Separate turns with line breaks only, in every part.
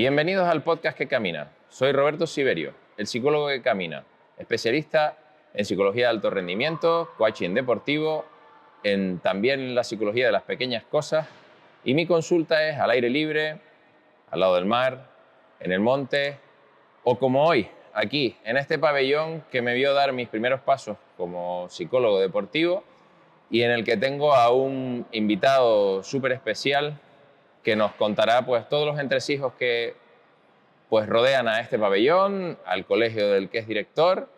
Bienvenidos al podcast Que Camina. Soy Roberto Siverio, el psicólogo que camina, especialista en psicología de alto rendimiento, coaching deportivo, también en la psicología de las pequeñas cosas, y mi consulta es al aire libre, al lado del mar, en el monte o como hoy, aquí, en este pabellón que me vio dar mis primeros pasos como psicólogo deportivo y en el que tengo a un invitado súper especial que nos contará pues todos los entresijos que pues rodean a este pabellón, al colegio del que es director.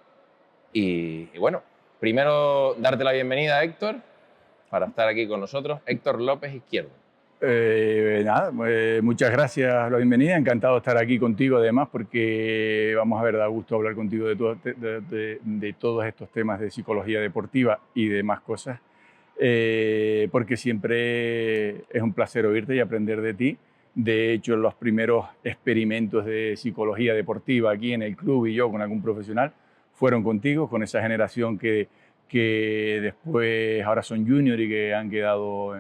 Y bueno, primero darte la bienvenida, Héctor, para estar aquí con nosotros. Héctor López Izquierdo.
Muchas gracias, la bienvenida. Encantado de estar aquí contigo, además, porque vamos a ver, da gusto hablar contigo de todos estos temas de psicología deportiva y demás cosas, porque siempre es un placer oírte y aprender de ti. De hecho, los primeros experimentos de psicología deportiva aquí en el club y yo con algún profesional fueron contigo, con esa generación que después ahora son junior y que han quedado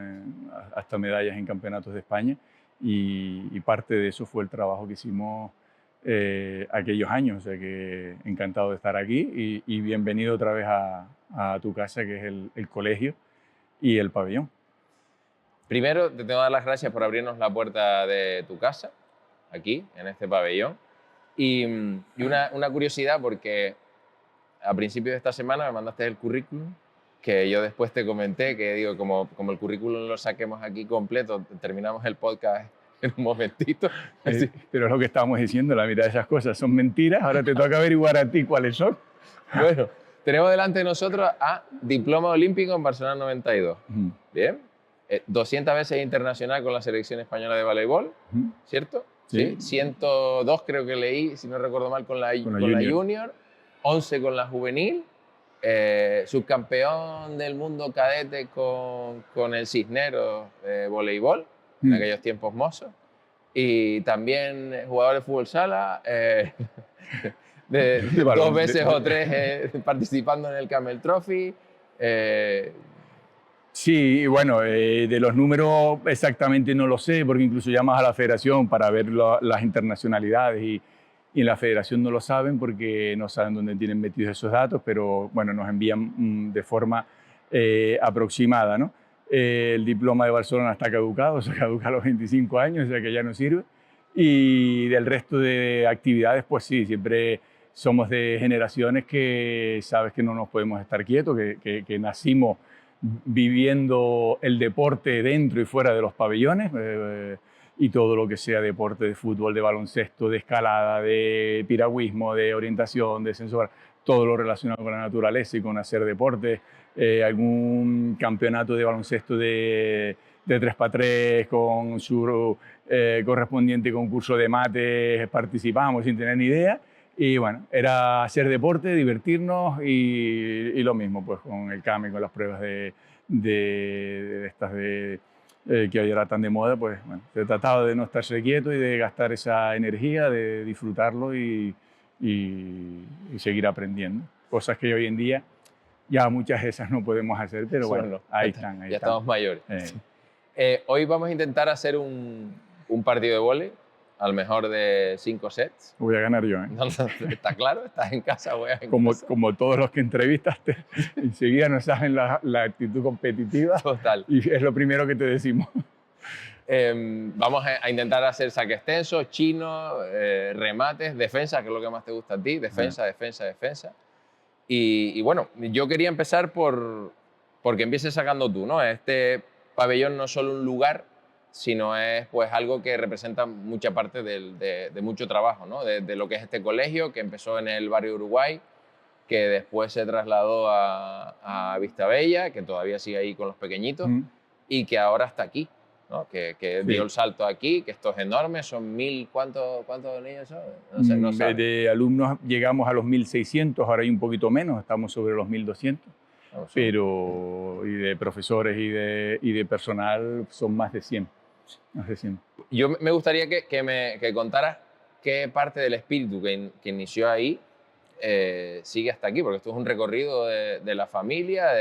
hasta medallas en campeonatos de España, y parte de eso fue el trabajo que hicimos aquellos años. O sea que encantado de estar aquí y bienvenido otra vez a tu casa, que es el colegio y el pabellón.
Primero, te tengo que dar las gracias por abrirnos la puerta de tu casa, aquí, en este pabellón. Y una curiosidad, porque a principios de esta semana me mandaste el currículum, que yo después te comenté, que digo, como el currículum lo saquemos aquí completo, terminamos el podcast en un momentito.
Pero es lo que estábamos diciendo, la mitad de esas cosas son mentiras. Ahora te toca averiguar a ti cuáles son.
Bueno, tenemos delante de nosotros a diploma olímpico en Barcelona 92. Bien. 200 veces internacional con la selección española de voleibol, ¿cierto?
Sí.
102 creo que leí, si no recuerdo mal, con la junior. 11 con la juvenil, subcampeón del mundo cadete con el Cisneros de voleibol, en aquellos tiempos mozos, y también jugador de fútbol sala, dos veces o tres participando en el Camel Trophy.
Sí, bueno, de los números exactamente no lo sé, porque incluso llamas a la federación para ver las internacionalidades y en la federación no lo saben porque no saben dónde tienen metidos esos datos, pero bueno, nos envían de forma aproximada, ¿no? El diploma de Barcelona está caducado, se caduca a los 25 años, o sea que ya no sirve. Y del resto de actividades, pues sí, siempre somos de generaciones que sabes que no nos podemos estar quietos, que nacimos viviendo el deporte dentro y fuera de los pabellones, y todo lo que sea deporte de fútbol, de baloncesto, de escalada, de piragüismo, de orientación, de sensor, todo lo relacionado con la naturaleza y con hacer deporte. Algún campeonato de baloncesto de 3x3 con su correspondiente concurso de mates participamos sin tener ni idea. Y bueno, era hacer deporte, divertirnos y lo mismo pues con el CAME, con las pruebas de estas que hoy era tan de moda. Pues bueno, se trataba de no estarse quieto y de gastar esa energía, de disfrutarlo y seguir aprendiendo. Cosas que hoy en día ya muchas de esas no podemos hacer, pero bueno, ahí están.
Ya estamos mayores. Hoy vamos a intentar hacer un partido de vóley, al mejor de 5 sets.
Voy a ganar yo, ¿eh?
No, está claro, estás en casa, voy a
como todos los que entrevistaste, enseguida nos saben la actitud competitiva.
Total.
Y es lo primero que te decimos.
Vamos a intentar hacer saque extenso, chino, remates, defensa, que es lo que más te gusta a ti, defensa. Y bueno, yo quería empezar porque empieces sacando tú, ¿no? Este pabellón no es solo un lugar, sino es pues algo que representa mucha parte de mucho trabajo, ¿no? De lo que es este colegio, que empezó en el barrio Uruguay, que después se trasladó a Vistabella, que todavía sigue ahí con los pequeñitos, y que ahora está aquí, ¿no? Que dio el salto aquí, que esto es enorme, son 1000, ¿cuántos niños son? No sé, no sé.
De alumnos llegamos a los 1600, ahora hay un poquito menos, estamos sobre los 1200. Pero y de profesores y de personal son más de 100.
Yo me gustaría que contaras qué parte del espíritu que inició ahí sigue hasta aquí, porque esto es un recorrido de la familia,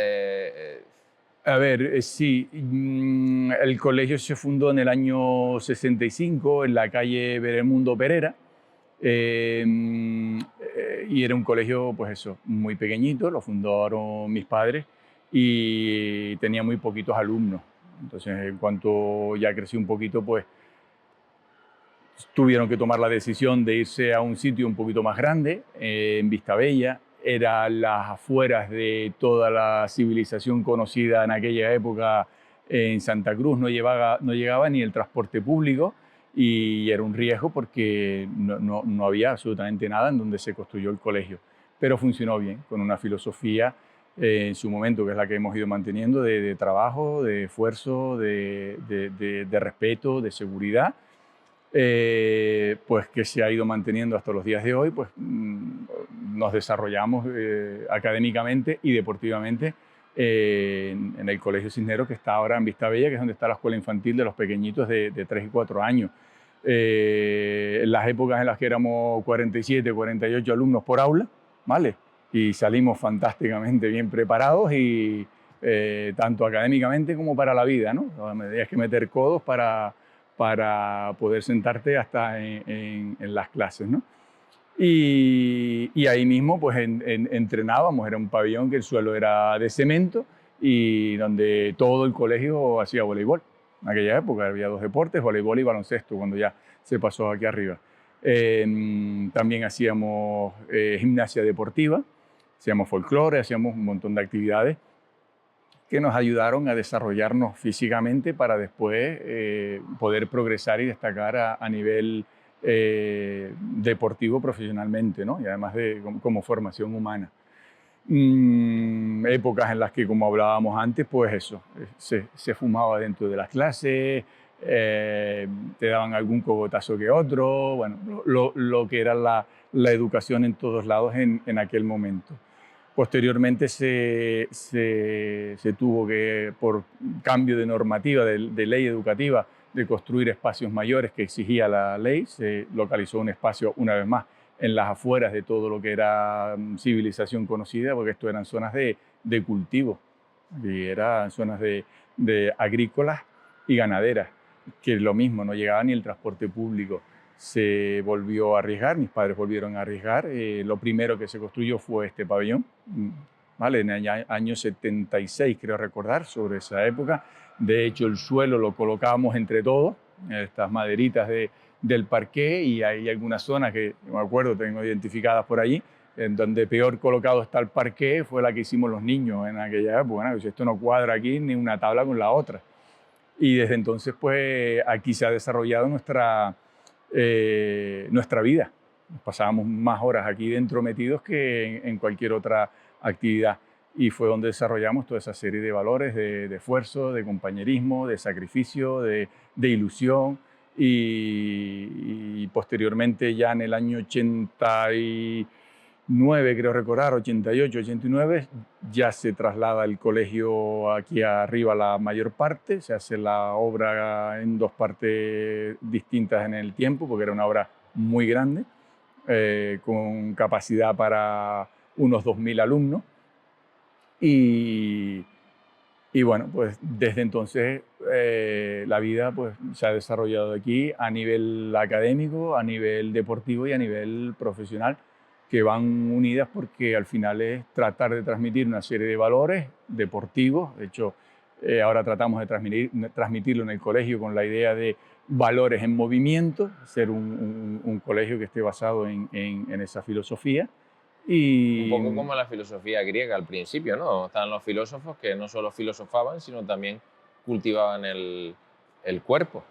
A ver, sí, el colegio se fundó en el año 65 en la calle Beremundo Perera. Y era un colegio, pues eso, muy pequeñito, lo fundaron mis padres y tenía muy poquitos alumnos. Entonces, en cuanto ya crecí un poquito, pues tuvieron que tomar la decisión de irse a un sitio un poquito más grande, en Vistabella. Era las afueras de toda la civilización conocida en aquella época. En Santa Cruz no llegaba ni el transporte público y era un riesgo porque no había absolutamente nada en donde se construyó el colegio. Pero funcionó bien, con una filosofía en su momento, que es la que hemos ido manteniendo, de trabajo, de esfuerzo, de respeto, de seguridad, pues que se ha ido manteniendo hasta los días de hoy. Pues nos desarrollamos académicamente y deportivamente en el Colegio Cisneros, que está ahora en Vistabella, que es donde está la escuela infantil de los pequeñitos de 3 y 4 años. En las épocas en las que éramos 47, 48 alumnos por aula, ¿vale? Y salimos fantásticamente bien preparados y tanto académicamente como para la vida, ¿no? Tenías que meter codos para poder sentarte hasta en las clases, ¿no? Y ahí mismo pues entrenábamos. Era un pabellón que el suelo era de cemento y donde todo el colegio hacía voleibol. En aquella época había 2 deportes, voleibol y baloncesto, cuando ya se pasó aquí arriba. También hacíamos gimnasia deportiva, hacíamos folclore, hacíamos un montón de actividades que nos ayudaron a desarrollarnos físicamente para después poder progresar y destacar a nivel deportivo profesionalmente, ¿no? Y además como formación humana. Épocas en las que, como hablábamos antes, pues eso, se fumaba dentro de las clases, te daban algún cogotazo que otro, bueno, lo que era la educación en todos lados en aquel momento. Posteriormente se tuvo que, por cambio de normativa, de ley educativa, de construir espacios mayores que exigía la ley. Se localizó un espacio, una vez más, en las afueras de todo lo que era civilización conocida, porque esto eran zonas de cultivo, y eran zonas de agrícolas y ganaderas, que lo mismo, no llegaba ni el transporte público. Se volvió a arriesgar, mis padres volvieron a arriesgar. Lo primero que se construyó fue este pabellón, ¿vale? En el año 76, creo recordar, sobre esa época. De hecho, el suelo lo colocábamos entre todos, estas maderitas del parqué, y hay algunas zonas que, no me acuerdo, tengo identificadas por allí, en donde peor colocado está el parqué, fue la que hicimos los niños en aquella época. Bueno, esto no cuadra aquí ni una tabla con la otra. Y desde entonces, pues, aquí se ha desarrollado nuestra vida. Pasábamos más horas aquí dentro metidos que en cualquier otra actividad. Y fue donde desarrollamos toda esa serie de valores de esfuerzo, de compañerismo, de sacrificio, de ilusión. Y posteriormente, ya en el año 89, creo recordar, 88, 89, ya se traslada el colegio aquí arriba la mayor parte. Se hace la obra en 2 partes distintas en el tiempo, porque era una obra muy grande, con capacidad para unos 2000 alumnos. Y bueno, pues desde entonces la vida pues, se ha desarrollado aquí a nivel académico, a nivel deportivo y a nivel profesional, que van unidas porque al final es tratar de transmitir una serie de valores deportivos. De hecho, ahora tratamos de transmitirlo en el colegio con la idea de valores en movimiento, ser un colegio que esté basado en esa filosofía.
Un poco como la filosofía griega al principio, ¿no? Estaban los filósofos que no solo filosofaban, sino también cultivaban el cuerpo.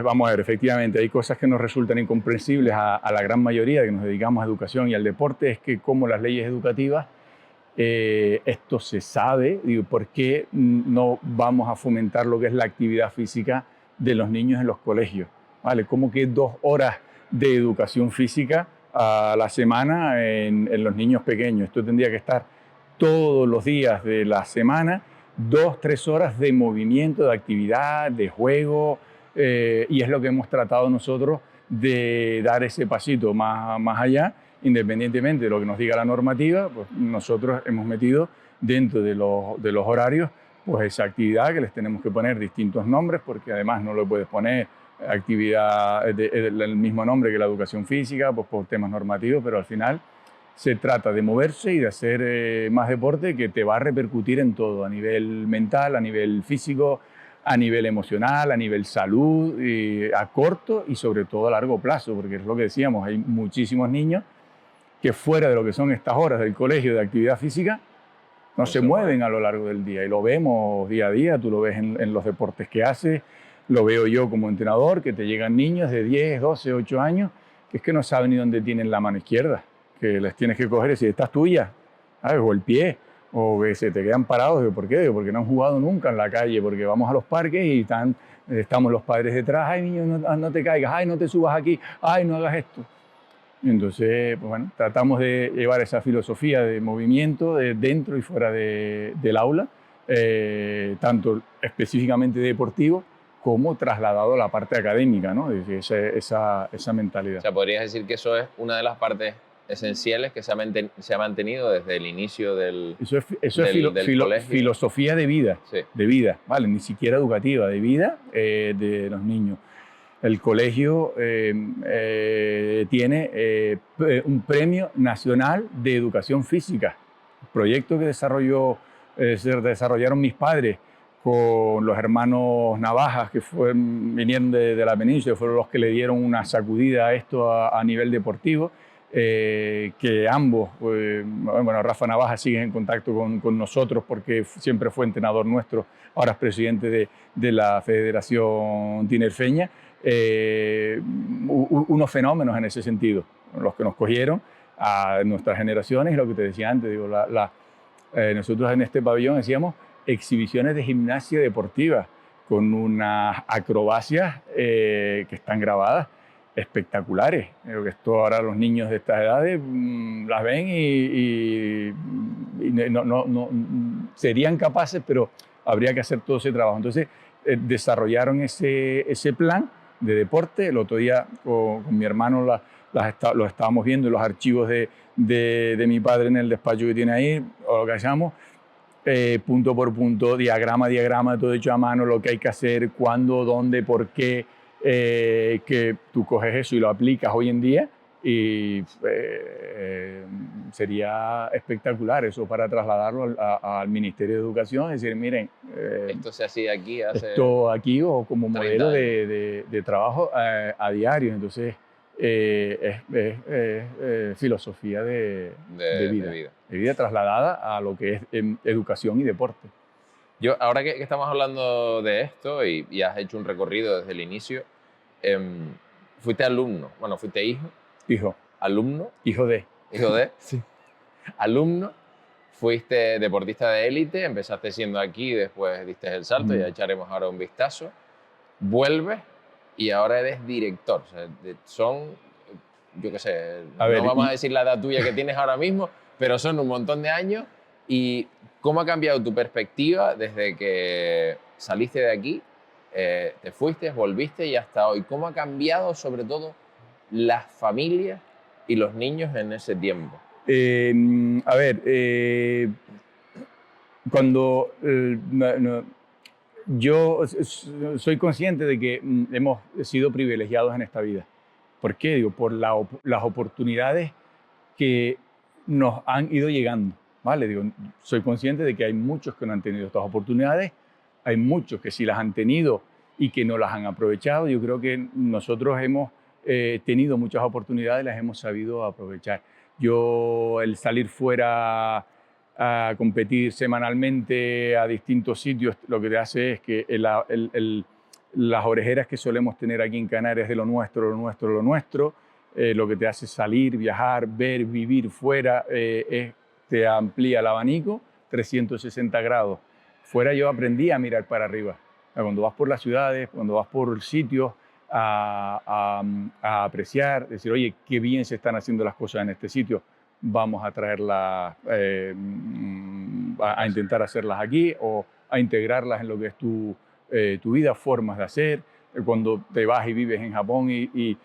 Vamos a ver, efectivamente, hay cosas que nos resultan incomprensibles a la gran mayoría que nos dedicamos a educación y al deporte. Es que, como las leyes educativas, esto se sabe, digo, ¿por qué no vamos a fomentar lo que es la actividad física de los niños en los colegios? ¿Vale? Como que 2 horas de educación física a la semana en los niños pequeños. Esto tendría que estar todos los días de la semana, 2, 3 horas de movimiento, de actividad, de juego, y es lo que hemos tratado nosotros de dar ese pasito más allá. Independientemente de lo que nos diga la normativa, pues nosotros hemos metido dentro de los horarios pues esa actividad que les tenemos que poner distintos nombres, porque además no le puedes poner actividad el mismo nombre que la educación física, pues por temas normativos, pero al final se trata de moverse y de hacer más deporte que te va a repercutir en todo, a nivel mental, a nivel físico, a nivel emocional, a nivel salud, a corto y sobre todo a largo plazo, porque es lo que decíamos, hay muchísimos niños que fuera de lo que son estas horas del colegio de actividad física, no se mueven a lo largo del día y lo vemos día a día, tú lo ves en los deportes que haces, lo veo yo como entrenador, que te llegan niños de 10, 12, 8 años que es que no saben ni dónde tienen la mano izquierda, que les tienes que coger y decir, esta es tuya, ¿sabes? O el pie, o que se te quedan parados. Digo, ¿por qué? Digo, porque no han jugado nunca en la calle, porque vamos a los parques y estamos los padres detrás, ay niño, no te caigas, ay no te subas aquí, ay no hagas esto. Y entonces, pues bueno, tratamos de llevar esa filosofía de movimiento de dentro y fuera del aula, tanto específicamente deportivo como trasladado a la parte académica, ¿no? Esa mentalidad.
O sea, podrías decir que eso es una de las partes esenciales que se ha mantenido desde el inicio del colegio.
Filosofía de vida,
Sí.
de vida, ¿vale? Ni siquiera educativa, de vida de los niños. El colegio tiene un premio nacional de educación física, proyecto que desarrollaron mis padres con los hermanos Navajas, que vinieron de la península, fueron los que le dieron una sacudida a esto a nivel deportivo, que ambos, bueno, Rafa Navaja sigue en contacto con nosotros porque siempre fue entrenador nuestro, ahora es presidente de la Federación Tinerfeña, unos fenómenos en ese sentido, los que nos cogieron a nuestras generaciones, y lo que te decía antes, digo, nosotros en este pabellón hacíamos exhibiciones de gimnasia deportiva con unas acrobacias que están grabadas espectaculares. Creo que esto ahora los niños de estas edades las ven y no serían capaces, pero habría que hacer todo ese trabajo. Entonces desarrollaron ese plan de deporte. El otro día con mi hermano lo estábamos viendo en los archivos de mi padre en el despacho que tiene ahí, o lo que hacemos, punto por punto, diagrama, todo hecho a mano, lo que hay que hacer, cuándo, dónde, por qué, que tú coges eso y lo aplicas hoy en día y sería espectacular eso para trasladarlo al Ministerio de Educación, es decir, miren,
esto se hacía aquí hace
esto aquí o como modelo
30 años.
de trabajo a diario. Entonces es filosofía de vida trasladada a lo que es educación y deporte.
Yo, ahora que estamos hablando de esto y has hecho un recorrido desde el inicio, fuiste alumno, bueno, fuiste
Hijo.
Alumno.
Hijo de.
Sí. Alumno, fuiste deportista de élite, empezaste siendo aquí, después diste el salto, ya echaremos ahora un vistazo. Vuelves y ahora eres director. O sea, son, yo qué sé, vamos a decir la edad tuya que tienes ahora mismo, pero son un montón de años. ¿Y cómo ha cambiado tu perspectiva desde que saliste de aquí, te fuiste, volviste y hasta hoy? ¿Cómo ha cambiado sobre todo las familias y los niños en ese tiempo?
Cuando yo soy consciente de que hemos sido privilegiados en esta vida. ¿Por qué? Digo, por las oportunidades que nos han ido llegando, ¿vale? Digo, soy consciente de que hay muchos que no han tenido estas oportunidades, hay muchos que sí las han tenido y que no las han aprovechado. Yo creo que nosotros hemos tenido muchas oportunidades, las hemos sabido aprovechar. Yo, el salir fuera a competir semanalmente a distintos sitios, lo que te hace es que las orejeras que solemos tener aquí en Canarias de lo nuestro, lo que te hace salir, viajar, ver, vivir fuera, te amplía el abanico 360 grados. Fuera yo aprendí a mirar para arriba. Cuando vas por las ciudades, cuando vas por sitios, a apreciar, decir, oye, qué bien se están haciendo las cosas en este sitio, vamos a traerlas, a intentar hacerlas aquí o a integrarlas en lo que es tu vida, formas de hacer. Cuando te vas y vives en Japón y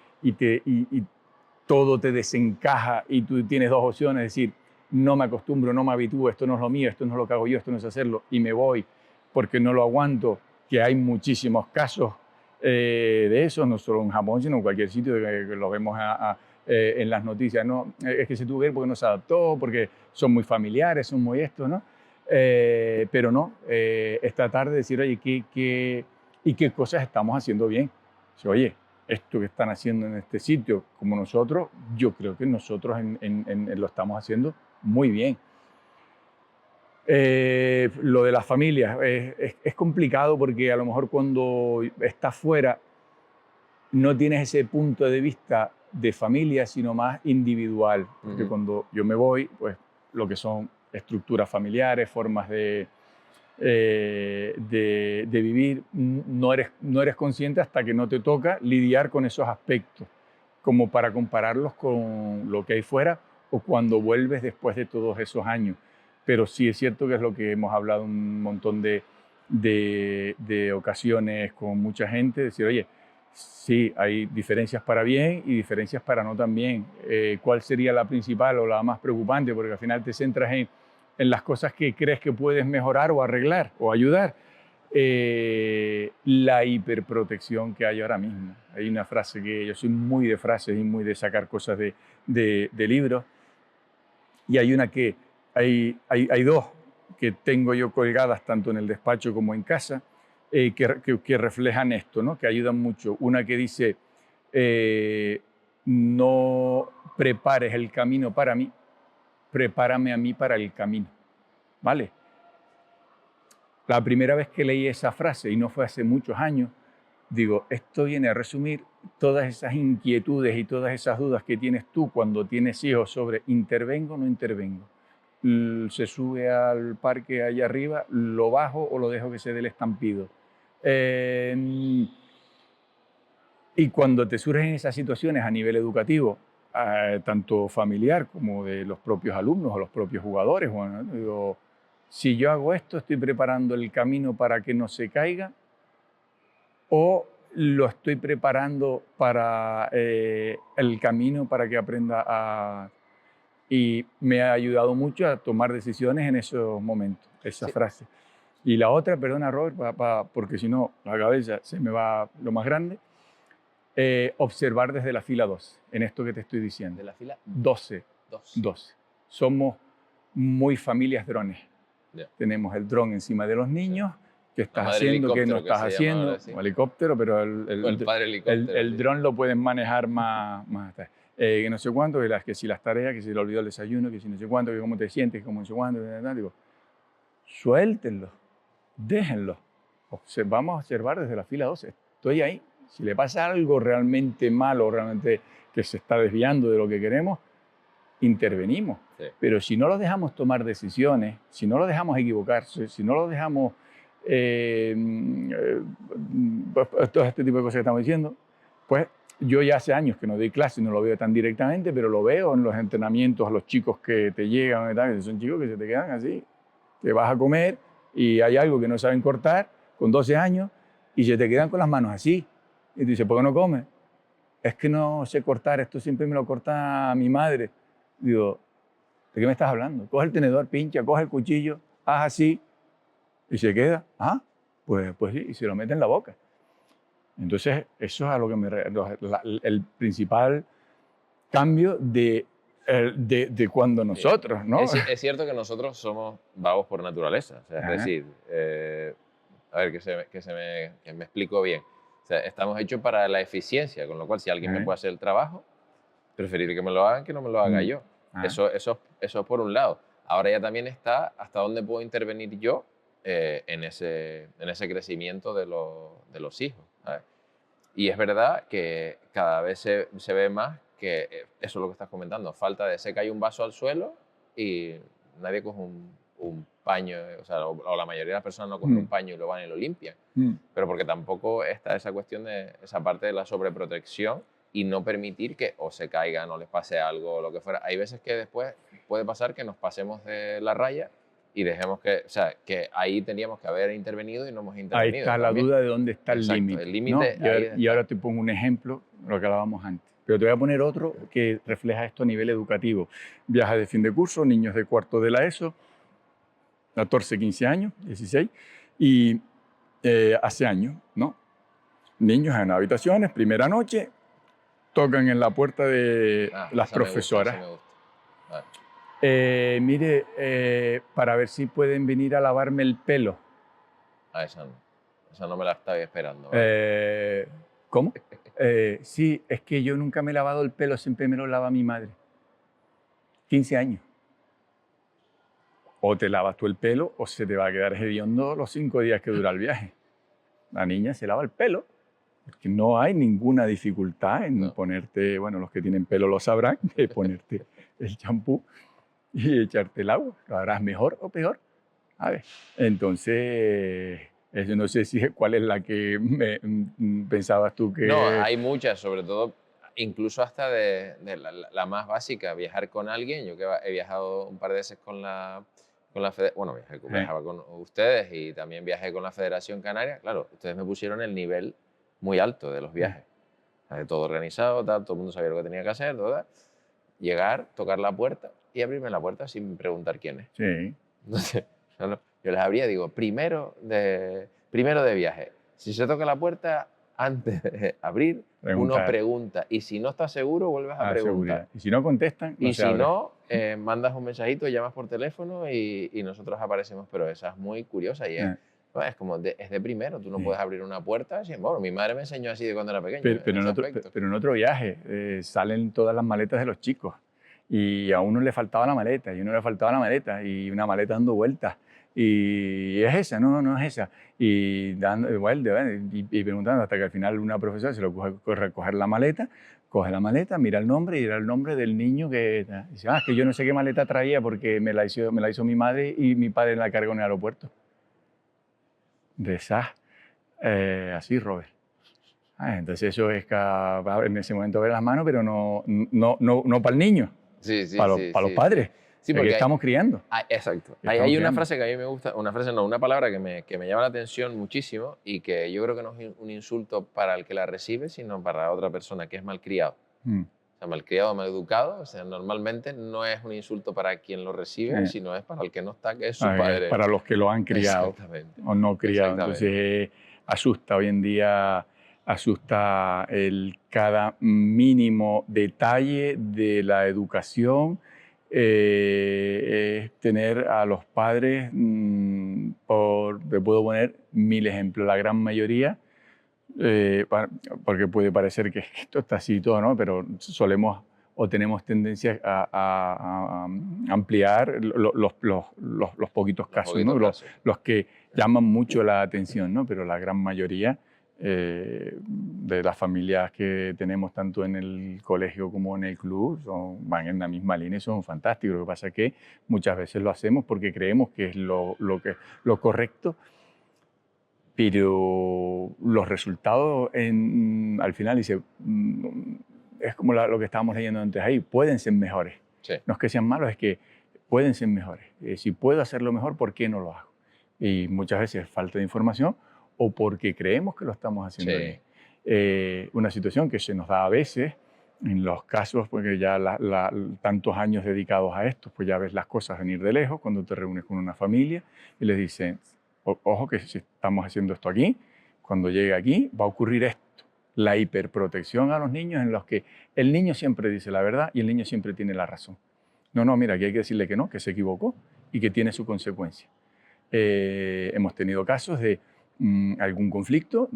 todo te desencaja y tú tienes dos opciones, es decir, no me acostumbro, no me habitúo, esto no es lo mío, esto no es lo que hago yo, esto no es hacerlo, y me voy porque no lo aguanto, que hay muchísimos casos de eso, no solo en Japón, sino en cualquier sitio que lo vemos en las noticias. No, es que se tuvo que ir porque no se adaptó, porque son muy familiares, son muy esto, ¿no? Pero no, es tratar de decir, oye, ¿qué cosas estamos haciendo bien? Dice, oye, esto que están haciendo en este sitio, como nosotros, yo creo que nosotros lo estamos haciendo muy bien. Lo de las familias es complicado porque a lo mejor cuando estás fuera no tienes ese punto de vista de familia, sino más individual. Porque cuando yo me voy, pues lo que son estructuras familiares, formas de vivir, no eres consciente hasta que no te toca lidiar con esos aspectos, como para compararlos con lo que hay fuera o cuando vuelves después de todos esos años. Pero sí es cierto que es lo que hemos hablado un montón de ocasiones con mucha gente, decir, oye, sí, hay diferencias para bien y diferencias para no tan bien. ¿Cuál sería la principal o la más preocupante? Porque al final te centras en las cosas que crees que puedes mejorar o arreglar o ayudar. La hiperprotección que hay ahora mismo. Hay una frase que yo soy muy de frases y muy de sacar cosas de libros, y hay una que hay dos que tengo yo colgadas tanto en el despacho como en casa, que reflejan esto, ¿no? Que ayudan mucho. Una que dice, no prepares el camino para mí, prepárame a mí para el camino, ¿vale? La primera vez que leí esa frase, y no fue hace muchos años, digo, esto viene a resumir todas esas inquietudes y todas esas dudas que tienes tú cuando tienes hijos sobre ¿intervengo o no intervengo? ¿Se sube al parque allá arriba, lo bajo o lo dejo que se dé el estampido? Y cuando te surgen esas situaciones a nivel educativo, tanto familiar como de los propios alumnos o los propios jugadores, bueno, digo, si yo hago esto, estoy preparando el camino para que no se caiga, o lo estoy preparando para el camino para que aprenda a... Y me ha ayudado mucho a tomar decisiones en esos momentos, esa frase. Y la otra, perdona Robert, porque si no la cabeza se me va lo más grande, observar desde la fila 2, en esto que te estoy diciendo.
¿De la fila?
12. 12. Somos muy familias drones.
Yeah.
Tenemos el dron encima de los niños, qué estás haciendo, qué no estás haciendo, o helicóptero, pero el dron lo pueden manejar más que no sé cuánto, que si las tareas, que si le olvidó el desayuno, que si no sé cuánto, que cómo te sientes, que cómo no sé cuánto, digo, suéltenlo, déjenlo. Vamos a observar desde la fila 12. Estoy ahí. Si le pasa algo realmente malo, realmente que se está desviando de lo que queremos, intervenimos. Sí. Pero si no lo dejamos tomar decisiones, si no lo dejamos equivocarse, si no lo dejamos todo este tipo de cosas que estamos diciendo, pues yo ya hace años que no doy clases, no lo veo tan directamente, pero lo veo en los entrenamientos a los chicos que te llegan, son chicos que se te quedan así, te vas a comer y hay algo que no saben cortar con 12 años y se te quedan con las manos así. Y tú dices, ¿por qué no comes? Es que no sé cortar, esto siempre me lo corta mi madre. Digo, ¿de qué me estás hablando? Coge el tenedor, pincha, coge el cuchillo, haz así y se queda. Ah, pues sí, y se lo mete en la boca. Entonces, eso es a lo que el principal cambio de cuando nosotros, ¿no?
Es cierto que nosotros somos vagos por naturaleza. O sea, es decir, a ver, que me explico bien. O sea, estamos hechos para la eficiencia, con lo cual si alguien me puede hacer el trabajo, preferible que me lo hagan que no me lo haga yo. Eso por un lado. Ahora ya también está hasta dónde puedo intervenir yo en ese crecimiento de los hijos, ¿sabes? Y es verdad que cada vez se ve más que eso es lo que estás comentando, falta de se cae un vaso al suelo y nadie coge un paño, o la mayoría de las personas no cogen un paño y lo van y lo limpian, pero porque tampoco está esa cuestión de esa parte de la sobreprotección y no permitir que o se caigan o les pase algo o lo que fuera. Hay veces que después puede pasar que nos pasemos de la raya y dejemos que ahí teníamos que haber intervenido y no hemos intervenido.
Ahí está también la duda de dónde está el límite.
El límite, ¿no?
Y ahora te pongo un ejemplo, lo que hablábamos antes. Pero te voy a poner otro que refleja esto a nivel educativo. Viajes de fin de curso, niños de cuarto de la ESO, 14, 15 años, 16. Y hace años, ¿no? Niños en habitaciones, primera noche, tocan en la puerta de las profesoras.
Me gusta. Vale.
Mire, para ver si pueden venir a lavarme el pelo.
Esa no me la estaba esperando. ¿Vale?
¿Cómo? Sí, es que yo nunca me he lavado el pelo, siempre me lo lava mi madre. 15 años. O te lavas tú el pelo o se te va a quedar hediondo los 5 días que dura el viaje. La niña se lava el pelo, porque no hay ninguna dificultad en ponerte, bueno, los que tienen pelo lo sabrán, de ponerte el champú y echarte el agua. Lo harás mejor o peor. A ver, entonces, yo no sé cuál es la que pensabas tú que...
No, hay muchas, sobre todo, incluso hasta de la más básica, viajar con alguien. Yo que he viajado un par de veces con la bueno, viajaba con ustedes y también viajé con la Federación Canaria. Claro, ustedes me pusieron el nivel muy alto de los viajes. Todo organizado, todo el mundo sabía lo que tenía que hacer, todo. Llegar, tocar la puerta y abrirme la puerta sin preguntar quién es.
Sí.
Entonces, yo les abría, digo, primero de viaje. Si se toca la puerta, antes de abrir, uno pregunta. Y si no estás seguro, vuelves a preguntar.
Seguridad. Y si no contestan,
no. Y si no, mandas un mensajito, llamas por teléfono y nosotros aparecemos. Pero esa es muy curiosa y es como es de primero. Tú no puedes abrir una puerta. Bueno, mi madre me enseñó así de cuando era pequeño.
Pero en otro viaje salen todas las maletas de los chicos. Y a uno le faltaba la maleta, y a uno le faltaba la maleta, y una maleta dando vueltas. Y es esa, no es esa. Y dando vueltas, y preguntando hasta que al final una profesora se lo corre coger la maleta, coge la maleta, mira el nombre y era el nombre del niño que dice, es que yo no sé qué maleta traía porque me la hizo mi madre y mi padre la cargó en el aeropuerto. De esas, así, Robert. Entonces eso es que en ese momento ver las manos, pero no para el niño. Para los padres, sí, porque estamos criando.
Exacto. Hay una frase que a mí me gusta, una palabra que me llama la atención muchísimo y que yo creo que no es un insulto para el que la recibe, sino para otra persona, que es malcriado. O sea, malcriado, maleducado, o sea, normalmente no es un insulto para quien lo recibe, sino es para el que no está, que es su padre.
Para los que lo han criado o no criado. Entonces asusta hoy en día. Asusta cada mínimo detalle de la educación, es tener a los padres, te puedo poner 1000 ejemplos, la gran mayoría, porque puede parecer que esto está así y todo, ¿no? Pero solemos o tenemos tendencia a ampliar los poquitos casos, ¿no? Los que llaman mucho la atención, ¿no? Pero la gran mayoría de las familias que tenemos tanto en el colegio como en el club van en la misma línea y son fantásticos. Lo que pasa es que muchas veces lo hacemos porque creemos que es lo correcto, pero los resultados al final es como lo que estábamos leyendo antes ahí, pueden ser mejores.
Sí.
No es que sean malos, es que pueden ser mejores. Si puedo hacerlo mejor, ¿por qué no lo hago? Y muchas veces falta de información o porque creemos que lo estamos haciendo bien. Una situación que se nos da a veces, en los casos, porque ya tantos años dedicados a esto, pues ya ves las cosas venir de lejos, cuando te reúnes con una familia y les dicen, ojo que si estamos haciendo esto aquí, cuando llegue aquí va a ocurrir esto. La hiperprotección a los niños en los que el niño siempre dice la verdad y el niño siempre tiene la razón. No, mira, aquí hay que decirle que no, que se equivocó y que tiene su consecuencia. Hemos tenido casos de algún conflicto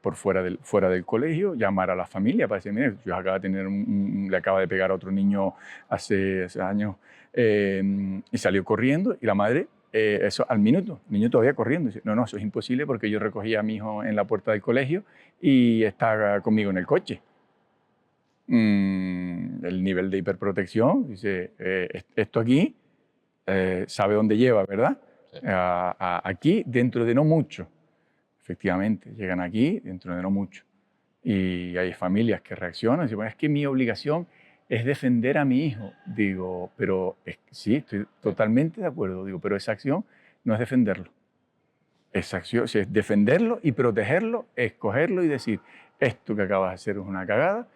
por fuera del colegio, llamar a la familia para decir, mire, yo acabo de tener le acaba de pegar a otro niño hace años y salió corriendo y la madre, eso al minuto, el niño todavía corriendo, dice, no, eso es imposible porque yo recogí a mi hijo en la puerta del colegio y está conmigo en el coche. El nivel de hiperprotección, dice, esto aquí sabe dónde lleva, ¿verdad?
Sí.
Aquí dentro de no mucho. Efectivamente, llegan aquí dentro de no mucho. Y hay familias que reaccionan y dicen, bueno, es que mi obligación es defender a mi hijo. Digo, pero sí, estoy totalmente de acuerdo. Digo, pero esa acción no es defenderlo. Esa acción es defenderlo y protegerlo, escogerlo y decir, esto que acabas de hacer es una cagada,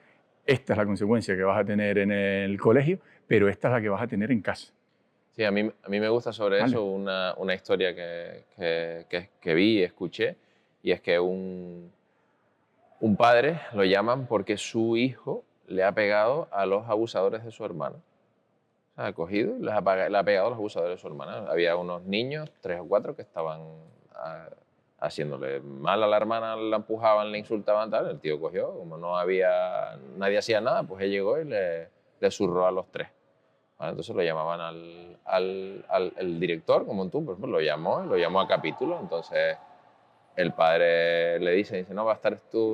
esta es la consecuencia que vas a tener en el colegio, pero esta es la que vas a tener en casa.
Sí, a mí me gusta sobre
Vale.
eso una historia que vi y escuché, y es que un padre lo llaman porque su hijo le ha pegado a los abusadores de su hermana. O sea, ha cogido y le ha pegado a los abusadores de su hermana. Había unos niños, 3 o 4, que estaban ah, haciéndole mal a la hermana, la empujaban, le insultaban, tal. El tío cogió, como nadie hacía nada, pues él llegó y le zurró a los 3. ¿Vale? Entonces lo llamaban el director, como tú, por ejemplo, lo llamó a capítulo. Entonces el padre le dice, no,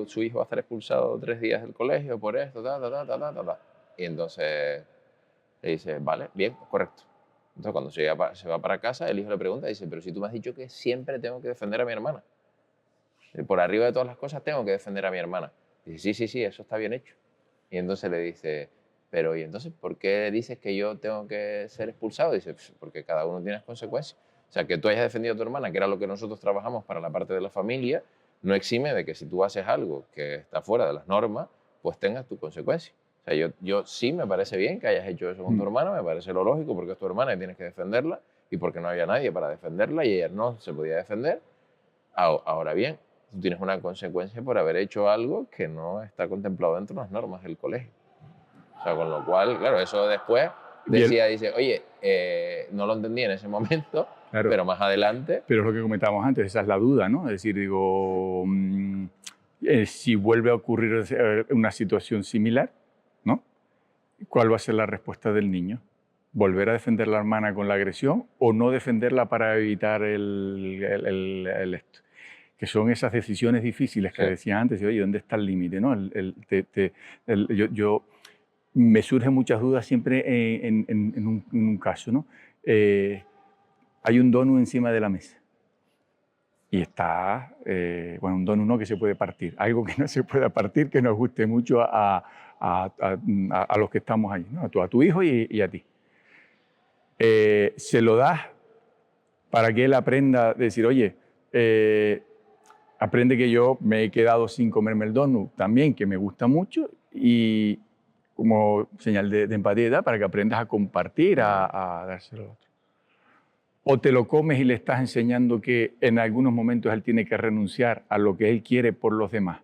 su hijo va a estar expulsado 3 días del colegio por esto, ta, ta, ta, ta, ta, ta, ta. Y entonces le dice, vale, bien, correcto. Entonces cuando se va para casa, el hijo le pregunta, dice, pero si tú me has dicho que siempre tengo que defender a mi hermana. Por arriba de todas las cosas tengo que defender a mi hermana. Dice, sí, sí, sí, eso está bien hecho. Y entonces le dice, pero ¿y entonces por qué dices que yo tengo que ser expulsado? Dice, "Pues, porque cada uno tiene las consecuencias. O sea, que tú hayas defendido a tu hermana, que era lo que nosotros trabajamos para la parte de la familia, no exime de que si tú haces algo que está fuera de las normas, pues tengas tu consecuencia. O sea, yo sí me parece bien que hayas hecho eso con tu
Mm.
hermana, me parece lo lógico, porque es tu hermana y tienes que defenderla, y porque no había nadie para defenderla y ella no se podía defender. Ahora bien, tú tienes una consecuencia por haber hecho algo que no está contemplado dentro de las normas del colegio. O sea, con lo cual, claro, eso después
Bien,
dice, oye, no lo entendí en ese momento,
claro.
pero más adelante,
Pero es lo que comentábamos antes, esa es la duda, ¿no? Es decir, digo, si vuelve a ocurrir una situación similar, ¿no? ¿Cuál va a ser la respuesta del niño? ¿Volver a defender a la hermana con la agresión o no defenderla para evitar esto? Que son esas decisiones difíciles que
sí,
decía antes, y, oye, ¿dónde está el límite? ¿No? Me surgen muchas dudas siempre en un caso, ¿no? Hay un donut encima de la mesa y está, bueno, un donut no que se puede partir, algo que no se pueda partir, que nos guste mucho a los que estamos ahí, ¿no? A tu hijo y a ti. Se lo das para que él aprenda a decir, oye, aprende que yo me he quedado sin comerme el donut también, que me gusta mucho, y como señal de empatía, para que aprendas a compartir, a dárselo a otro. O te lo comes y le estás enseñando que en algunos momentos él tiene que renunciar a lo que él quiere por los demás.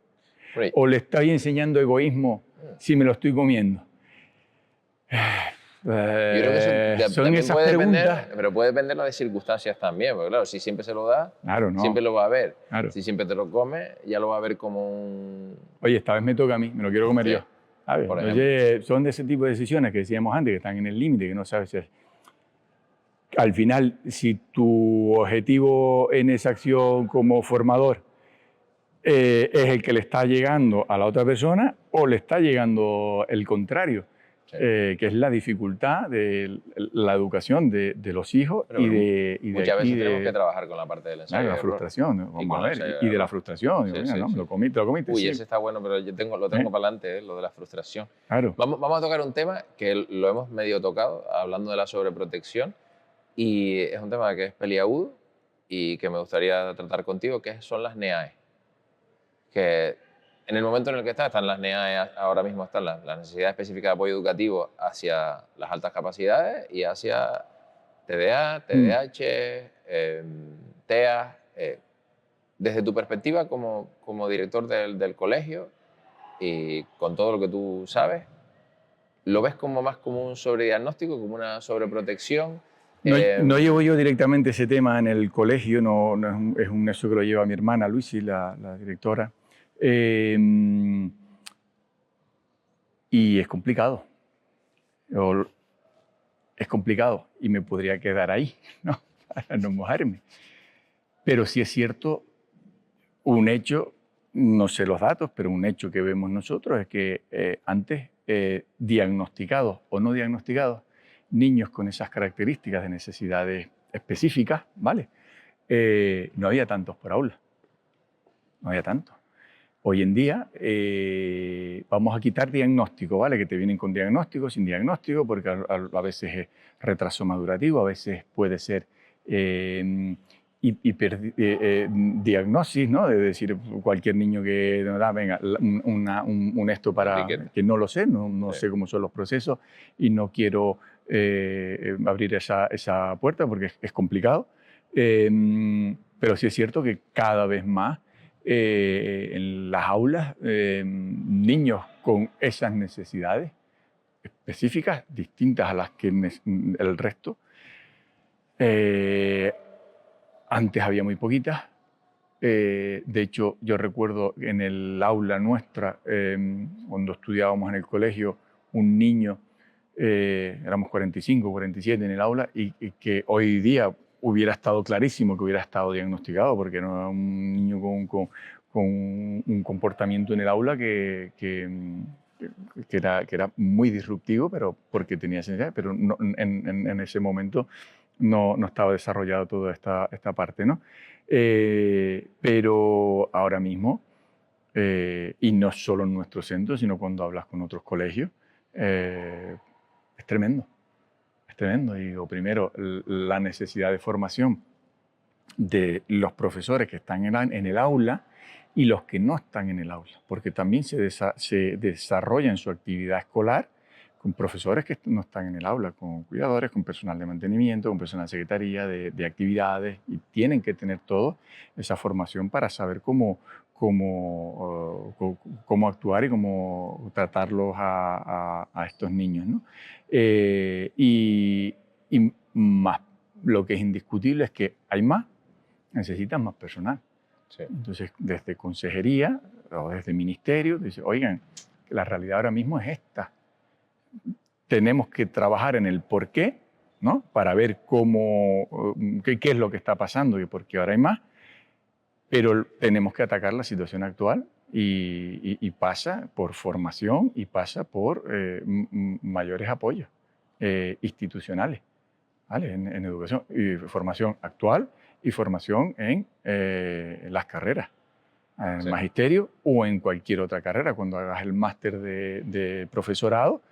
Hombre,
O le estás enseñando egoísmo si me lo estoy comiendo.
yo creo que eso
Son
también
esas
puede depender,
preguntas.
pero puede depender de las circunstancias también, porque claro, si siempre se lo da,
Claro, no.
siempre lo va a ver.
Claro.
Si siempre te lo come, ya lo va a ver como un...
Oye, esta vez me toca a mí, me lo quiero comer
Sí,
yo. ¿Sabes?
por ejemplo.
Oye, son de ese tipo de decisiones que decíamos antes, que están en el límite, que no sabes si es. Al final, si tu objetivo en esa acción como formador es el que le está llegando a la otra persona o le está llegando el contrario,
Sí.
que es la dificultad de la educación de los hijos
Pero
y de
muchas
aquí
veces tenemos que trabajar con la parte del ensayo
la
y error.
frustración, ¿no? Vamos
con
a
el ensayo
ver,
y
y de la
error.
frustración, digo,
Sí,
mira,
sí,
no,
sí.
me lo comiste,
Uy,
sí.
ese está bueno, pero lo tengo para adelante, lo de la frustración.
Claro.
Vamos a tocar un tema que lo hemos medio tocado, hablando de la sobreprotección, y es un tema que es peliagudo y que me gustaría tratar contigo, que son las NEAE. Que en el momento en el que están las NEAE, ahora mismo están las necesidades específicas de apoyo educativo hacia las altas capacidades y hacia TDA, TDAH, TEA. Desde tu perspectiva como director del colegio y con todo lo que tú sabes, ¿lo ves más como un sobrediagnóstico, como una sobreprotección?
No llevo yo directamente ese tema en el colegio, no eso que lo lleva mi hermana Luisi, la directora. Y es complicado. Es complicado y me podría quedar ahí, ¿no? Para no mojarme. Pero sí es cierto, un hecho, no sé los datos, pero un hecho que vemos nosotros es que antes, diagnosticados o no diagnosticados, niños con esas características de necesidades específicas, ¿vale? No había tantos por aula. No había tantos. Hoy en día vamos a quitar diagnóstico, ¿vale? Que te vienen con diagnóstico, sin diagnóstico, porque a veces es retraso madurativo, a veces puede ser diagnosis, ¿no? De decir, cualquier niño que nos da, venga, un esto para que no lo sé, no sé cómo son los procesos y no quiero abrir esa puerta porque es complicado. Pero sí es cierto que cada vez más en las aulas, niños con esas necesidades específicas, distintas a las que el resto, antes había muy poquitas. De hecho, yo recuerdo en el aula nuestra, cuando estudiábamos en el colegio, un niño, éramos 45, 47 en el aula, y que hoy día hubiera estado clarísimo que hubiera estado diagnosticado, porque era un niño con un comportamiento en el aula que era muy disruptivo, pero porque tenía sensibilidad, pero no, en ese momento no estaba desarrollada toda esta parte, ¿no? Pero ahora mismo, y no solo en nuestro centro, sino cuando hablas con otros colegios, es tremendo. Es tremendo. Y digo, primero, la necesidad de formación de los profesores que están en el aula y los que no están en el aula, porque también se desarrolla en su actividad escolar con profesores que no están en el aula, con cuidadores, con personal de mantenimiento, con personal de secretaría, de actividades, y tienen que tener toda esa formación para saber cómo actuar y cómo tratarlos a estos niños, ¿no? Y más, lo que es indiscutible es que hay más, necesitan más personal.
Sí.
Entonces, desde consejería o desde ministerio, dice, oigan, la realidad ahora mismo es esta. Tenemos que trabajar en el por qué, ¿no? Para ver qué es lo que está pasando y por qué ahora hay más, pero tenemos que atacar la situación actual y pasa por formación y pasa por mayores apoyos institucionales, ¿vale? En educación, y formación actual y formación en las carreras, en
Sí.
magisterio o en cualquier otra carrera, cuando hagas el máster de profesorado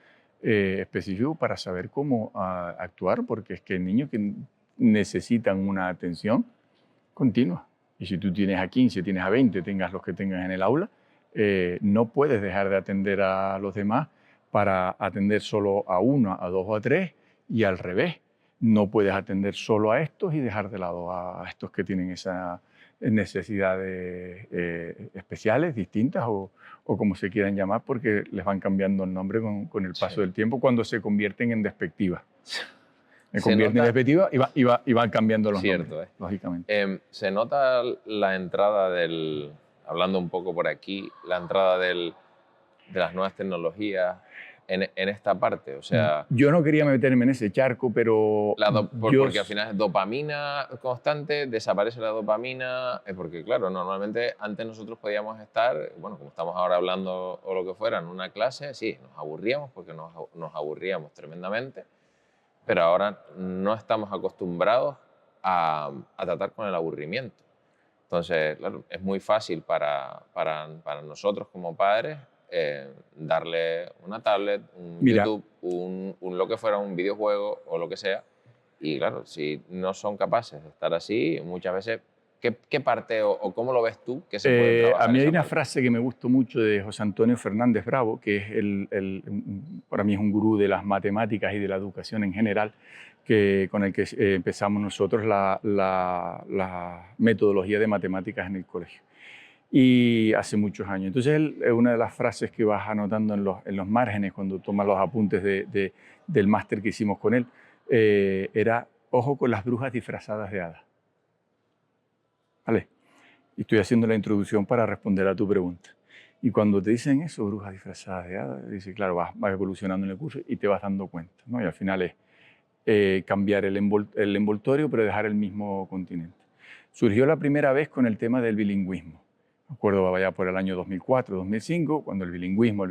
específico para saber cómo actuar, porque es que hay niños que necesitan una atención continua. Y si tú tienes a 15, tienes a 20, tengas los que tengas en el aula, no puedes dejar de atender a los demás para atender solo a uno, a dos o a tres, y al revés. No puedes atender solo a estos y dejar de lado a estos que tienen esas necesidades especiales, distintas o como se quieran llamar, porque les van cambiando el nombre con el paso del tiempo cuando se convierten en despectivas. Se convierten en despectivas y van cambiando los nombres, lógicamente.
Se nota la entrada hablando un poco por aquí, la entrada de las nuevas tecnologías en esta parte, o sea...
Yo no quería meterme en ese charco, pero...
porque al final es dopamina constante, desaparece la dopamina, porque claro, normalmente antes nosotros podíamos estar, bueno, como estamos ahora hablando o lo que fuera, en una clase, sí, nos aburríamos porque nos aburríamos tremendamente, pero ahora no estamos acostumbrados a tratar con el aburrimiento. Entonces, claro, es muy fácil para nosotros como padres darle una tablet, un YouTube, lo que fuera, un videojuego o lo que sea. Y claro, si no son capaces de estar así, muchas veces, ¿qué parte o cómo lo ves tú que se puede trabajar?
A mí hay una frase que me gustó mucho de José Antonio Fernández Bravo, que es para mí es un gurú de las matemáticas y de la educación en general, con el que empezamos nosotros la metodología de matemáticas en el colegio. Y hace muchos años. Entonces, una de las frases que vas anotando en los márgenes cuando tomas los apuntes del máster que hicimos con él, era, ojo con las brujas disfrazadas de hadas. ¿Vale? Y estoy haciendo la introducción para responder a tu pregunta. Y cuando te dicen eso, brujas disfrazadas de hadas, dices, claro, vas evolucionando en el curso y te vas dando cuenta, ¿no? Y al final es cambiar el envoltorio, pero dejar el mismo continente. Surgió la primera vez con el tema del bilingüismo. Me acuerdo vaya por el año 2004, 2005, cuando el bilingüismo,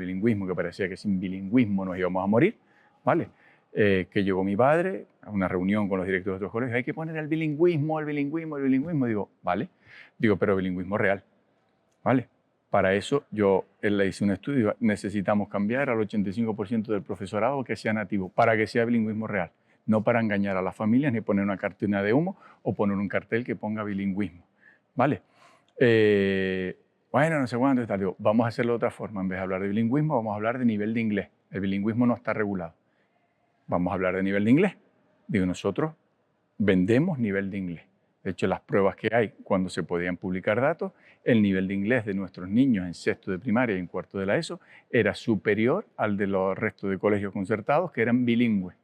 que parecía que sin bilingüismo nos íbamos a morir, ¿vale? Que llegó mi padre a una reunión con los directores de otros colegios, hay que poner el bilingüismo. Digo, vale. Digo, pero bilingüismo real, ¿vale? Para eso yo le hice un estudio, necesitamos cambiar al 85% del profesorado que sea nativo, para que sea bilingüismo real. no para engañar a las familias ni poner una cortina de humo o poner un cartel que ponga bilingüismo, ¿vale? Bueno, no sé cuándo y tal. Digo, vamos a hacerlo de otra forma. En vez de hablar de bilingüismo, vamos a hablar de nivel de inglés. El bilingüismo no está regulado. Vamos a hablar de nivel de inglés. Digo, nosotros vendemos nivel de inglés. De hecho, las pruebas que hay cuando se podían publicar datos, el nivel de inglés de nuestros niños en sexto de primaria y en cuarto de la ESO era superior al de los restos de colegios concertados que eran bilingües,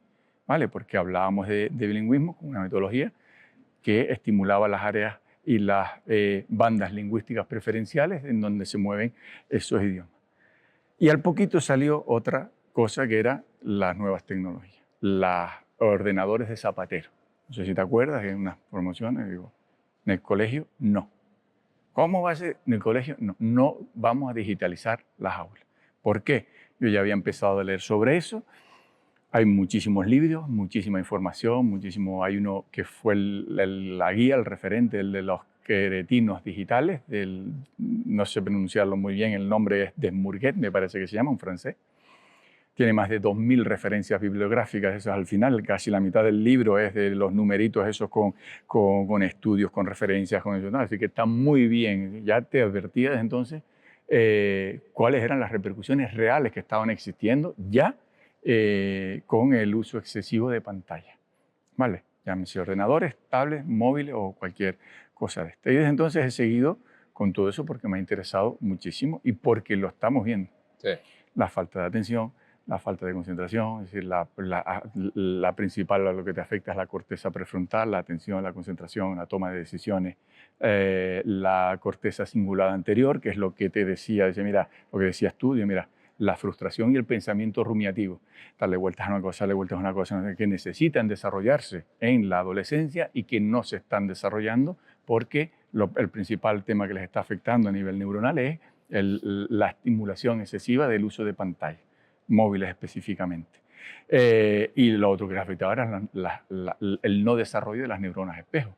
¿vale? Porque hablábamos de bilingüismo con una metodología que estimulaba las áreas y las bandas lingüísticas preferenciales en donde se mueven esos idiomas. Y al poquito salió otra cosa que era las nuevas tecnologías, los ordenadores de zapatero. No sé si te acuerdas, en unas promociones, digo, en el colegio no. ¿Cómo va a ser? En el colegio no. No vamos a digitalizar las aulas. ¿Por qué? Yo ya había empezado a leer sobre eso. Hay muchísimos libros, muchísima información, muchísimo. Hay uno que fue la guía, el referente, el de los queretinos digitales, no sé pronunciarlo muy bien, el nombre es Desmourguet, me parece que se llama, un francés. Tiene más de 2000 referencias bibliográficas, eso al final, casi la mitad del libro es de los numeritos esos con estudios, con referencias, con eso, ¿no? Así que está muy bien. Ya te advertía desde entonces cuáles eran las repercusiones reales que estaban existiendo ya con el uso excesivo de pantalla, ¿vale? Llámese ordenadores, tablets, móviles o cualquier cosa de esta. Y desde entonces he seguido con todo eso porque me ha interesado muchísimo y porque lo estamos viendo.
Sí.
La falta de atención, la falta de concentración, es decir, la principal a lo que te afecta es la corteza prefrontal, la atención, la concentración, la toma de decisiones, la corteza cingulada anterior, que es lo que te decía, mira, lo que decías tú, mira, la frustración y el pensamiento rumiativo, darle vueltas a una cosa, darle vueltas a una cosa, que necesitan desarrollarse en la adolescencia y que no se están desarrollando porque el principal tema que les está afectando a nivel neuronal es la estimulación excesiva del uso de pantalla, móviles específicamente. Y lo otro que les afectaba era el no desarrollo de las neuronas espejo.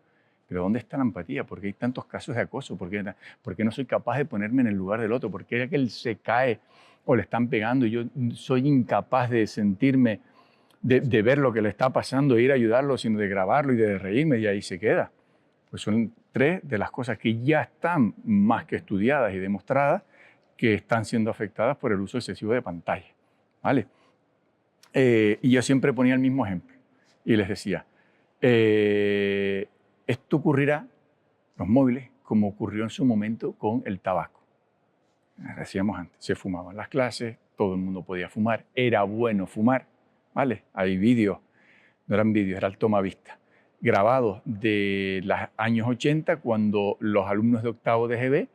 Pero ¿dónde está la empatía? ¿Por qué hay tantos casos de acoso? ¿Por qué no soy capaz de ponerme en el lugar del otro? ¿Por qué aquel se cae o le están pegando y yo soy incapaz de sentirme, de ver lo que le está pasando, de ir a ayudarlo, sino de grabarlo y de reírme y ahí se queda? Pues son tres de las cosas que ya están más que estudiadas y demostradas que están siendo afectadas por el uso excesivo de pantalla, ¿vale? Y yo siempre ponía el mismo ejemplo y les decía, esto ocurrirá, los móviles, como ocurrió en su momento con el tabaco. Decíamos antes, se fumaban las clases, todo el mundo podía fumar, era bueno fumar, ¿vale? Hay vídeos, no eran vídeos, era el tomavista, grabados de los años 80, cuando los alumnos de octavo de GB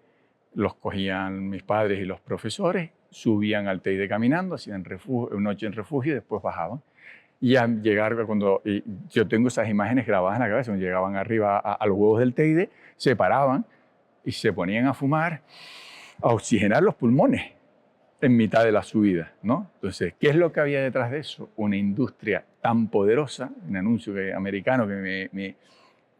los cogían mis padres y los profesores, subían al Teide caminando, hacían noche en refugio y después bajaban. Y al llegar, y yo tengo esas imágenes grabadas en la cabeza, cuando llegaban arriba a los huevos del Teide, se paraban y se ponían a fumar, a oxigenar los pulmones en mitad de la subida, ¿no? Entonces, ¿qué es lo que había detrás de eso? Una industria tan poderosa, un anuncio americano que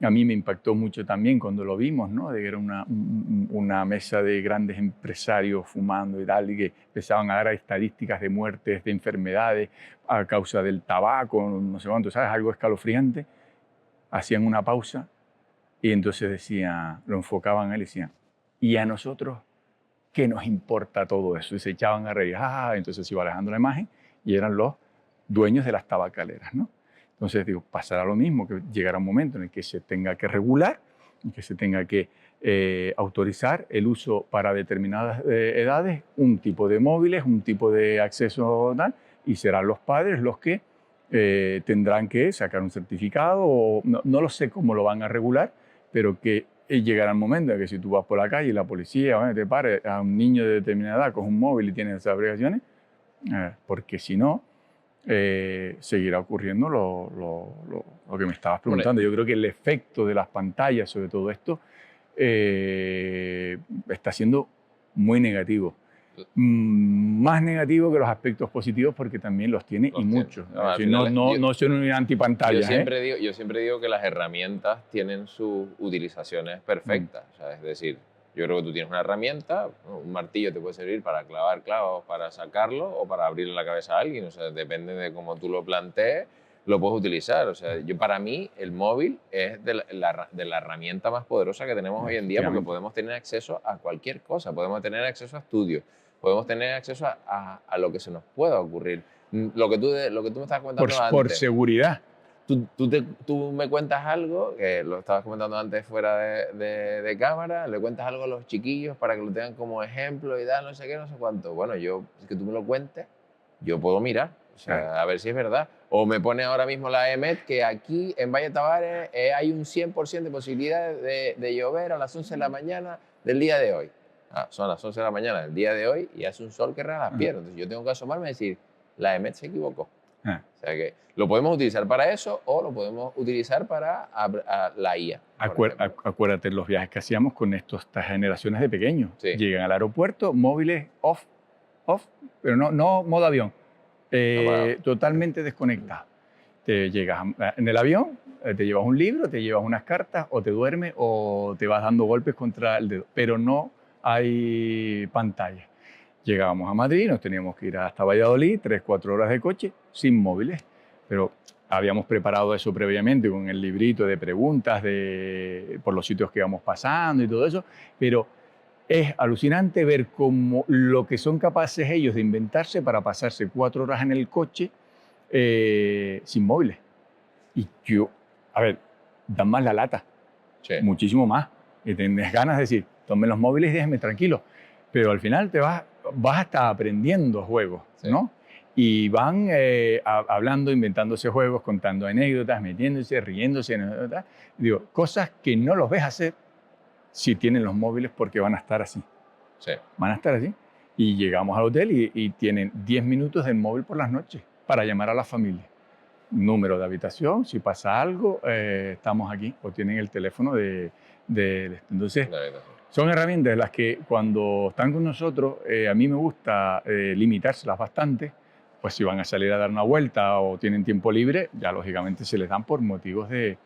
a mí me impactó mucho también cuando lo vimos, ¿no? De que era una mesa de grandes empresarios fumando y tal, y que empezaban a dar estadísticas de muertes, de enfermedades a causa del tabaco, no sé cuánto, ¿sabes? Algo escalofriante. Hacían una pausa y entonces lo enfocaban a él y decían, ¿y a nosotros qué nos importa todo eso? Y se echaban a reír, entonces se iba alejando la imagen y eran los dueños de las tabacaleras, ¿no? Entonces, digo, pasará lo mismo, que llegará un momento en el que se tenga que regular, en que se tenga que autorizar el uso para determinadas edades, un tipo de móviles, un tipo de acceso tal, y serán los padres los que tendrán que sacar un certificado, o no lo sé cómo lo van a regular, pero que llegará el momento en que si tú vas por la calle y la policía te pare a un niño de determinada edad con un móvil y tiene esas obligaciones, porque si no, seguirá ocurriendo lo que me estabas preguntando. Yo creo que el efecto de las pantallas sobre todo esto está siendo muy negativo. Más negativo que los aspectos positivos porque también los tiene y muchos. No soy un antipantalla.
Yo siempre digo que las herramientas tienen sus utilizaciones perfectas. O sea, es decir, yo creo que tú tienes una herramienta, un martillo te puede servir para clavar clavos, para sacarlo o para abrirle la cabeza a alguien. O sea, depende de cómo tú lo plantees. lo puedes utilizar. O sea, para mí el móvil es de la herramienta más poderosa que tenemos hoy en día, porque podemos tener acceso a cualquier cosa, podemos tener acceso a estudios, podemos tener acceso a lo que se nos pueda ocurrir. Lo que tú me estabas comentando antes.
Por seguridad.
Tú me cuentas algo, que lo estabas comentando antes fuera de cámara, le cuentas algo a los chiquillos para que lo tengan como ejemplo y tal, no sé qué, no sé cuánto. Bueno, que tú me lo cuentes, yo puedo mirar, o sea, a ver si es verdad. O me pone ahora mismo la EMET que aquí en Valle Tavares hay un 100% de posibilidad de llover a las 11 de la mañana del día de hoy. Son las 11 de la mañana del día de hoy y hace un sol que rega las piernas. Entonces yo tengo que asomarme y decir, la EMET se equivocó. O sea que lo podemos utilizar para eso o lo podemos utilizar para la IA.
Acuérdate los viajes que hacíamos con estas generaciones de pequeños.
Sí.
Llegan al aeropuerto, móviles off, pero no modo avión, totalmente desconectado. Te llegas en el avión, te llevas un libro, te llevas unas cartas, o te duermes o te vas dando golpes contra el dedo, pero no hay pantalla. Llegábamos a Madrid, nos teníamos que ir hasta Valladolid, 3-4 horas de coche, sin móviles. Pero habíamos preparado eso previamente con el librito de preguntas por los sitios que íbamos pasando y todo eso. Pero es alucinante ver cómo lo que son capaces ellos de inventarse para pasarse 4 horas en el coche sin móviles. Y dan más la lata.
Sí.
Muchísimo más. Y tienes ganas de decir, tomen los móviles y déjenme tranquilo. Pero al final vas hasta aprendiendo juegos,
sí,
¿no? Y van hablando, inventándose juegos, contando anécdotas, metiéndose, riéndose, ¿no? Digo, cosas que no los ves hacer si tienen los móviles, porque van a estar así.
Sí.
Van a estar así. Y llegamos al hotel y tienen 10 minutos del móvil por las noches para llamar a la familia. Número de habitación, si pasa algo, estamos aquí. O tienen el teléfono entonces, son herramientas en las que cuando están con nosotros, a mí me gusta limitárselas bastante. Pues si van a salir a dar una vuelta o tienen tiempo libre, ya lógicamente se les dan por motivos de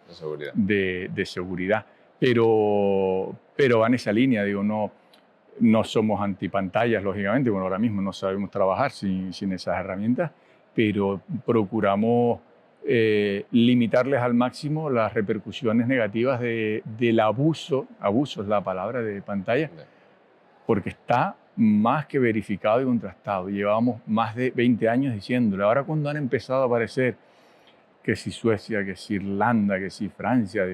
seguridad. Pero va en esa línea, digo, no somos antipantallas, lógicamente. Bueno, ahora mismo no sabemos trabajar sin esas herramientas, pero procuramos limitarles al máximo las repercusiones negativas del abuso es la palabra, de pantalla, porque está más que verificado y contrastado. Llevábamos más de 20 años diciéndolo. Ahora cuando han empezado a aparecer que si Suecia, que si Irlanda, que si Francia,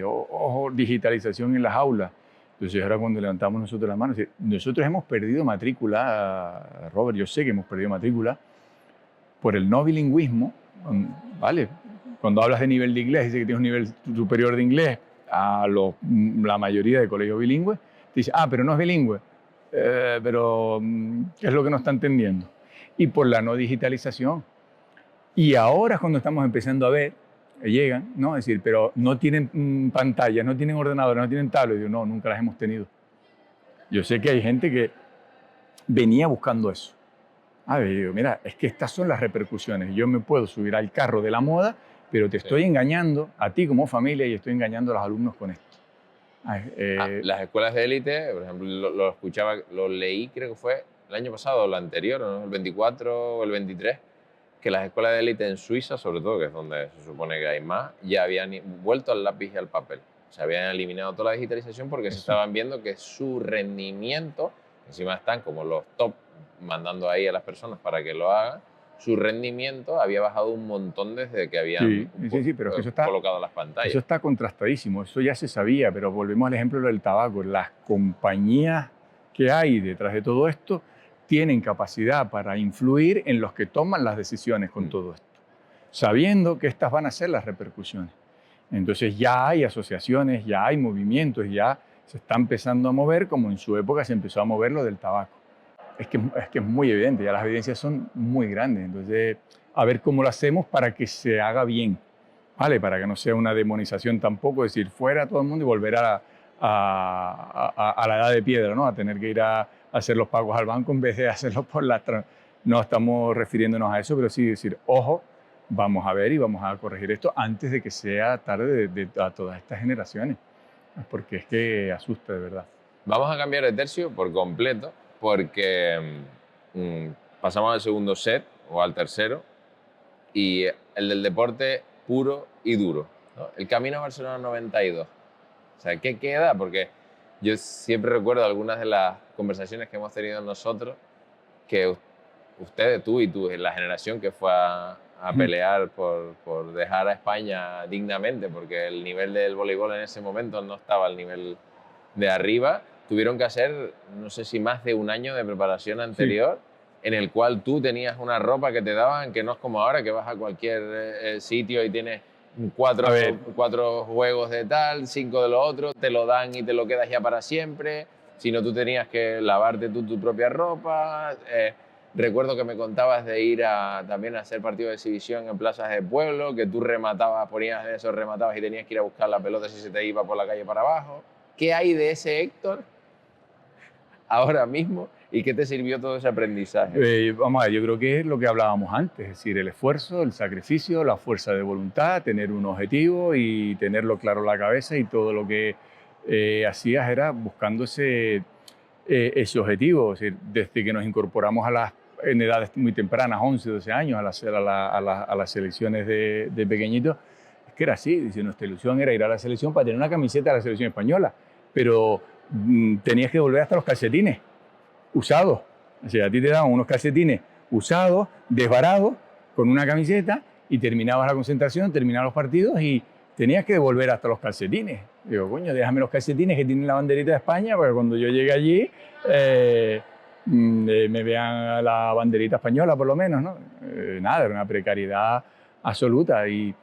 digitalización en las aulas, entonces ahora cuando levantamos nosotros las manos, nosotros hemos perdido matrícula, Robert, yo sé que hemos perdido matrícula por el no bilingüismo, ¿vale? Cuando hablas de nivel de inglés, dice que tienes un nivel superior de inglés a la mayoría de colegios bilingües, te dice, pero no es bilingüe. Pero ¿qué es lo que no está entendiendo? Y por la no digitalización. Y ahora es cuando estamos empezando a ver, llegan, ¿no? Es decir, pero no tienen pantallas, no tienen ordenadores, no tienen tablet. Digo, no, nunca las hemos tenido. Yo sé que hay gente que venía buscando eso. Digo, mira, es que estas son las repercusiones. Yo me puedo subir al carro de la moda, pero te estoy engañando a ti como familia y estoy engañando a los alumnos con esto.
Las escuelas de élite, por ejemplo, lo leí, creo que fue el año pasado o el anterior, ¿no? El 24 o el 23, que las escuelas de élite en Suiza, sobre todo, que es donde se supone que hay más, ya habían vuelto al lápiz y al papel. O sea, habían eliminado toda la digitalización porque se estaban viendo que su rendimiento, encima están como los top mandando ahí a las personas para que lo hagan, su rendimiento había bajado un montón desde que habían
pero es que eso
colocado las pantallas.
Eso está contrastadísimo, eso ya se sabía, pero volvemos al ejemplo del tabaco. Las compañías que hay detrás de todo esto tienen capacidad para influir en los que toman las decisiones con todo esto, sabiendo que estas van a ser las repercusiones. Entonces ya hay asociaciones, ya hay movimientos, ya se está empezando a mover como en su época se empezó a mover lo del tabaco. Es que es muy evidente, ya las evidencias son muy grandes. Entonces, a ver cómo lo hacemos para que se haga bien, ¿vale? Para que no sea una demonización tampoco, decir, fuera todo el mundo y volver a la edad de piedra, ¿no? A tener que ir a hacer los pagos al banco en vez de hacerlos por la... No estamos refiriéndonos a eso, pero sí decir, ojo, vamos a ver y vamos a corregir esto antes de que sea tarde a todas estas generaciones, porque es que asusta de verdad.
Vamos a cambiar de tercio por completo, porque pasamos al segundo set o al tercero y el del deporte puro y duro, ¿no? El camino a Barcelona 92. O sea, ¿qué queda? Porque yo siempre recuerdo algunas de las conversaciones que hemos tenido nosotros, que ustedes, tú y tú, la generación que fue a pelear por dejar a España dignamente, porque el nivel del voleibol en ese momento no estaba al nivel de arriba, tuvieron que hacer, no sé si más de un año de preparación anterior, en el cual tú tenías una ropa que te daban, que no es como ahora, que vas a cualquier sitio y tienes cuatro juegos de tal, 5 de lo otro, te lo dan y te lo quedas ya para siempre, sino tú tenías que lavarte tú tu propia ropa. Recuerdo que me contabas de ir también a hacer partidos de exhibición en plazas de pueblo, que tú rematabas, ponías de esos, rematabas y tenías que ir a buscar la pelota si se te iba por la calle para abajo. ¿Qué hay de ese Héctor ahora mismo y qué te sirvió todo ese aprendizaje?
Vamos a ver, yo creo que es lo que hablábamos antes, es decir, el esfuerzo, el sacrificio, la fuerza de voluntad, tener un objetivo y tenerlo claro en la cabeza, y todo lo que hacías era buscando ese objetivo. Es decir, desde que nos incorporamos en edades muy tempranas, 11, 12 años, a las selecciones de pequeñitos, es que era así. Dice, nuestra ilusión era ir a la selección para tener una camiseta de la selección española, pero tenías que volver hasta los calcetines usados. O sea, a ti te daban unos calcetines usados, desbarados, con una camiseta, y terminabas la concentración, terminaban los partidos y tenías que devolver hasta los calcetines. Digo, coño, déjame los calcetines que tienen la banderita de España, porque cuando yo llegue allí me vean la banderita española, por lo menos, ¿no? Nada, era una precariedad absoluta. Y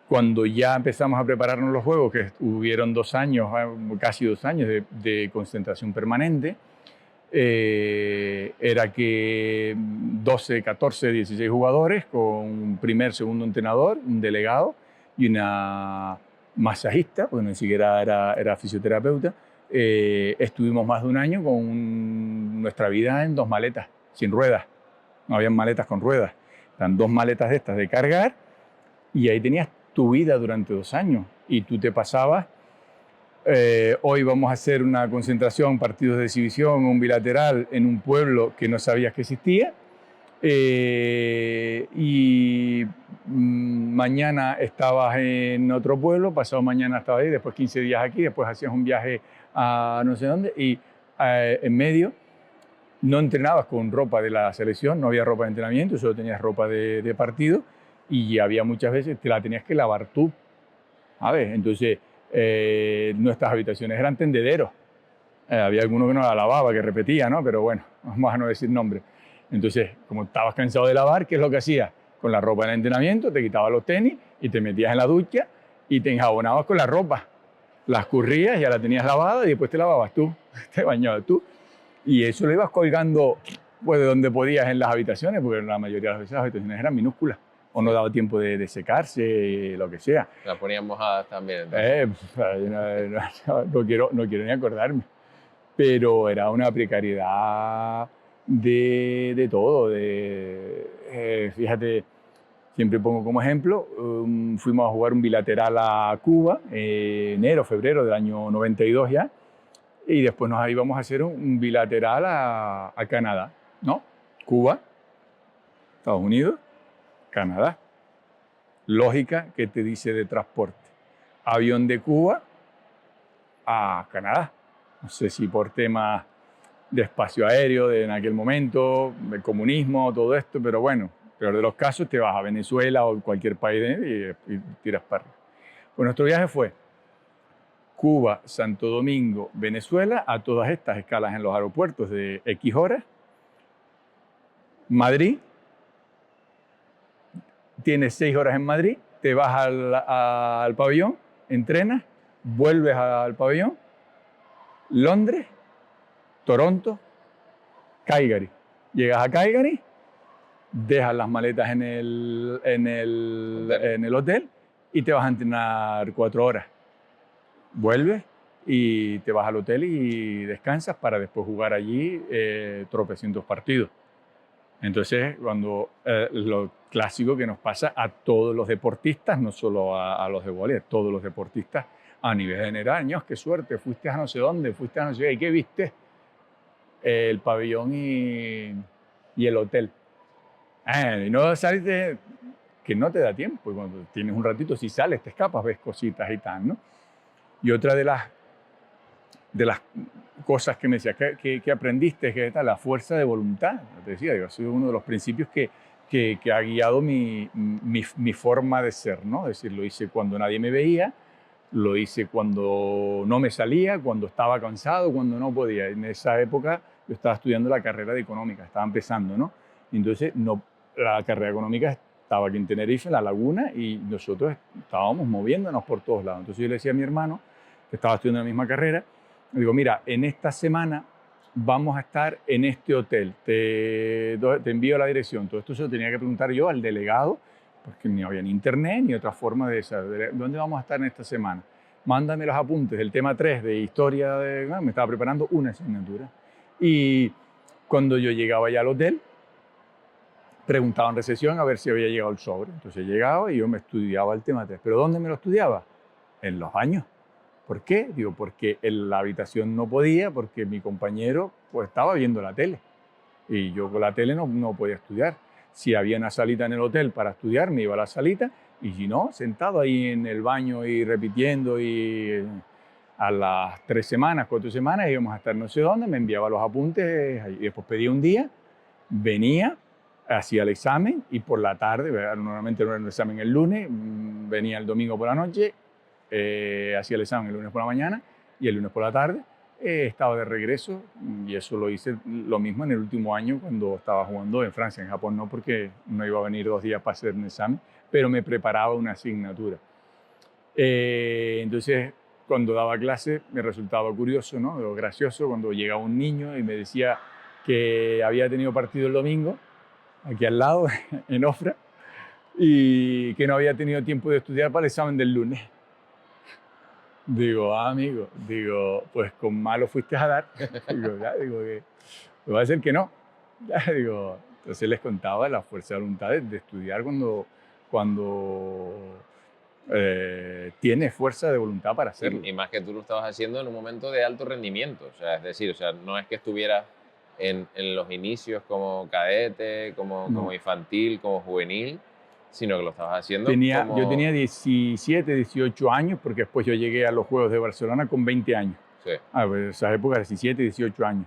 cuando ya empezamos a prepararnos los juegos, que hubieron 2 años, casi 2 años de concentración permanente, era que 12, 14, 16 jugadores con un primer, segundo entrenador, un delegado y una masajista, porque ni siquiera era fisioterapeuta. Estuvimos más de un año con nuestra vida en 2 maletas, sin ruedas. No habían maletas con ruedas. Eran 2 maletas de estas de cargar, y ahí tenías tu vida durante 2 años. Y tú te pasabas, hoy vamos a hacer una concentración, partidos de exhibición, un bilateral en un pueblo que no sabías que existía, y mañana estabas en otro pueblo, pasado mañana estabas ahí, después 15 días aquí, después hacías un viaje a no sé dónde, y en medio no entrenabas con ropa de la selección, no había ropa de entrenamiento, solo tenías ropa de partido, y había muchas veces te la tenías que lavar tú. A ver, entonces nuestras habitaciones eran tendederos. Había alguno que no la lavaba, que repetía, ¿no? Pero bueno, vamos a no decir nombre. Entonces, como estabas cansado de lavar, ¿qué es lo que hacías? Con la ropa del entrenamiento, te quitabas los tenis y te metías en la ducha y te enjabonabas con la ropa. La escurrías, ya la tenías lavada y después te lavabas tú, te bañabas tú. Y eso lo ibas colgando pues, de donde podías en las habitaciones, porque la mayoría de las veces las habitaciones eran minúsculas, o no daba tiempo de secarse, lo que sea.
Las ponían mojadas también.
No quiero ni acordarme. Pero era una precariedad de todo. Fíjate, siempre pongo como ejemplo, fuimos a jugar un bilateral a Cuba, enero, febrero del año 92 ya, y después nos íbamos a hacer un bilateral a Canadá, ¿no? Cuba, Estados Unidos, Canadá. Lógica que te dice de transporte. Avión de Cuba a Canadá. No sé si por temas de espacio aéreo en aquel momento, del comunismo, todo esto, pero bueno, peor de los casos, te vas a Venezuela o cualquier país y tiras para arriba. Pues nuestro viaje fue Cuba, Santo Domingo, Venezuela, a todas estas escalas en los aeropuertos de X horas. Madrid, tienes 6 horas en Madrid, te vas al pabellón, entrenas, vuelves al pabellón, Londres, Toronto, Calgary. Llegas a Calgary, dejas las maletas en el hotel y te vas a entrenar 4 horas. Vuelves y te vas al hotel y descansas para después jugar allí tropecientos partidos. Entonces, lo clásico que nos pasa a todos los deportistas, no solo a los de vóley, a todos los deportistas a nivel general, qué suerte, fuiste a no sé dónde, fuiste a no sé qué, ¿y qué viste? El pabellón y el hotel. Y no saliste, que no te da tiempo. Y cuando tienes un ratito, si sales, te escapas, ves cositas y tal, ¿no? Y otra de las cosas que me decía, que aprendiste, que tal, la fuerza de voluntad. Te decía, ha sido uno de los principios que ha guiado mi forma de ser, ¿no? Es decir, lo hice cuando nadie me veía, lo hice cuando no me salía, cuando estaba cansado, cuando no podía. En esa época yo estaba estudiando la carrera de económica, estaba empezando, ¿no? Y entonces la carrera económica estaba aquí en Tenerife, en La Laguna, y nosotros estábamos moviéndonos por todos lados. Entonces yo le decía a mi hermano, que estaba estudiando la misma carrera, le digo, mira, en esta semana vamos a estar en este hotel, te envío la dirección. Todo esto se lo tenía que preguntar yo al delegado, porque ni había ni internet ni otra forma de saber dónde vamos a estar en esta semana. Mándame los apuntes del tema 3 de historia, me estaba preparando una asignatura. Y cuando yo llegaba ya al hotel, preguntaba en recepción a ver si había llegado el sobre. Entonces llegaba y yo me estudiaba el tema 3. ¿Pero dónde me lo estudiaba? En los baños. ¿Por qué? Digo, porque en la habitación no podía, porque mi compañero pues estaba viendo la tele. Y yo con la tele no podía estudiar. Si había una salita en el hotel para estudiar, me iba a la salita, y si no, sentado ahí en el baño y repitiendo, y a las 3 semanas, 4 semanas íbamos a estar no sé dónde, me enviaba los apuntes y después pedía un día, venía, hacía el examen y por la tarde, normalmente era un examen el lunes, venía el domingo por la noche, hacía el examen el lunes por la mañana y el lunes por la tarde estaba de regreso, y eso lo hice lo mismo en el último año cuando estaba jugando en Francia. En Japón no, porque no iba a venir 2 días para hacer un examen, pero me preparaba una asignatura. Entonces, cuando daba clase me resultaba curioso, ¿no? O gracioso cuando llegaba un niño y me decía que había tenido partido el domingo, aquí al lado, en Ofra, y que no había tenido tiempo de estudiar para el examen del lunes. Digo, amigo, pues con malo fuiste a dar. Digo que va a ser que no. Digo, entonces les contaba la fuerza de voluntad de estudiar cuando tienes fuerza de voluntad para hacerlo.
Y más que tú lo estabas haciendo en un momento de alto rendimiento. O sea, es decir, o sea, no es que estuvieras en los inicios como cadete, como infantil, como juvenil, sino que lo estabas haciendo
Yo tenía 17, 18 años, porque después yo llegué a los Juegos de Barcelona con 20 años.
Sí.
Pues esas épocas, 17, 18 años.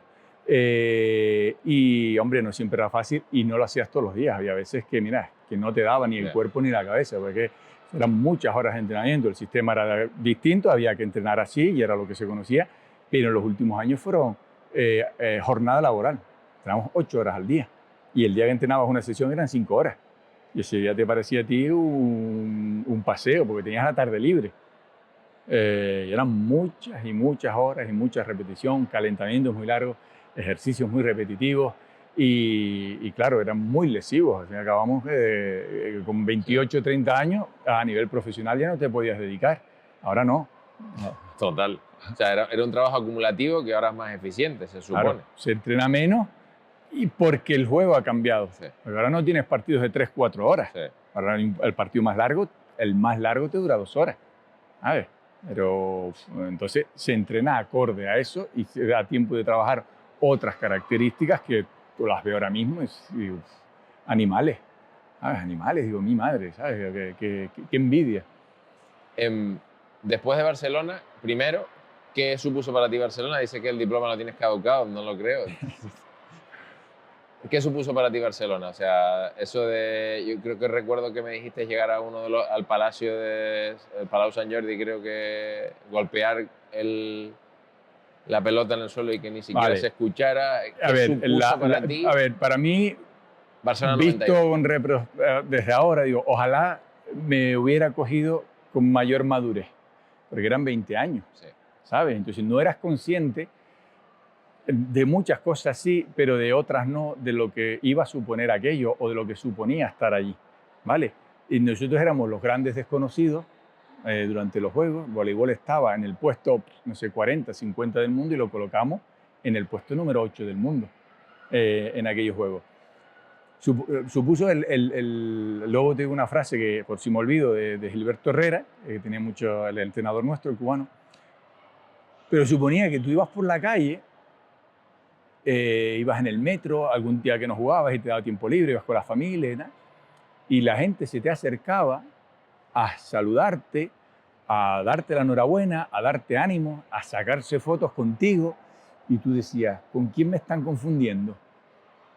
Y, hombre, no siempre era fácil y no lo hacías todos los días. Había veces que, mira, que no te daba ni el cuerpo ni la cabeza, porque eran muchas horas de entrenamiento. El sistema era distinto, había que entrenar así y era lo que se conocía. Pero en los últimos años fueron jornada laboral. Entrenamos 8 horas al día. Y el día que entrenabas una sesión eran 5 horas. Y ese día te parecía a ti un paseo, porque tenías la tarde libre. Y eran muchas y muchas horas y mucha repetición, calentamientos muy largos, ejercicios muy repetitivos y claro, eran muy lesivos. Así que acabamos con 28, 30 años, a nivel profesional ya no te podías dedicar. Ahora no.
Total. O sea, era un trabajo acumulativo que ahora es más eficiente, se supone.
Claro, se entrena menos y porque el juego ha cambiado.
Sí.
Porque ahora no tienes partidos de 3, 4 horas.
Sí.
Ahora el partido más largo, el más largo te dura 2 horas. A ver, pero entonces se entrena acorde a eso y se da tiempo de trabajar otras características que las veo ahora mismo. Digo, animales, ¿sabes? Animales, digo, mi madre, ¿sabes? Qué envidia.
Después de Barcelona, primero, ¿qué supuso para ti Barcelona? Dice que el diploma lo tienes caducado, no lo creo. ¿Qué supuso para ti Barcelona? O sea, eso de, yo creo que recuerdo que me dijiste llegar a al Palacio el Palau Sant Jordi, creo que golpear la pelota en el suelo y que ni siquiera se escuchara. ¿Qué supuso para ti?
A ver, para mí,
Barcelona
visto desde ahora, digo, ojalá me hubiera cogido con mayor madurez, porque eran 20 años,
sí.
¿Sabes? Entonces no eras consciente de muchas cosas, sí, pero de otras no, de lo que iba a suponer aquello o de lo que suponía estar allí, ¿vale? Y nosotros éramos los grandes desconocidos durante los Juegos. El voleibol estaba en el puesto, no sé, 40, 50 del mundo y lo colocamos en el puesto número 8 del mundo en aquellos Juegos. Supuso luego tengo una frase que, por si me olvido, de Gilberto Herrera, que tenía mucho, el entrenador nuestro, el cubano, pero suponía que tú ibas por la calle, ibas en el metro, algún día que no jugabas y te daba tiempo libre, ibas con la familia y tal, y la gente se te acercaba a saludarte, a darte la enhorabuena, a darte ánimo, a sacarse fotos contigo, y tú decías, ¿con quién me están confundiendo?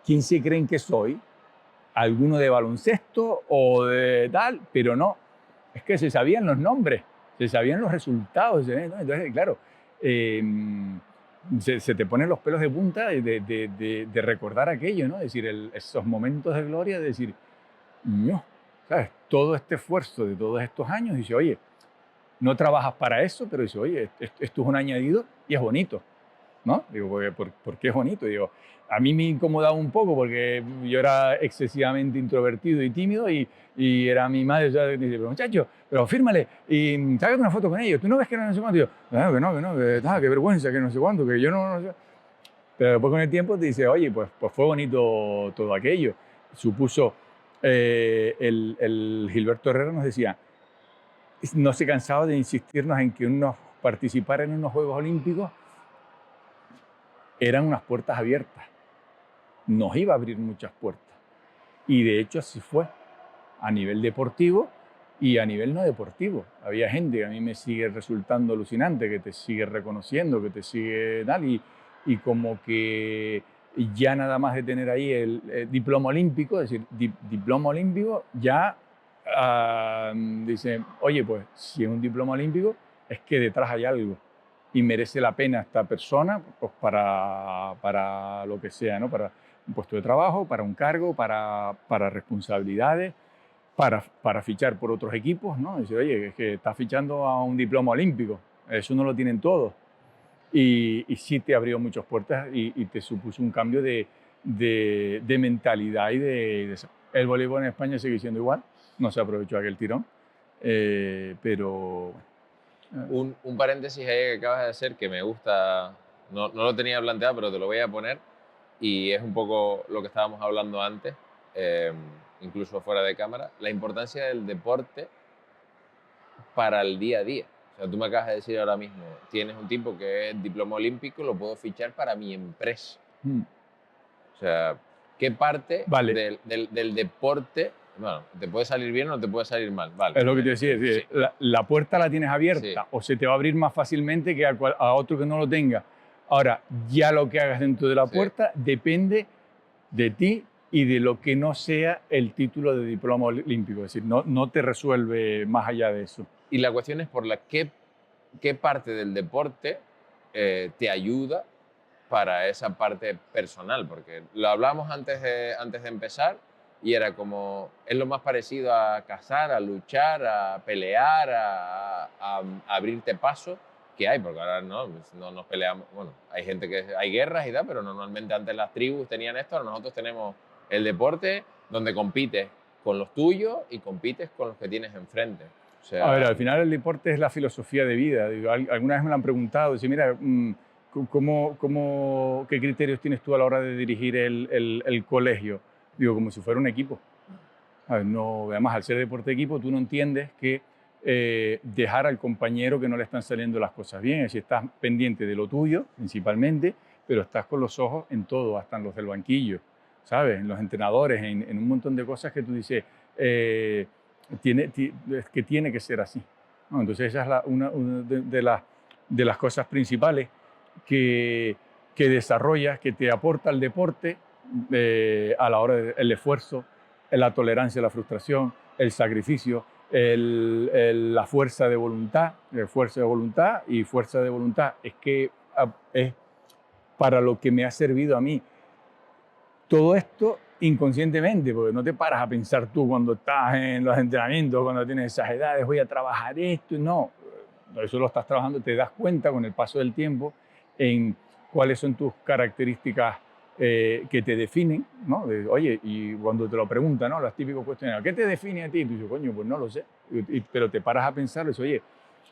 ¿Quién se creen que soy? ¿Alguno de baloncesto o de tal? Pero no, es que se sabían los nombres, se sabían los resultados. Entonces, claro, eh, se te ponen los pelos de punta de recordar aquello, ¿no? Es decir, esos momentos de gloria, de decir, no, ¿sabes? Todo este esfuerzo de todos estos años, dice, oye, no trabajas para eso, pero dice, oye, esto es un añadido y es bonito, ¿no? Digo, ¿por qué es bonito? Digo, a mí me incomodaba un poco porque yo era excesivamente introvertido y tímido y era mi madre, ya dice, pero muchacho, pero fírmale y sácate una foto con ellos, ¿tú no ves que no sé cuánto? Y yo, que no, qué vergüenza, que no sé cuánto, que yo no sé. Pero después con el tiempo te dice, oye, pues fue bonito todo aquello. Supuso, el Gilberto Herrera nos decía, no se cansaba de insistirnos en que uno participar en unos Juegos Olímpicos eran unas puertas abiertas. Nos iba a abrir muchas puertas. Y de hecho así fue, a nivel deportivo y a nivel no deportivo. Había gente que a mí me sigue resultando alucinante, que te sigue reconociendo, que te sigue tal, y como que ya nada más de tener ahí el diploma olímpico, es decir, diploma olímpico, ya dice, oye, pues si es un diploma olímpico, es que detrás hay algo y merece la pena esta persona pues, para lo que sea, ¿no? Para un puesto de trabajo, para un cargo, para responsabilidades, para fichar por otros equipos, ¿no? Dice, oye, es que estás fichando a un diploma olímpico, eso no lo tienen todos. Y sí te abrió muchas puertas y te supuso un cambio de mentalidad y de eso. El voleibol en España sigue siendo igual, no se aprovechó aquel tirón, pero...
Un paréntesis ahí que acabas de hacer que me gusta, no lo tenía planteado, pero te lo voy a poner, y es un poco lo que estábamos hablando antes, eh, incluso fuera de cámara, la importancia del deporte para el día a día. O sea, tú me acabas de decir ahora mismo, tienes un tipo que es diploma olímpico, lo puedo fichar para mi empresa. O sea, ¿qué parte
Vale.
del deporte, bueno, te puede salir bien o no te puede salir mal? Vale.
Es lo que te decía,
Sí.
la puerta la tienes abierta,
Sí.
o se te va a abrir más fácilmente que a otro que no lo tenga. Ahora, ya lo que hagas dentro de la puerta depende de ti y de lo que no sea el título de diploma olímpico. Es decir, no te resuelve más allá de eso.
Y la cuestión es por qué parte del deporte te ayuda para esa parte personal, porque lo hablamos antes de empezar y era como, es lo más parecido a cazar, a luchar, a pelear, a abrirte paso que hay, porque ahora no nos peleamos, bueno, hay gente que hay guerras y tal, pero normalmente antes las tribus tenían esto, ahora nosotros tenemos el deporte donde compites con los tuyos y compites con los que tienes enfrente. O sea,
a ver, al final el deporte es la filosofía de vida. Digo, alguna vez me lo han preguntado, dice, mira, ¿qué criterios tienes tú a la hora de dirigir el colegio? Digo, como si fuera un equipo. A ver, no, además, al ser deporte de equipo, tú no entiendes que dejar al compañero que no le están saliendo las cosas bien. Es decir, estás pendiente de lo tuyo, principalmente, pero estás con los ojos en todo, hasta en los del banquillo, ¿sabes? En los entrenadores, en un montón de cosas que tú dices, es que tiene que ser así, ¿no? Entonces, esa es una de las cosas principales que desarrollas, que te aporta el deporte a la hora del esfuerzo, la tolerancia a la frustración, el sacrificio, la fuerza de voluntad, y fuerza de voluntad es que es para lo que me ha servido a mí. Todo esto inconscientemente, porque no te paras a pensar tú cuando estás en los entrenamientos, cuando tienes esas edades, voy a trabajar esto, no. Eso lo estás trabajando, te das cuenta con el paso del tiempo en cuáles son tus características que te definen, ¿no? Oye, y cuando te lo preguntan, ¿no? Los típicos cuestionarios, ¿qué te define a ti? Y tú dices, coño, pues no lo sé. Pero te paras a pensar, y dices, oye,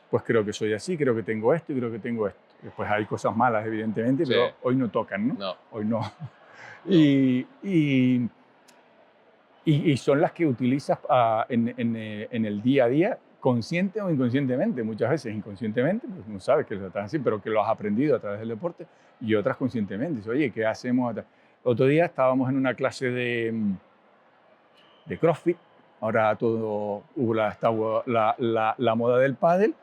pues creo que soy así, creo que tengo esto y creo que tengo esto. Después hay cosas malas, evidentemente,
sí.
pero hoy no tocan, ¿no?
No.
Hoy no. Y son las que utilizas en el día a día, consciente o inconscientemente, muchas veces inconscientemente, pues no sabes que lo estás así, pero que lo has aprendido a través del deporte, y otras conscientemente. Dices, oye, ¿qué hacemos? Otro día estábamos en una clase de CrossFit Ahora todo, está la moda del pádel,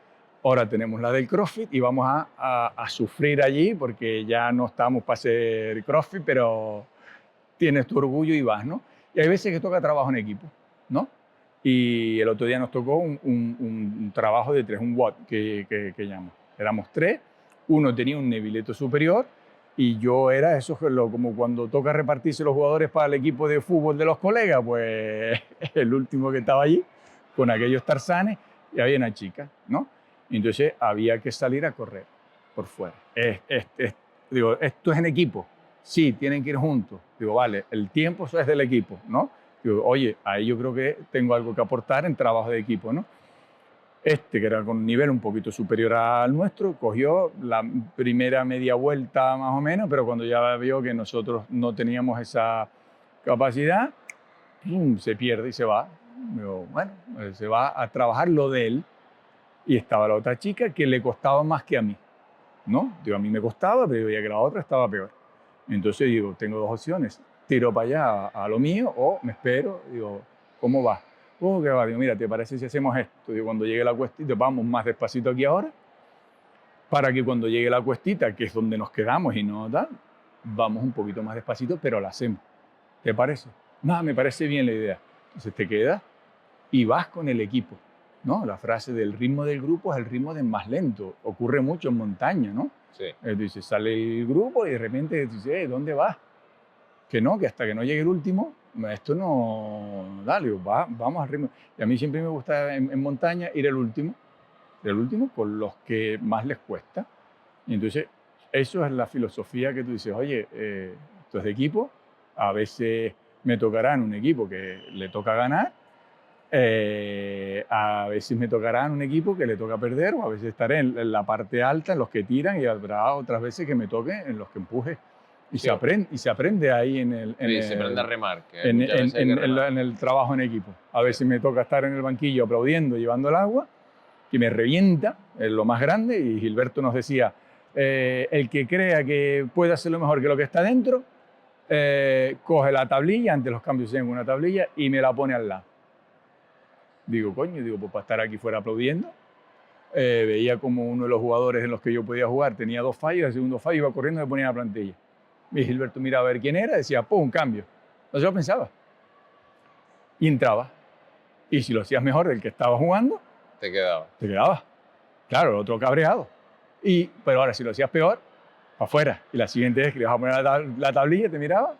ahora tenemos la del CrossFit y vamos a sufrir allí porque ya no estamos para hacer CrossFit, pero tienes tu orgullo y vas, ¿no? Y hay veces que toca trabajo en equipo, ¿no? Y el otro día nos tocó un trabajo de 3, un WOD que llamo. Éramos 3, uno tenía un niveleto superior y yo era eso, como cuando toca repartirse los jugadores para el equipo de fútbol de los colegas, pues el último que estaba allí, con aquellos tarzanes, y había una chica, ¿no? Entonces había que salir a correr por fuera. Digo, esto es en equipo. Sí, tienen que ir juntos. Digo, vale, el tiempo eso es del equipo, ¿no? Digo, oye, ahí yo creo que tengo algo que aportar en trabajo de equipo, ¿no? Que era con un nivel un poquito superior al nuestro, cogió la primera media vuelta más o menos, pero cuando ya vio que nosotros no teníamos esa capacidad, ¡pum!, se pierde y se va. Digo, bueno, se va a trabajar lo de él. Y estaba la otra chica que le costaba más que a mí, ¿no? Digo, a mí me costaba, pero veía que la otra estaba peor. Entonces digo, tengo 2 opciones. Tiro para allá a lo mío o me espero. Digo, ¿cómo va? Oh, ¿qué va? Digo, mira, ¿te parece si hacemos esto? Digo, cuando llegue la cuestita, vamos más despacito aquí ahora, para que cuando llegue la cuestita, que es donde nos quedamos y no tal, vamos un poquito más despacito, pero la hacemos. ¿Te parece? No, me parece bien la idea. Entonces te quedas y vas con el equipo, ¿no? La frase del ritmo del grupo es el ritmo del más lento. Ocurre mucho en montaña, ¿no?
Sí.
Dice, sale el grupo y de repente dice, ¿dónde vas? Que no, que hasta que no llegue el último, esto no, dale, vamos al ritmo. Y a mí siempre me gusta en montaña ir el último con los que más les cuesta. Y entonces, eso es la filosofía que tú dices, oye, esto es de equipo, a veces me tocará en un equipo que le toca ganar, a veces me tocará en un equipo que le toca perder, o a veces estaré en la parte alta, en los que tiran, y habrá otras veces que me toque en los que empuje. Y,
Sí.
se aprende ahí
Se aprende a remar.
En el trabajo en equipo. A veces me toca estar en el banquillo aplaudiendo, llevando el agua, que me revienta, es lo más grande, y Gilberto nos decía, el que crea que puede hacerlo mejor que lo que está dentro, coge la tablilla, antes los cambios se en una tablilla, y me la pone al lado. Digo, coño, pues para estar aquí fuera aplaudiendo. Veía como uno de los jugadores en los que yo podía jugar tenía 2 fallos, el segundo fallo iba corriendo y me ponía en la plantilla. Y Gilberto miraba a ver quién era, decía, ¡pum!, un cambio. Entonces yo pensaba. Y entraba. Y si lo hacías mejor del que estaba jugando,
te quedaba.
Te quedaba. Claro, el otro cabreado. Pero ahora, si lo hacías peor, para afuera. Y la siguiente vez que le ibas a poner la tablilla, te miraba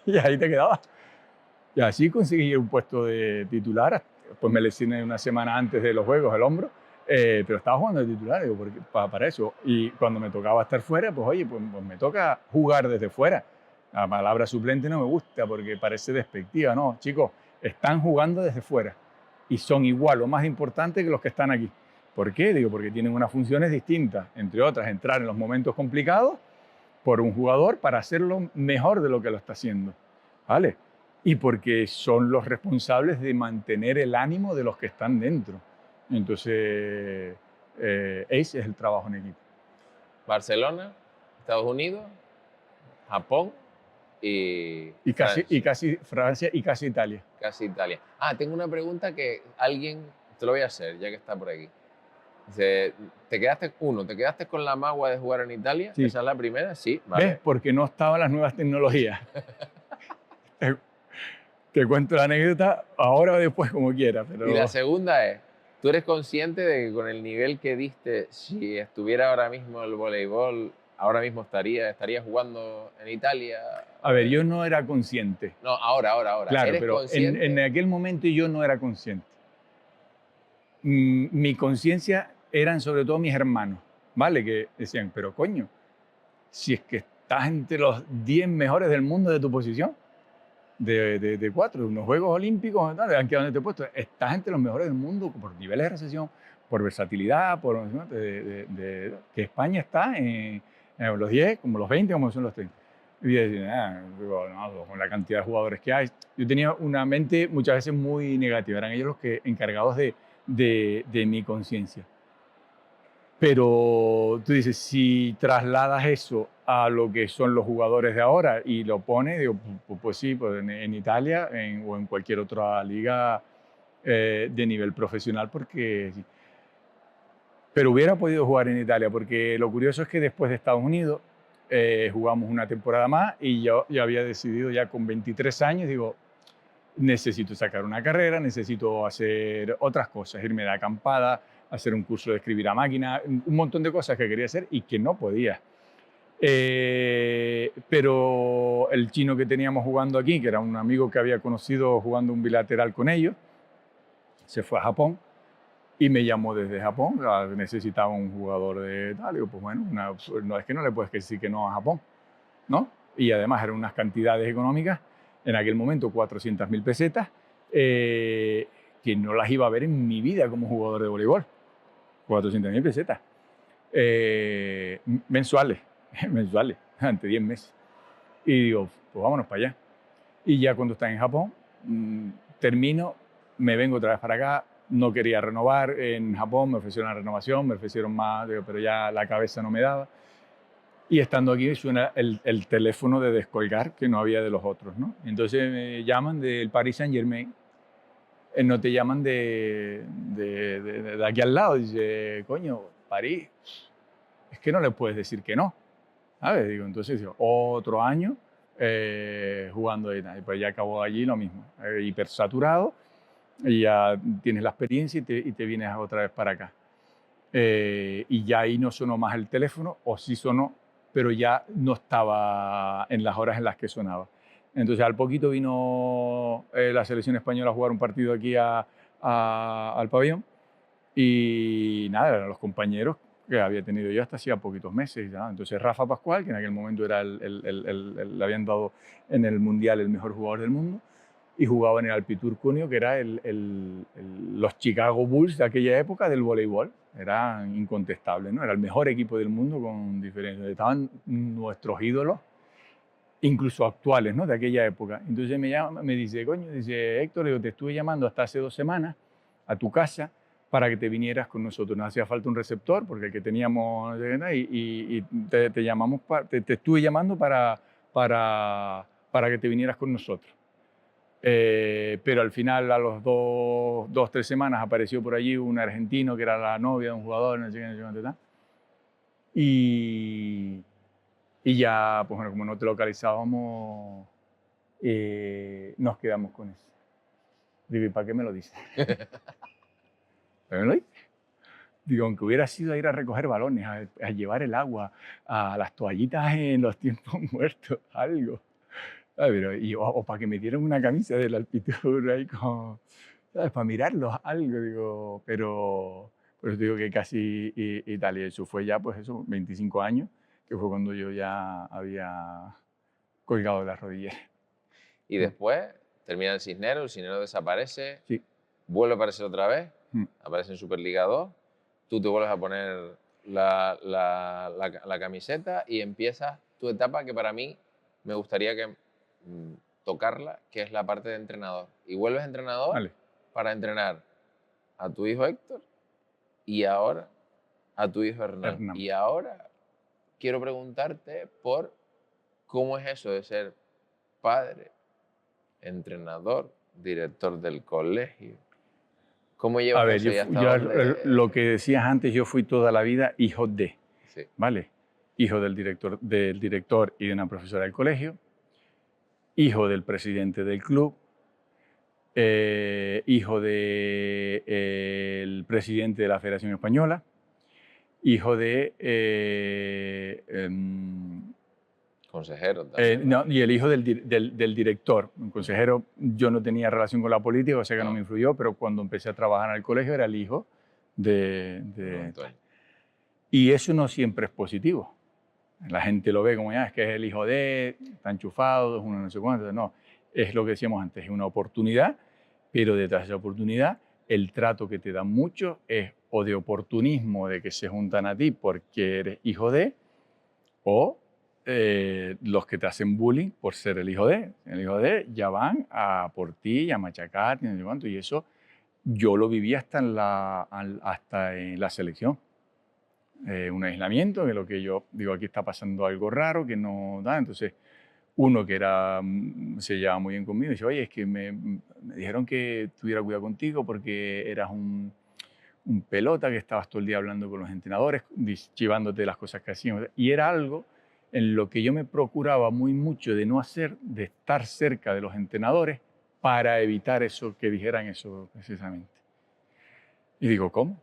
y ahí te quedabas. Y así conseguí un puesto de titular. Pues me lesioné una semana antes de los juegos el hombro, pero estaba jugando de titular, digo, para eso. Y cuando me tocaba estar fuera, pues oye, pues me toca jugar desde fuera. La palabra suplente no me gusta porque parece despectiva, no, chicos, están jugando desde fuera y son igual o más importantes que los que están aquí. ¿Por qué? Digo, porque tienen unas funciones distintas, entre otras, entrar en los momentos complicados por un jugador para hacerlo mejor de lo que lo está haciendo, ¿vale? Y porque son los responsables de mantener el ánimo de los que están dentro. Entonces, ese es el trabajo en equipo.
Barcelona, Estados Unidos, Japón y
casi Francia y casi Italia.
Casi Italia. Tengo una pregunta que alguien, te lo voy a hacer ya que está por aquí. Dice, ¿te quedaste con la magua de jugar en Italia?
Sí.
¿Esa es la primera? Sí, vale.
¿Ves? Porque no estaban las nuevas tecnologías. Te cuento la anécdota ahora o después, como quieras. Pero...
Y la segunda es, ¿tú eres consciente de que con el nivel que diste, si estuviera ahora mismo el voleibol, ahora mismo estaría jugando en Italia?
A ver, yo no era consciente.
No, ahora.
Claro,
¿Eres
pero
consciente?
En aquel momento yo no era consciente. Mi conciencia eran sobre todo mis hermanos, ¿vale? Que decían, pero coño, si es que estás entre los 10 mejores del mundo de tu posición, de 4, unos Juegos Olímpicos, ¿han quedado en este puesto? Estás entre los mejores del mundo por niveles de recepción, por versatilidad, que España está en los 10, como los 20, como son los 30. Y decía, con la cantidad de jugadores que hay. Yo tenía una mente muchas veces muy negativa, eran ellos los que encargados de mi conciencia. Pero tú dices, si trasladas eso a lo que son los jugadores de ahora y lo pone, digo, pues sí, pues en Italia o en cualquier otra liga de nivel profesional, porque sí. Pero hubiera podido jugar en Italia, porque lo curioso es que después de Estados Unidos jugamos una temporada más y yo ya había decidido ya con 23 años, digo, necesito sacar una carrera, necesito hacer otras cosas, irme de acampada, hacer un curso de escribir a máquina, un montón de cosas que quería hacer y que no podía. Pero el chino que teníamos jugando aquí, que era un amigo que había conocido jugando un bilateral con ellos, se fue a Japón y me llamó desde Japón, necesitaba un jugador de tal. Digo, pues bueno, no es que no le puedes decir que no a Japón, ¿no? Y además eran unas cantidades económicas, en aquel momento 400.000 pesetas, que no las iba a ver en mi vida como jugador de voleibol. 400.000 pesetas. Mensuales, mensuales, ante 10 meses. Y digo, pues vámonos para allá. Y ya cuando estás en Japón, termino, me vengo otra vez para acá. No quería renovar en Japón, me ofrecieron una renovación, me ofrecieron más, digo, pero ya la cabeza no me daba. Y estando aquí suena el teléfono de descolgar, que no había de los otros, ¿no? Entonces me llaman del Paris Saint-Germain, no te llaman de aquí al lado. Dice, coño, París, es que no le puedes decir que no. ¿Sabes? Digo, entonces, digo, otro año jugando ahí. Y pues ya acabó allí lo mismo, hipersaturado, y ya tienes la experiencia y te vienes otra vez para acá. Y ya ahí no sonó más el teléfono, o sí sonó, pero ya no estaba en las horas en las que sonaba. Entonces al poquito vino la selección española a jugar un partido aquí al pabellón y nada, eran los compañeros que había tenido yo hasta hacía poquitos meses. ¿No? Entonces Rafa Pascual, que en aquel momento era le habían dado en el Mundial el mejor jugador del mundo, y jugaba en el Alpitur Cuneo, que era los Chicago Bulls de aquella época del voleibol. Era incontestable, ¿no? Era el mejor equipo del mundo con diferencia. Estaban nuestros ídolos, incluso actuales, ¿no? De aquella época. Entonces me llama, me dice, coño, dice, Héctor, yo te estuve llamando hasta hace 2 semanas a tu casa para que te vinieras con nosotros. Nos hacía falta un receptor, porque el que teníamos, y te llamamos, te estuve llamando para que te vinieras con nosotros. Pero al final, a los 2-3 semanas, apareció por allí un argentino que era la novia de un jugador, no sé qué, no sé qué, y ya, pues bueno, como no te localizábamos, nos quedamos con eso. Digo, ¿y para qué me lo dices? ¿Para qué me lo dices? Digo, aunque hubiera sido a ir a recoger balones, a llevar el agua, a las toallitas en los tiempos muertos, algo. Pero, o para que me dieran una camisa del Alpitur ahí como, ¿sabes? Para mirarlos, algo, digo, pero por eso digo que casi y tal, y eso fue ya, pues eso, 25 años, que fue cuando yo ya había colgado de las rodillas.
Y después termina el Cisnero desaparece,
Sí.
vuelve a aparecer otra vez, aparece en Superliga 2, tú te vuelves a poner la camiseta y empiezas tu etapa que para mí me gustaría que tocarla, que es la parte de entrenador. Y vuelves entrenador
Vale.
para entrenar a tu hijo Héctor y ahora a tu hijo Hernán. Y ahora quiero preguntarte por cómo es eso de ser padre, entrenador, director del colegio. ¿Cómo llevas eso?
Lo que decías antes, yo fui toda la vida hijo de,
sí.
¿Vale? Hijo del director y de una profesora del colegio, hijo del presidente del club, hijo del presidente de la Federación Española, hijo de
consejero también.
No, y el hijo del director. Un consejero, yo no tenía relación con la política, o sea que no me influyó, pero cuando empecé a trabajar en el colegio era el hijo de y eso no siempre es positivo. La gente lo ve como, ya, es que es el hijo de, está enchufado, es uno no sé cuánto. No, es lo que decíamos antes, es una oportunidad, pero detrás de esa oportunidad, el trato que te dan mucho es o de oportunismo, de que se juntan a ti porque eres hijo de, o los que te hacen bullying por ser el hijo de. El hijo de ya van a por ti y a machacar, no sé cuánto, y eso yo lo viví hasta en la selección. un aislamiento, que lo que yo digo, aquí está pasando algo raro, que no da. Entonces, uno que era, se llevaba muy bien conmigo, dice, oye, es que me dijeron que tuviera cuidado contigo porque eras un pelota, que estabas todo el día hablando con los entrenadores, chivándote las cosas que hacíamos. Y era algo en lo que yo me procuraba muy mucho de no hacer, de estar cerca de los entrenadores para evitar eso, que dijeran eso precisamente. Y digo, ¿cómo?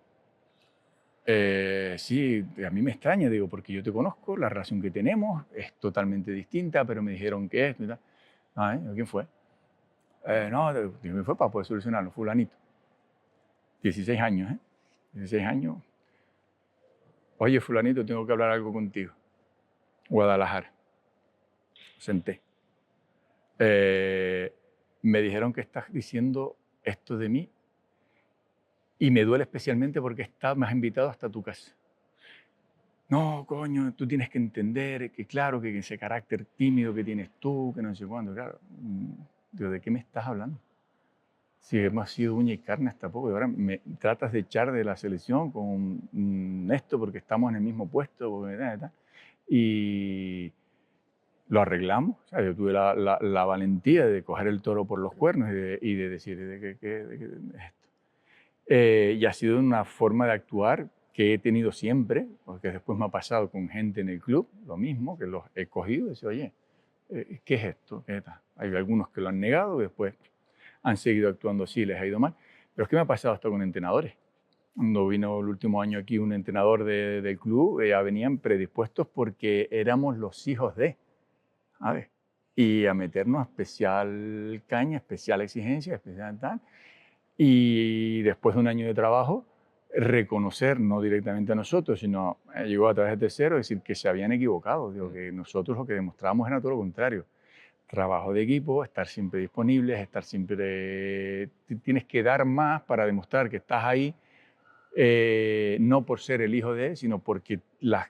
Sí, a mí me extraña, digo, porque yo te conozco, la relación que tenemos es totalmente distinta, pero me dijeron que esto y tal. ¿Quién fue? No, ¿quién fue para poder solucionarlo? Fulanito. 16 años, ¿eh? 16 años. Oye, fulanito, tengo que hablar algo contigo. Guadalajara. Senté. Me dijeron que estás diciendo esto de mí y me duele especialmente porque me has invitado hasta tu casa. No, coño, tú tienes que entender que claro, que ese carácter tímido que tienes tú, que no sé cuándo, claro. Digo, ¿de qué me estás hablando? Si hemos sido uña y carne hasta poco, y ahora me tratas de echar de la selección con esto porque estamos en el mismo puesto, y lo arreglamos. O sea, yo tuve la valentía de coger el toro por los cuernos y de decir, ¿de qué es esto? Y ha sido una forma de actuar que he tenido siempre, porque después me ha pasado con gente en el club, lo mismo, que los he cogido y decía, oye, ¿qué es esto? ¿Qué tal? Hay algunos que lo han negado y después han seguido actuando así, les ha ido mal. Pero es que me ha pasado hasta con entrenadores. Cuando vino el último año aquí un entrenador del club, ya venían predispuestos porque éramos los hijos de, ¿sabes? Y a meternos especial caña, especial exigencia, especial tal. Y después de un año de trabajo, reconocer, no directamente a nosotros, sino llegó a través de terceros, decir que se habían equivocado. Digo, que nosotros lo que demostrábamos era todo lo contrario. Trabajo de equipo, estar siempre disponibles, estar siempre... Tienes que dar más para demostrar que estás ahí, no por ser el hijo de, sino porque las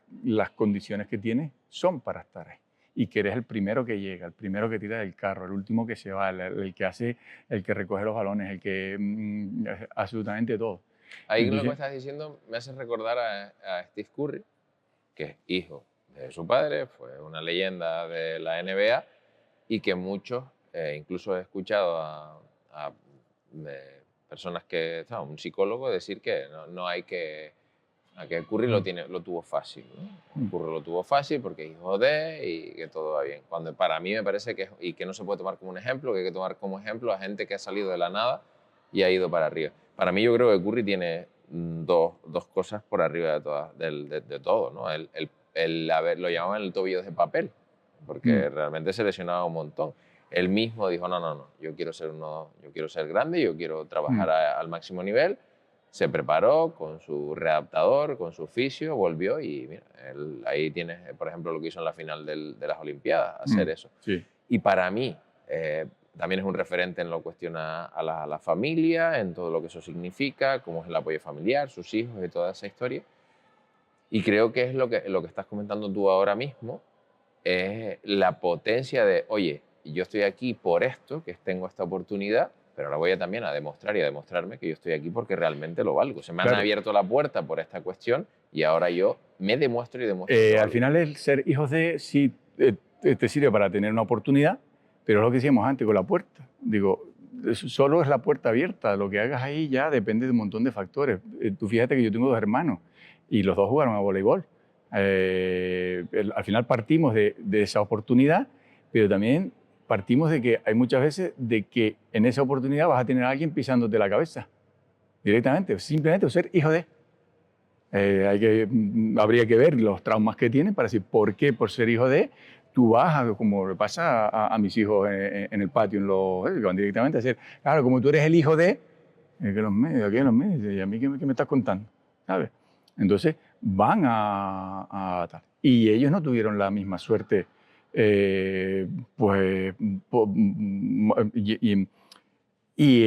condiciones que tienes son para estar ahí. Y que eres el primero que llega, el primero que tira del carro, el último que se va, el que hace, el que recoge los balones, el que absolutamente todo.
Ahí
Entonces,
lo que estás diciendo me hace recordar a Steve Curry, que es hijo de su padre, fue una leyenda de la NBA y que muchos, incluso he escuchado a personas que, un psicólogo decir que no hay que, a que Curry lo tuvo fácil, ¿no? Curry lo tuvo fácil porque es hijo de y que todo va bien. Cuando para mí me parece que, y que no se puede tomar como un ejemplo, que hay que tomar como ejemplo a gente que ha salido de la nada y ha ido para arriba. Para mí yo creo que Curry tiene dos cosas por arriba de, de todo, ¿no? Lo llamaban el tobillo de papel, porque realmente se lesionaba un montón. Él mismo dijo, no, yo quiero ser grande, yo quiero trabajar al máximo nivel. Se preparó con su readaptador, con su fisio, volvió y mira, ahí tienes, por ejemplo, lo que hizo en la final de las Olimpiadas, hacer eso.
Sí.
Y para mí, también es un referente en lo que cuestiona a la familia, en todo lo que eso significa, cómo es el apoyo familiar, sus hijos y toda esa historia. Y creo que es lo que estás comentando tú ahora mismo, es la potencia de, oye, yo estoy aquí por esto, que tengo esta oportunidad, pero ahora voy también a demostrar y a demostrarme que yo estoy aquí porque realmente lo valgo. Se me han abierto la puerta por esta cuestión y ahora yo me demuestro y demuestro.
Al final el ser hijos de sí te sirve para tener una oportunidad, pero es lo que decíamos antes con la puerta. Digo, solo es la puerta abierta. Lo que hagas ahí ya depende de un montón de factores. Tú fíjate que yo tengo 2 hermanos y los 2 jugaron a voleibol. Al final partimos de esa oportunidad, pero también partimos de que hay muchas veces de que en esa oportunidad vas a tener a alguien pisándote la cabeza directamente, simplemente ser hijo de. Habría que ver los traumas que tienen para decir por qué, por ser hijo de, tú vas, como le pasa a mis hijos en el patio, que van directamente a decir, claro, como tú eres el hijo de, que los medios, aquí en los medios, y a mí qué me estás contando, ¿sabes? Entonces van a tal. Y ellos no tuvieron la misma suerte, y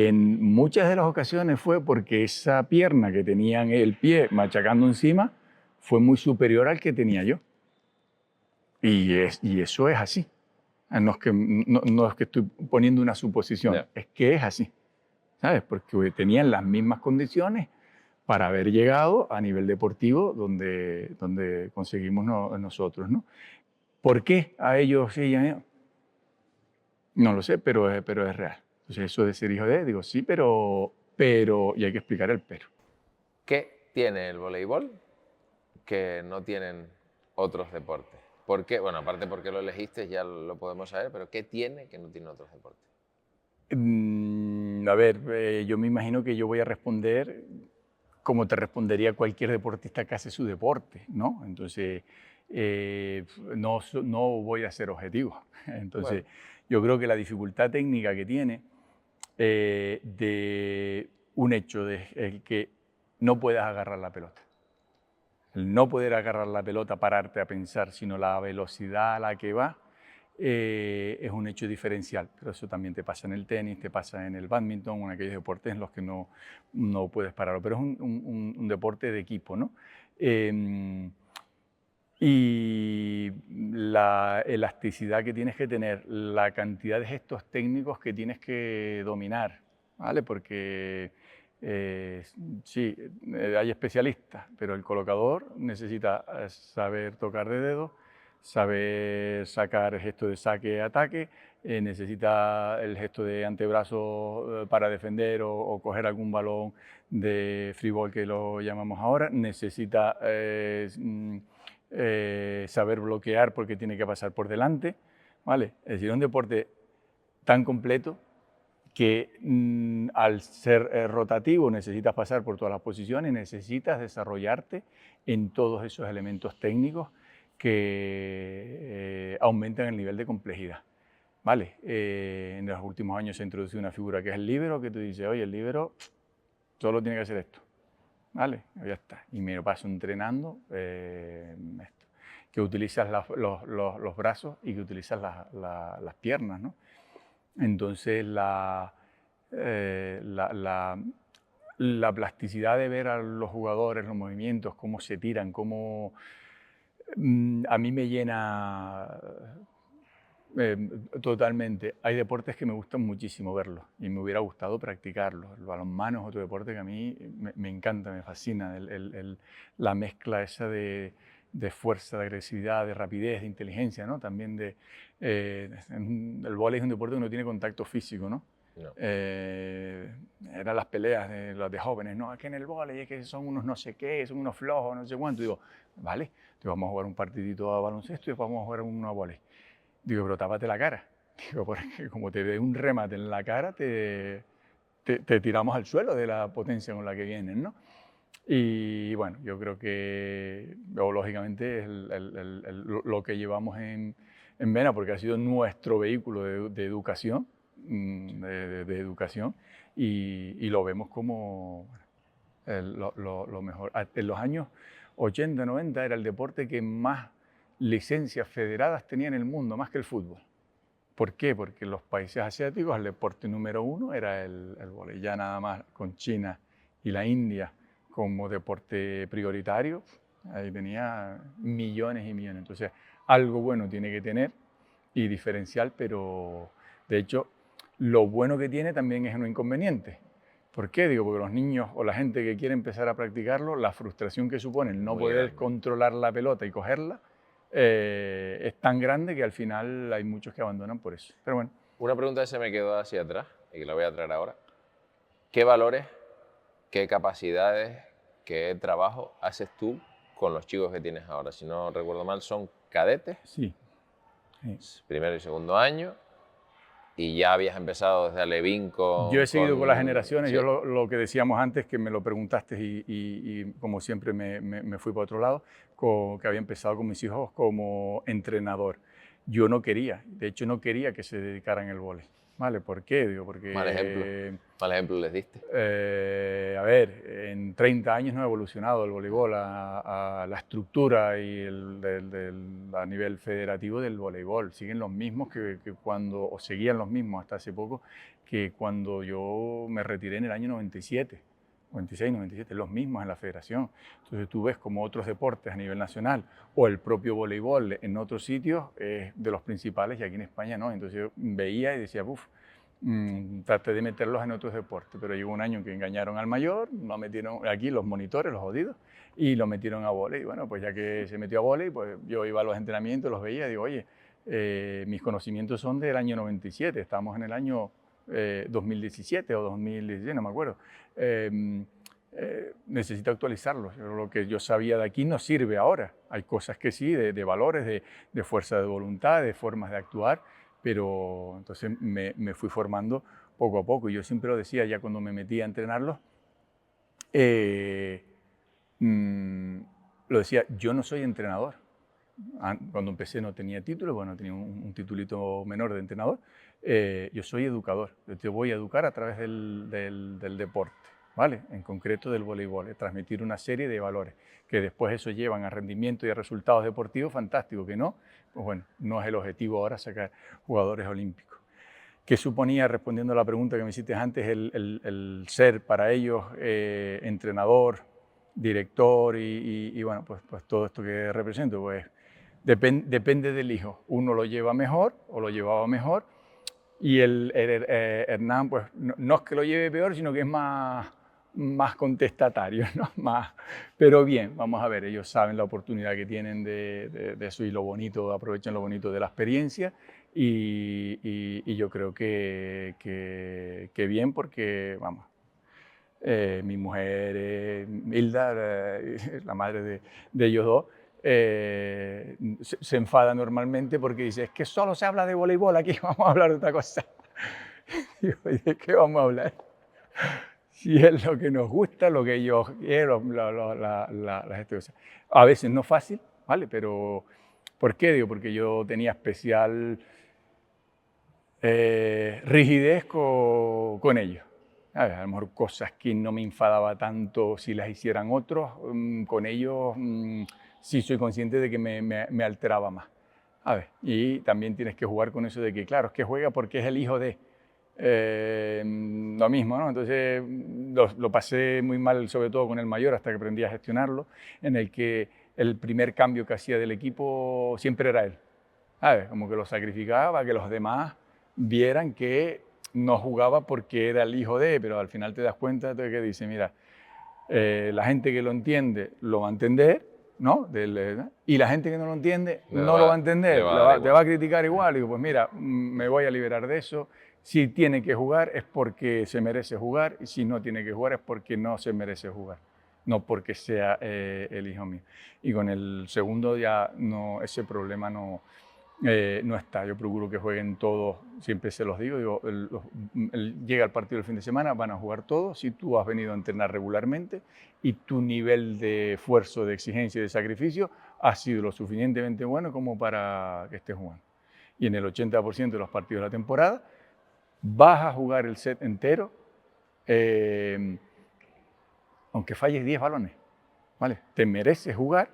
en muchas de las ocasiones fue porque esa pierna que tenían el pie machacando encima fue muy superior al que tenía yo. Y eso es así. No es que estoy poniendo una suposición, es que es así. ¿Sabes? Porque tenían las mismas condiciones, para haber llegado a nivel deportivo donde conseguimos nosotros, ¿no? ¿Por qué a ellos sí y a mí no? No lo sé, pero es real. Entonces, eso de ser hijo de, digo, sí, y hay que explicar el pero.
¿Qué tiene el voleibol que no tienen otros deportes? ¿Por qué? Bueno, aparte porque lo elegiste, ya lo podemos saber, pero ¿qué tiene que no tiene otros deportes?
A ver, yo me imagino que yo voy a responder como te respondería cualquier deportista que hace su deporte, ¿no? Entonces, no voy a ser objetivo. Entonces,
Bueno,
yo creo que la dificultad técnica que tiene de un hecho de el que no puedas agarrar la pelota. El no poder agarrar la pelota, pararte a pensar, sino la velocidad a la que va, es un hecho diferencial. Pero eso también te pasa en el tenis, te pasa en el bádminton o en aquellos deportes en los que no puedes pararlo. Pero es un deporte de equipo, ¿no? Y la elasticidad que tienes que tener, la cantidad de gestos técnicos que tienes que dominar, ¿vale? Porque sí, hay especialistas, pero el colocador necesita saber tocar de dedo, saber sacar el gesto de saque-ataque, necesita el gesto de antebrazo para defender o coger algún balón de free ball que lo llamamos ahora, necesita saber bloquear porque tiene que pasar por delante, ¿vale? Es decir, un deporte tan completo que al ser rotativo necesitas pasar por todas las posiciones, necesitas desarrollarte en todos esos elementos técnicos que aumentan el nivel de complejidad. ¿Vale? En los últimos años se ha introducido una figura que es el líbero, que tú dices, oye, el líbero solo tiene que hacer esto. ¿Vale? Ya está. Y me lo paso entrenando esto. Que utilizas los brazos y que utilizas las piernas, ¿no? Entonces, la plasticidad de ver a los jugadores, los movimientos, cómo se tiran, cómo a mí me llena totalmente. Hay deportes que me gustan muchísimo verlos y me hubiera gustado practicarlos. El balonmano es otro deporte que a mí me encanta, me fascina. La mezcla esa de fuerza, de agresividad, de rapidez, de inteligencia, ¿no? También el vóley es un deporte que no tiene contacto físico, ¿no?
no.
Eran las peleas de los de jóvenes, ¿no? Es que en el vóley es que son unos no sé qué, son unos flojos, no sé cuánto. Digo, vale, te vamos a jugar un partidito a baloncesto y vamos a jugar uno a vóley. Digo, pero tápate la cara. Digo, porque como te dé un remate en la cara, te tiramos al suelo de la potencia con la que vienen, ¿no? Y bueno, yo creo que lógicamente es lo que llevamos en vena, porque ha sido nuestro vehículo de educación, de educación, y lo vemos como lo mejor. En los años 80, 90 era el deporte que más licencias federadas tenía en el mundo, más que el fútbol. ¿Por qué? Porque en los países asiáticos el deporte número uno era el vóley. Ya nada más con China y la India como deporte prioritario, ahí tenía millones y millones. Entonces, algo bueno tiene que tener y diferencial, pero de hecho, lo bueno que tiene también es un inconveniente. ¿Por qué? Digo, porque los niños o la gente que quiere empezar a practicarlo, la frustración que supone el no
Muy
poder
grande.
controlar la pelota y cogerla, es tan grande que al final hay muchos que abandonan por eso. Pero bueno.
Una pregunta que se me quedó hacia atrás y que la voy a traer ahora. ¿Qué valores, qué capacidades, qué trabajo haces tú con los chicos que tienes ahora? Si no recuerdo mal, son cadetes,
Sí.
primero y segundo año, y ya habías empezado desde Alevín
Yo he seguido con las generaciones,
¿sí?
yo lo que decíamos antes, que me lo preguntaste y como siempre me fui para otro lado, que había empezado con mis hijos como entrenador. Yo no quería, de hecho no quería que se dedicaran al vóley. ¿Vale? ¿Por qué? Digo, porque
Mal ejemplo les diste.
a ver, en 30 años no ha evolucionado el voleibol a la estructura y a nivel federativo del voleibol. Siguen los mismos o seguían los mismos hasta hace poco, que cuando yo me retiré en el año 97, 96, 97, los mismos en la federación. Entonces tú ves como otros deportes a nivel nacional o el propio voleibol en otros sitios de los principales y aquí en España no. Entonces yo veía y decía, uff, traté de meterlos en otros deportes, pero llegó un año que engañaron al mayor, lo metieron aquí los monitores, los jodidos, y lo metieron a vóley. Bueno, pues ya que se metió a vóley, pues yo iba a los entrenamientos, los veía y digo, oye, mis conocimientos son del año 97, estamos en el año 2017 o 2016, no me acuerdo. Necesito actualizarlos. Lo que yo sabía de aquí no sirve ahora. Hay cosas que sí, de valores, de fuerza de voluntad, de formas de actuar, pero entonces me fui formando poco a poco. Y yo siempre lo decía, ya cuando me metí a entrenarlos, lo decía, yo no soy entrenador. Cuando empecé no tenía título, bueno, tenía un titulito menor de entrenador. Yo soy educador, yo te voy a educar a través del deporte, ¿vale? En concreto del voleibol, transmitir una serie de valores que después eso llevan a rendimiento y a resultados deportivos fantásticos, que no, pues bueno, no es el objetivo ahora sacar jugadores olímpicos. ¿Qué suponía, respondiendo a la pregunta que me hiciste antes, el ser para ellos entrenador, director y bueno, pues todo esto que represento? Pues depende del hijo. Uno lo lleva mejor o lo llevaba mejor y Hernán, pues no es que lo lleve peor, sino que es más contestatario, ¿no? Pero bien, vamos a ver, ellos saben la oportunidad que tienen de eso y lo bonito, aprovechan lo bonito de la experiencia y yo creo que bien porque, vamos, mi mujer, Hilda, la madre de ellos dos, se enfada normalmente porque dice, es que solo se habla de voleibol, aquí vamos a hablar de otra cosa. Digo, ¿de qué vamos a hablar? Si es lo que nos gusta, lo que ellos quieren, las cosas. A veces no es fácil, ¿vale? Pero, ¿por qué? Digo, porque yo tenía especial rigidez con ellos. A lo mejor cosas que no me enfadaba tanto si las hicieran otros, con ellos sí soy consciente de que me alteraba más. A ver, y también tienes que jugar con eso de que, claro, es que juega porque es el hijo de... lo mismo, ¿no? Entonces lo pasé muy mal, sobre todo con el mayor, hasta que aprendí a gestionarlo, en el que el primer cambio que hacía del equipo siempre era él. ¿Sabes? Como que lo sacrificaba, que los demás vieran que no jugaba porque era el hijo de, pero al final te das cuenta de que dice, mira, la gente que lo entiende lo va a entender, ¿no? Y la gente que no lo entiende no lo va a entender, te va a criticar igual. Y digo, pues mira, me voy a liberar de eso. Si tiene que jugar es porque se merece jugar y si no tiene que jugar es porque no se merece jugar, no porque sea el hijo mío. Y con el segundo ya no, ese problema no está. Yo procuro que jueguen todos, siempre se los digo, llega el partido el fin de semana, van a jugar todos, si tú has venido a entrenar regularmente y tu nivel de esfuerzo, de exigencia y de sacrificio ha sido lo suficientemente bueno como para que estés jugando. Y en el 80% de los partidos de la temporada vas a jugar el set entero, aunque falles 10 balones, ¿vale? Te mereces jugar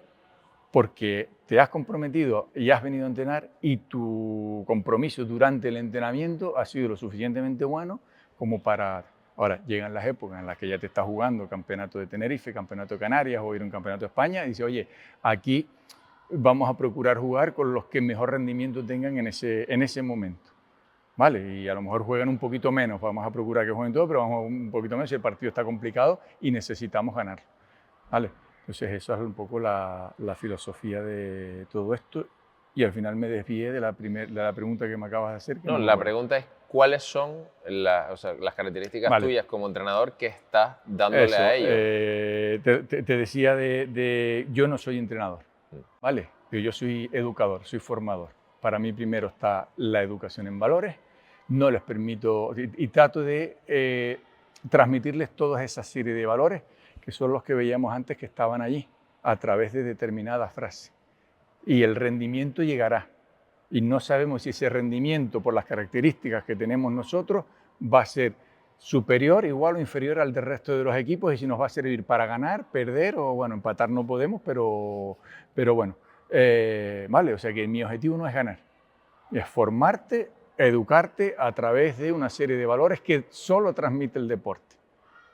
porque te has comprometido y has venido a entrenar y tu compromiso durante el entrenamiento ha sido lo suficientemente bueno como para... Ahora, llegan las épocas en las que ya te estás jugando campeonato de Tenerife, campeonato de Canarias o ir a un campeonato de España y dices, oye, aquí vamos a procurar jugar con los que mejor rendimiento tengan en ese momento. ¿Vale? Y a lo mejor juegan un poquito menos, vamos a procurar que jueguen todo, pero vamos un poquito menos si el partido está complicado y necesitamos ganar. ¿Vale? Entonces, eso es un poco la filosofía de todo esto. Y al final me desvié de la pregunta que me acabas de hacer.
No, la pregunta es, ¿cuáles son las características tuyas como entrenador que estás dándole a ellos?
Te decía yo no soy entrenador, ¿vale? Yo soy educador, soy formador. Para mí primero está la educación en valores. No les permito, y trato de transmitirles toda esa serie de valores que son los que veíamos antes que estaban allí, a través de determinadas frases. Y el rendimiento llegará. Y no sabemos si ese rendimiento, por las características que tenemos nosotros, va a ser superior, igual o inferior al del resto de los equipos y si nos va a servir para ganar, perder o, bueno, empatar no podemos, pero bueno. Vale, o sea que mi objetivo no es ganar, es formarte, educarte a través de una serie de valores que solo transmite el deporte.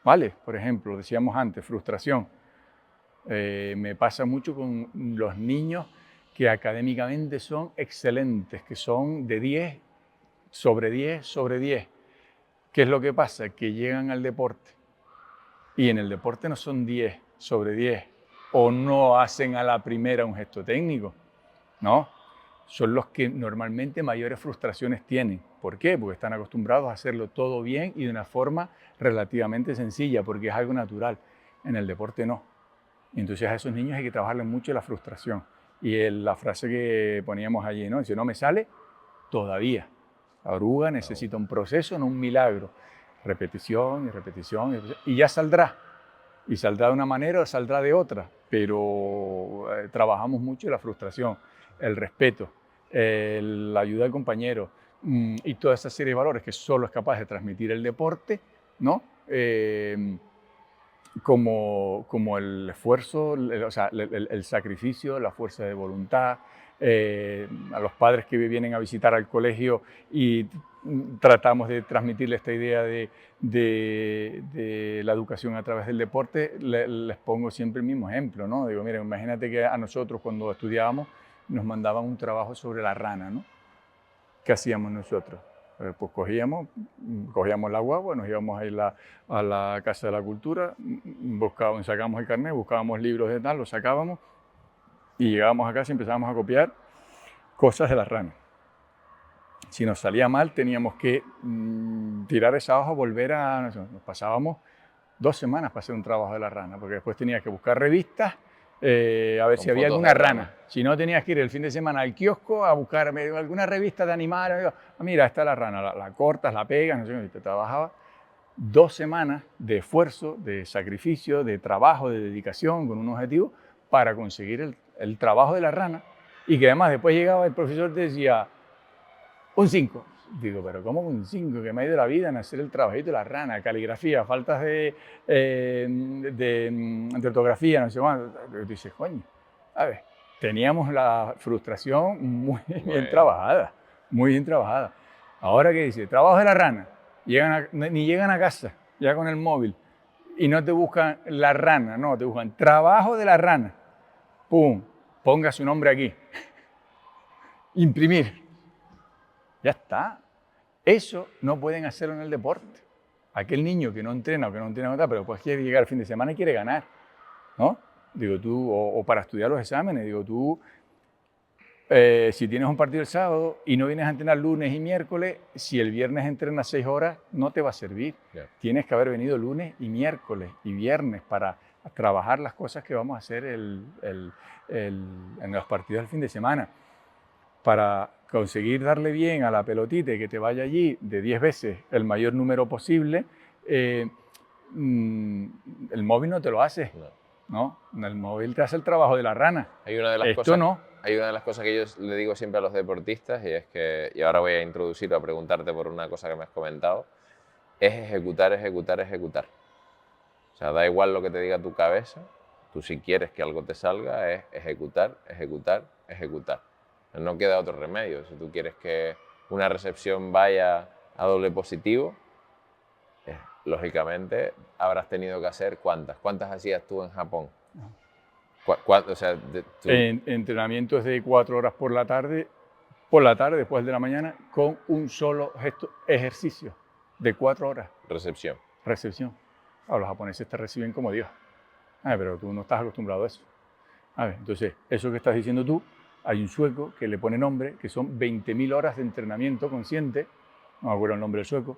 ¿Vale? Por ejemplo, decíamos antes, frustración. Me pasa mucho con los niños que académicamente son excelentes, que son de 10 sobre 10 sobre 10. ¿Qué es lo que pasa? Que llegan al deporte y en el deporte no son 10 sobre 10 o no hacen a la primera un gesto técnico, ¿no? Son los que normalmente mayores frustraciones tienen. ¿Por qué? Porque están acostumbrados a hacerlo todo bien y de una forma relativamente sencilla, porque es algo natural. En el deporte no. Y entonces a esos niños hay que trabajarles mucho la frustración. Y la frase que poníamos allí, ¿no? Si no me sale, todavía. La oruga necesita un proceso, no un milagro. Repetición y repetición, y repetición. Y ya saldrá. Y saldrá de una manera o saldrá de otra. Pero trabajamos mucho la frustración, el respeto, la ayuda al compañero y toda esa serie de valores que solo es capaz de transmitir el deporte, ¿no? Como el esfuerzo, o sea, el sacrificio, la fuerza de voluntad, a los padres que vienen a visitar al colegio y tratamos de transmitirles esta idea de la educación a través del deporte, les pongo siempre el mismo ejemplo, ¿no? Digo, miren, imagínate que a nosotros cuando estudiábamos nos mandaban un trabajo sobre la rana, ¿no? ¿Qué hacíamos nosotros? Pues cogíamos la guagua, nos íbamos a ir a la Casa de la Cultura, sacábamos el carnet, buscábamos libros de tal, los sacábamos y llegábamos a casa y empezábamos a copiar cosas de la rana. Si nos salía mal, teníamos que tirar esa hoja, volver a... Nos pasábamos 2 semanas para hacer un trabajo de la rana, porque después tenías que buscar revistas, a ver si había alguna rana. Si no, tenías que ir el fin de semana al kiosco a buscar alguna revista de animales. Mira, está la rana, la cortas, la pegas, no sé, y te trabajaba 2 semanas de esfuerzo, de sacrificio, de trabajo, de dedicación, con un objetivo, para conseguir el trabajo de la rana. Y que además después llegaba el profesor y te decía, un 5. Digo, pero ¿cómo un 5? Que me ha ido la vida en hacer el trabajito de la rana, caligrafía, faltas de ortografía, no sé cuánto. Dices, coño, a ver, teníamos la frustración muy bien trabajada, muy bien trabajada. Ahora, ¿qué dice? Trabajo de la rana. Ni llegan a casa, ya con el móvil, y no te buscan la rana, no, te buscan trabajo de la rana. Pum, ponga su nombre aquí. Imprimir. Ya está. Eso no pueden hacerlo en el deporte. Aquel niño que no entrena o que no entrena nada, pero pues quiere llegar el fin de semana y quiere ganar, ¿no? Digo tú, o para estudiar los exámenes, digo tú, si tienes un partido el sábado y no vienes a entrenar lunes y miércoles, si el viernes entrenas 6 horas, no te va a servir. Yeah. Tienes que haber venido lunes y miércoles y viernes para trabajar las cosas que vamos a hacer en los partidos del fin de semana. Para conseguir darle bien a la pelotita y que te vaya allí de 10 veces el mayor número posible, el móvil no te lo hace, ¿no? El móvil te hace el trabajo de la rana.
Hay una de las cosas, no. Hay una de las cosas que yo le digo siempre a los deportistas y es que, y ahora voy a introducirlo a preguntarte por una cosa que me has comentado, es ejecutar, ejecutar, ejecutar. O sea, da igual lo que te diga tu cabeza, tú si quieres que algo te salga es ejecutar, ejecutar, ejecutar. No queda otro remedio. Si tú quieres que una recepción vaya a doble positivo, lógicamente habrás tenido que hacer ¿cuántas? ¿Cuántas hacías tú en Japón? O sea,
entrenamientos de 4 horas por la tarde, después de la mañana, con un solo ejercicio de 4 horas.
Recepción.
Los japoneses te reciben como Dios. Pero tú no estás acostumbrado a eso. Entonces, eso que estás diciendo tú, hay un sueco que le pone nombre, que son 20.000 horas de entrenamiento consciente, no me acuerdo el nombre del sueco,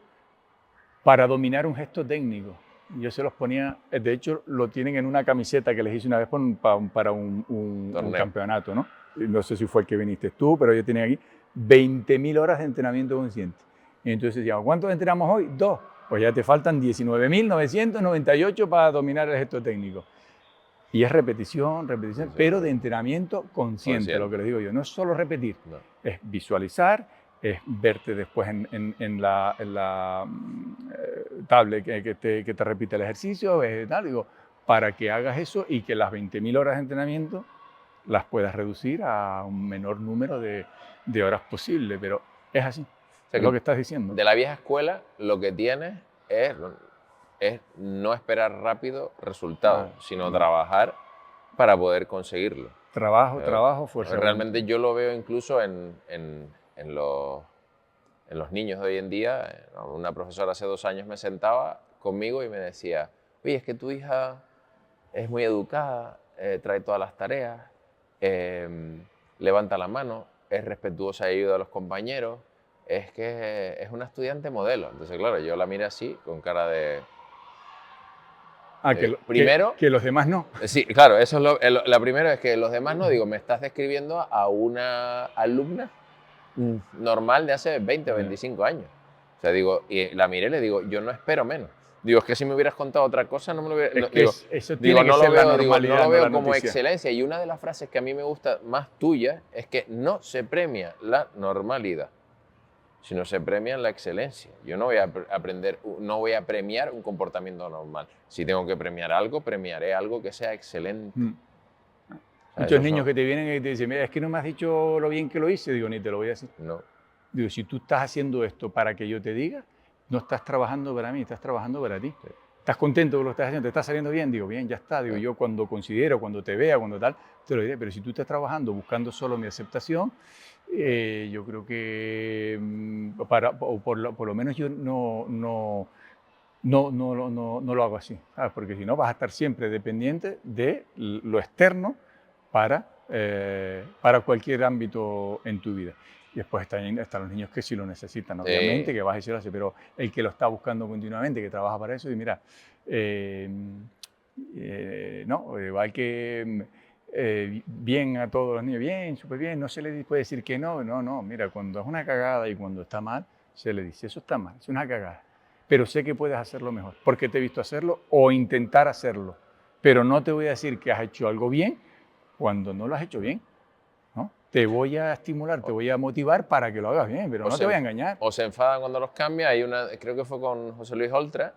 para dominar un gesto técnico. Y yo se los ponía, de hecho lo tienen en una camiseta que les hice una vez para un campeonato, ¿no? No sé si fue el que viniste tú, pero yo tenía aquí 20.000 horas de entrenamiento consciente. Y entonces decíamos, ¿cuántos entrenamos hoy? 2. Pues ya te faltan 19.998 para dominar el gesto técnico. Y es repetición, pero de entrenamiento consciente, lo que les digo yo. No es solo repetir, es visualizar, es verte después en la tablet que te repite el ejercicio, digo, para que hagas eso y que las 20.000 horas de entrenamiento las puedas reducir a un menor número de horas posible. Pero es así, o sea, es lo que estás diciendo.
De la vieja escuela lo que tienes es no esperar rápido resultados, sino trabajar para poder conseguirlo.
Trabajo, fuerza.
Realmente yo lo veo incluso en los en los niños de hoy en día. Una profesora hace 2 años me sentaba conmigo y me decía, oye, es que tu hija es muy educada, trae todas las tareas, levanta la mano, es respetuosa y ayuda a los compañeros, es que es una estudiante modelo. Entonces, claro, yo la miré así, con cara de... primero...
que los demás no.
Sí, claro, eso es la primera es que los demás no, digo, me estás describiendo a una alumna normal de hace 20 o 25 años. O sea, digo, y la miré y le digo, yo no espero menos. Digo, es que si me hubieras contado otra cosa, no me lo hubiera...
Es
no,
que
digo,
eso
digo,
tiene que
no
ser
lo
la
veo,
normalidad,
no lo
no
veo
la
como
noticia.
excelencia. Y una de las frases que a mí me gusta más tuya es que no se premia la normalidad, sino se premia la excelencia. Yo no voy a aprender, no voy a premiar un comportamiento normal. Si tengo que premiar algo, premiaré algo que sea excelente. O sea,
Muchos niños que te vienen y te dicen, mira, es que no me has dicho lo bien que lo hice. Digo, ni te lo voy a decir.
No.
Digo, si tú estás haciendo esto para que yo te diga, no estás trabajando para mí, estás trabajando para ti. Sí. ¿Estás contento con lo que estás haciendo? ¿Te está saliendo bien? Digo, bien, ya está. Digo, yo cuando considero, cuando te vea, cuando tal, te lo diré. Pero si tú estás trabajando buscando solo mi aceptación, yo creo que, por lo menos yo no lo hago así, ¿sabes? Porque si no vas a estar siempre dependiente de lo externo para cualquier ámbito en tu vida. Y después están los niños que sí lo necesitan, obviamente, que vas a decirlo así, pero el que lo está buscando continuamente, que trabaja para eso, y mira, no, igual que bien a todos los niños, bien, súper bien, no se le puede decir que no, mira, cuando es una cagada y cuando está mal, se le dice, eso está mal, es una cagada, pero sé que puedes hacerlo mejor, porque te he visto hacerlo o intentar hacerlo, pero no te voy a decir que has hecho algo bien cuando no lo has hecho bien, ¿no? Te voy a estimular, te voy a motivar para que lo hagas bien, pero no te voy a engañar.
O se enfadan cuando los cambia. Hay una, creo que fue con José Luis Oltra,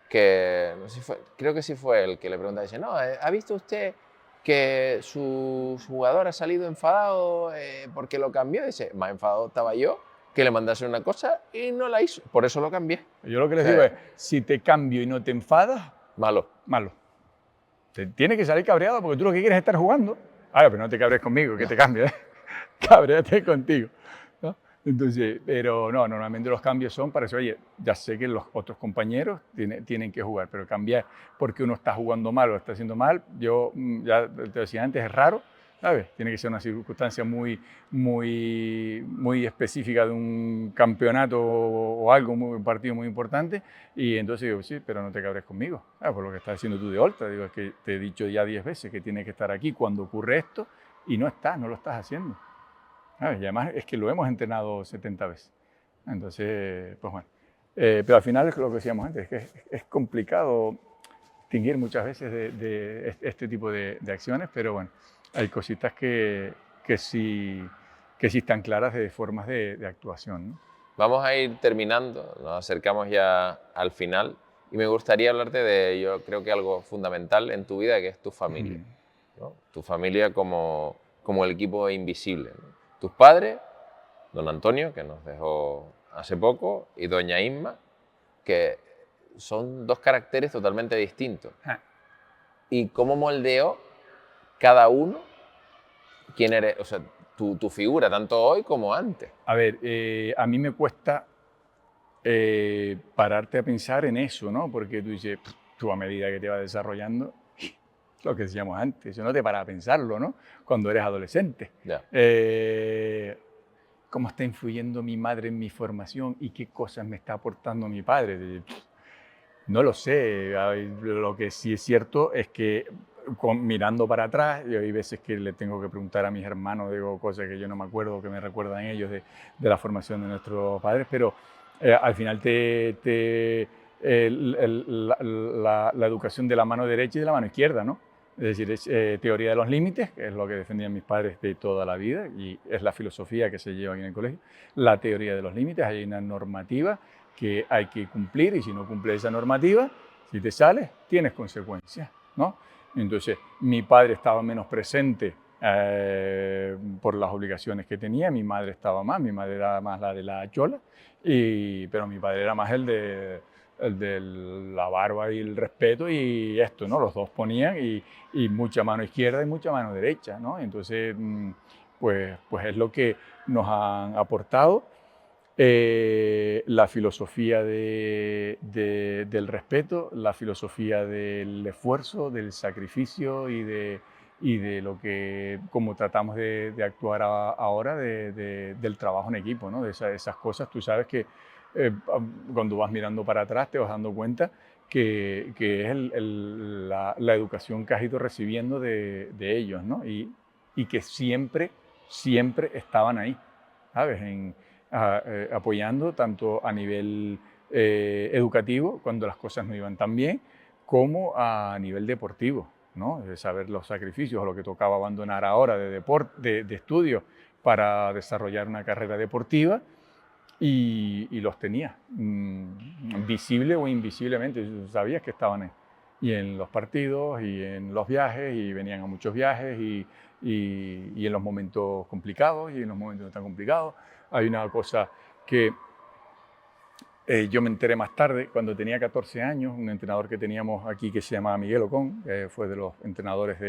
que no sé si fue, creo que sí fue el que le pregunta, dice, no, ¿ha visto usted que su jugador ha salido enfadado porque lo cambió? Dice, más enfadado estaba yo, que le mandase una cosa y no la hizo, por eso lo cambié.
Yo lo que les digo es, si te cambio y no te enfadas,
malo.
Te tiene que salir cabreado porque tú lo que quieres es estar jugando. Ahora, pero no te cabres conmigo, que te cambie, ¿eh? Cabréate contigo, ¿no? Entonces, pero no, normalmente los cambios son para decir, oye, ya sé que los otros compañeros tienen que jugar, pero cambiar porque uno está jugando mal o está haciendo mal, yo ya te decía antes, es raro, ¿sabes? Tiene que ser una circunstancia muy específica de un campeonato o algo, un partido muy importante, y entonces digo, sí, pero no te cabres conmigo, por lo que estás haciendo tú de Oltra. Digo, es que te he dicho ya 10 veces que tienes que estar aquí cuando ocurre esto, y no lo estás haciendo. Y además es que lo hemos entrenado 70 veces. Entonces, pues bueno. Pero al final es lo que decíamos antes, es que es complicado distinguir muchas veces de este tipo de acciones, pero bueno, hay cositas que sí están claras de formas de actuación, ¿no?
Vamos a ir terminando, nos acercamos ya al final y me gustaría hablarte de, yo creo que algo fundamental en tu vida, que es tu familia, ¿no? Tu familia como el equipo invisible, ¿no? Tus padres, don Antonio, que nos dejó hace poco, y doña Inma, que son dos caracteres totalmente distintos. ¿Y cómo moldeó cada uno quién eres, o sea, tu figura, tanto hoy como antes?
A ver, a mí me cuesta pararte a pensar en eso, ¿no? Porque tú dices, tú a medida que te vas desarrollando, lo que decíamos antes, eso no te para a pensarlo, ¿no? Cuando eres adolescente.
Ya.
¿Cómo está influyendo mi madre en mi formación y qué cosas me está aportando mi padre? No lo sé. Lo que sí es cierto es que mirando para atrás, y hay veces que le tengo que preguntar a mis hermanos, digo cosas que yo no me acuerdo, que me recuerdan ellos de la formación de nuestros padres, pero al final la educación de la mano derecha y de la mano izquierda, ¿no? Es decir, es teoría de los límites, que es lo que defendían mis padres de toda la vida, y es la filosofía que se lleva aquí en el colegio. La teoría de los límites, hay una normativa que hay que cumplir, y si no cumples esa normativa, si te sales, tienes consecuencias, ¿no? Entonces, mi padre estaba menos presente por las obligaciones que tenía, mi madre estaba más, mi madre era más la de la chola, pero mi padre era más el de la barba y el respeto y esto, ¿no? Los dos ponían y mucha mano izquierda y mucha mano derecha, ¿no? Entonces, pues es lo que nos han aportado. La filosofía del respeto, la filosofía del esfuerzo, del sacrificio y de lo que, como tratamos de actuar ahora, del trabajo en equipo, ¿no? De esas cosas. Tú sabes que cuando vas mirando para atrás te vas dando cuenta que es la educación que has ido recibiendo de ellos, ¿no? Y que siempre, siempre estaban ahí, ¿sabes? Apoyando tanto a nivel educativo, cuando las cosas no iban tan bien, como a nivel deportivo, ¿no? De saber los sacrificios o lo que tocaba abandonar ahora de estudio para desarrollar una carrera deportiva y los tenía, visible o invisiblemente, sabías que estaban ahí. Y en los partidos y en los viajes, y venían a muchos viajes y en los momentos complicados y en los momentos no tan complicados. Hay una cosa que yo me enteré más tarde, cuando tenía 14 años, un entrenador que teníamos aquí que se llamaba Miguel Ocón, fue de los entrenadores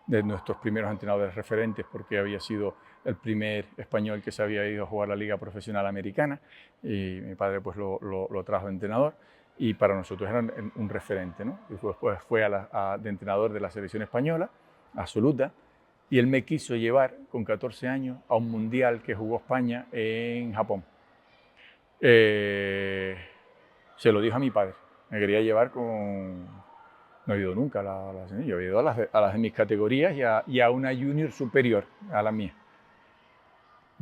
de nuestros primeros entrenadores referentes, porque había sido el primer español que se había ido a jugar la Liga Profesional Americana, y mi padre pues lo trajo de entrenador, y para nosotros era un referente, ¿no? Y después fue de entrenador de la selección española, absoluta, y él me quiso llevar con 14 años a un mundial que jugó España en Japón. Se lo dijo a mi padre. Me quería llevar con... No he ido nunca a las yo he ido a las de mis categorías y a una junior superior a la mía.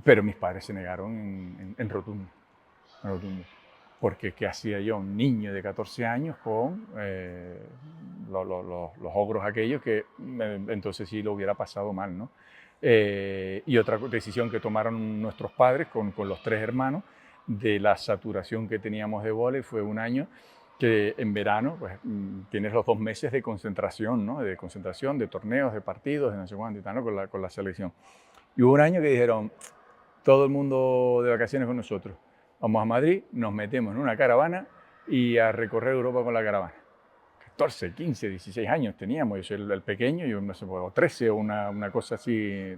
Pero mis padres se negaron en rotundo, en rotundo. Porque ¿qué hacía yo, un niño de 14 años, con los ogros aquellos que entonces sí lo hubiera pasado mal, ¿no? Y otra decisión que tomaron nuestros padres con los tres hermanos, de la saturación que teníamos de vóley, fue un año que en verano pues, tienes los 2 meses de concentración, ¿no? De concentración, de torneos, de partidos, de no sé cuánto y tal, ¿no? con la selección. Y hubo un año que dijeron, todo el mundo de vacaciones con nosotros. Vamos a Madrid, nos metemos en una caravana y a recorrer Europa con la caravana. 14, 15, 16 años teníamos, yo soy el pequeño, yo no sé, o 13 o una cosa así.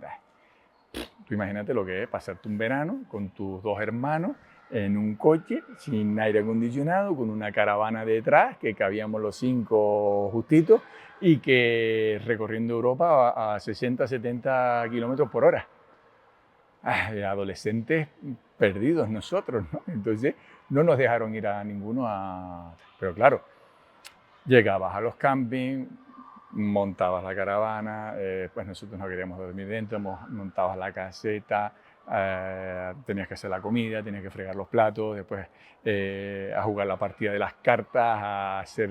Tú imagínate lo que es pasarte un verano con tus 2 hermanos en un coche sin aire acondicionado, con una caravana detrás, que cabíamos los 5 justitos, y que recorriendo Europa a 60, 70 kilómetros por hora. Adolescentes perdidos nosotros, ¿no? Entonces no nos dejaron ir a ninguno Pero claro, llegabas a los campings, montabas la caravana, pues nosotros no queríamos dormir dentro, montabas la caseta, tenías que hacer la comida, tenías que fregar los platos, después a jugar la partida de las cartas, a hacer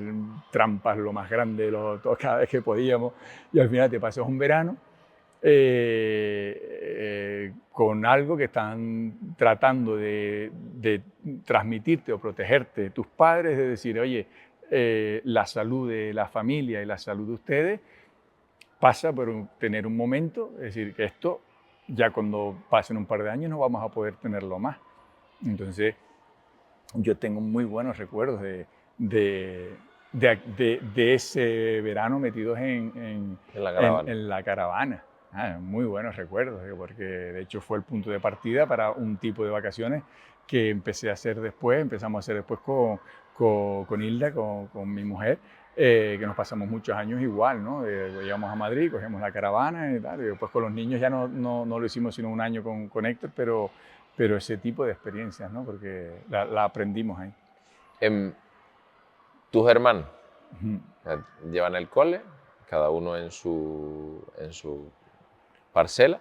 trampas lo más grande cada vez que podíamos, y al final te pasas un verano con algo que están tratando de transmitirte o protegerte tus padres, de decir, oye, la salud de la familia y la salud de ustedes pasa por tener un momento, es decir, que esto ya cuando pasen un par de años no vamos a poder tenerlo más. Entonces, yo tengo muy buenos recuerdos de ese verano metidos en la caravana. Muy buenos recuerdos, porque de hecho fue el punto de partida para un tipo de vacaciones que empezamos a hacer después con Hilda, con mi mujer, que nos pasamos muchos años igual, ¿no? Llegamos a Madrid, cogemos la caravana y tal, y después con los niños ya no lo hicimos sino un año con Héctor, pero ese tipo de experiencias, ¿no? Porque la aprendimos ahí.
¿Tus hermanos llevan el cole, cada uno en su parcela?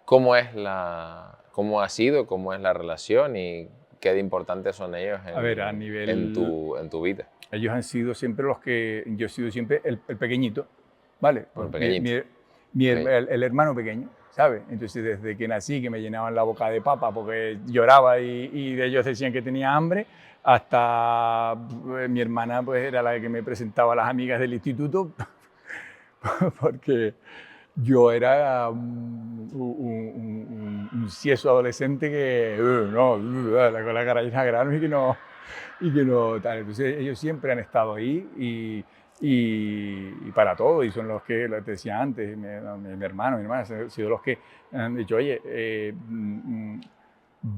¿Cómo ha sido, cómo es la relación y qué de importantes son ellos en tu vida?
Ellos han sido siempre yo he sido siempre el pequeñito, ¿vale?
El pequeñito.
El hermano pequeño, ¿sabes? Entonces desde que nací, que me llenaban la boca de papa porque lloraba y de ellos decían que tenía hambre, hasta mi hermana pues era la que me presentaba a las amigas del instituto porque yo era un cieso adolescente que con la cara llena de granos y que no tal. Entonces ellos siempre han estado ahí y para todo, y son los que, lo que te decía antes, mi hermano, mi hermana, han sido los que han dicho, oye,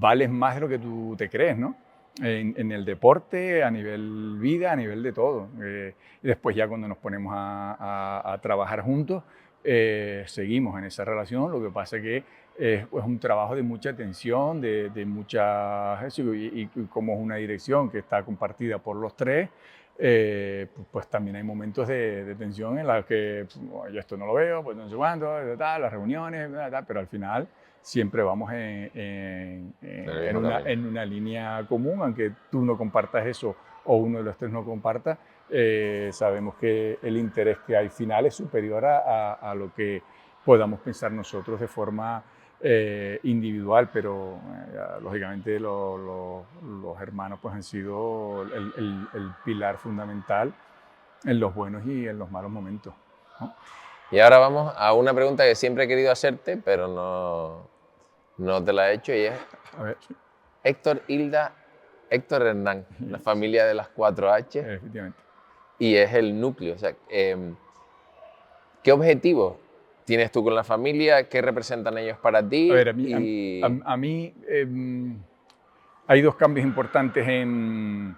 vales más de lo que tú te crees, ¿no? En el deporte, a nivel vida, a nivel de todo. Y después ya cuando nos ponemos a trabajar juntos, seguimos en esa relación. Lo que pasa es que es un trabajo de mucha atención, de mucha... Y como es una dirección que está compartida por los tres, pues también hay momentos de tensión en los que yo esto no lo veo, pues no sé cuándo, tal, las reuniones, tal, pero al final siempre vamos en una línea común, aunque tú no compartas eso o uno de los tres no comparta, sabemos que el interés que hay final es superior a lo que podamos pensar nosotros de forma individual, pero lógicamente los hermanos pues, han sido el pilar fundamental en los buenos y en los malos momentos, ¿no?
Y ahora vamos a una pregunta que siempre he querido hacerte, pero no te la he hecho, y es
A ver, sí,
Héctor, Hilda, Héctor Hernán, la familia de las 4H,
efectivamente.
y es el núcleo. O sea, ¿qué objetivos tienes tú con la familia? ¿Qué representan ellos para
A
ti?
ver, a mí hay dos cambios importantes en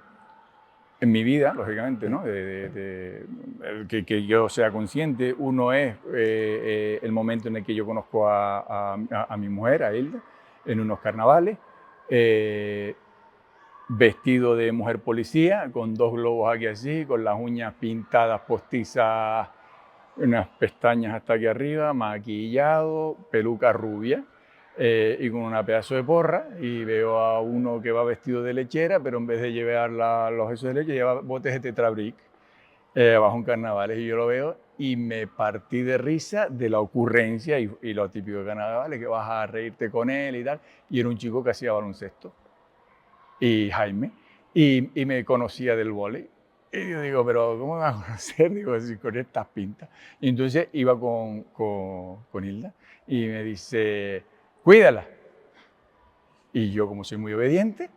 mi vida, lógicamente, ¿no? Que yo sea consciente. Uno es el momento en el que yo conozco a mi mujer, a Hilda, en unos carnavales, vestido de mujer policía, con dos globos aquí así, con las uñas pintadas, postizas, unas pestañas hasta aquí arriba, maquillado, peluca rubia. Y con una pedazo de porra, y veo a uno que va vestido de lechera, pero en vez de llevar los esos de leche, lleva botes de Tetrabric bajo un carnavales, y yo lo veo y me partí de risa de la ocurrencia y lo típico de carnavales, que vas a reírte con él y tal, y era un chico que hacía baloncesto, y Jaime, y me conocía del vóley. Y yo digo, pero ¿cómo me va a conocer? Digo, así, con estas pintas. Y entonces iba con Hilda y me dice, cuídala. Y yo, como soy muy obediente,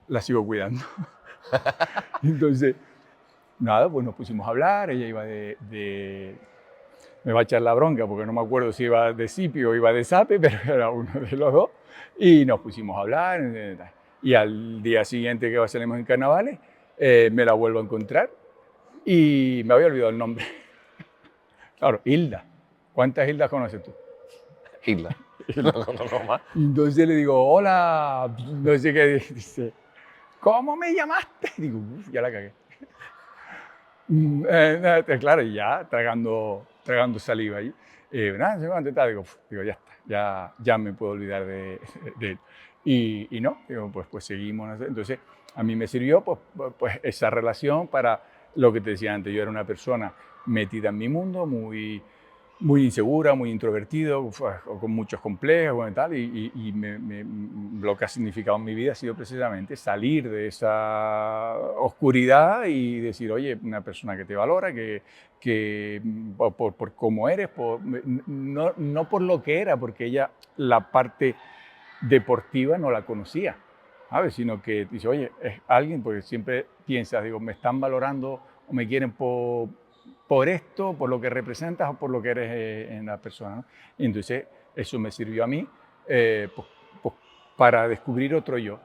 la sigo cuidando. Entonces, nada, pues nos pusimos a hablar, ella iba me va a echar la bronca porque no me acuerdo si iba de Cipi o iba de Sape, pero era uno de los dos. Y nos pusimos a hablar. Y al día siguiente que salimos en carnavales, me la vuelvo a encontrar y me había olvidado el nombre. Claro, Hilda. ¿Cuántas Hildas conoces tú?
Hilda. No conozco más.
Y entonces le digo, hola, no sé qué, dice, ¿cómo me llamaste? Digo, uff, ya la cagué. Claro, y ya tragando saliva ahí. Nada, no sé cuánto tal. Digo, ya está, ya me puedo olvidar de él. Y no, digo, pues seguimos. ¿No? Entonces, a mí me sirvió pues esa relación para lo que te decía antes. Yo era una persona metida en mi mundo, muy insegura, muy introvertido, con muchos complejos, bueno, y tal, lo que ha significado en mi vida ha sido precisamente salir de esa oscuridad y decir, oye, una persona que te valora, que por cómo eres, no por lo que era, porque ella la parte deportiva no la conocía, ¿sabes? Sino que dice, oye, es alguien, porque siempre piensas, digo, me están valorando o me quieren por esto, por lo que representas o por lo que eres en la persona, ¿no? Y entonces eso me sirvió a mí pues, para descubrir otro yo.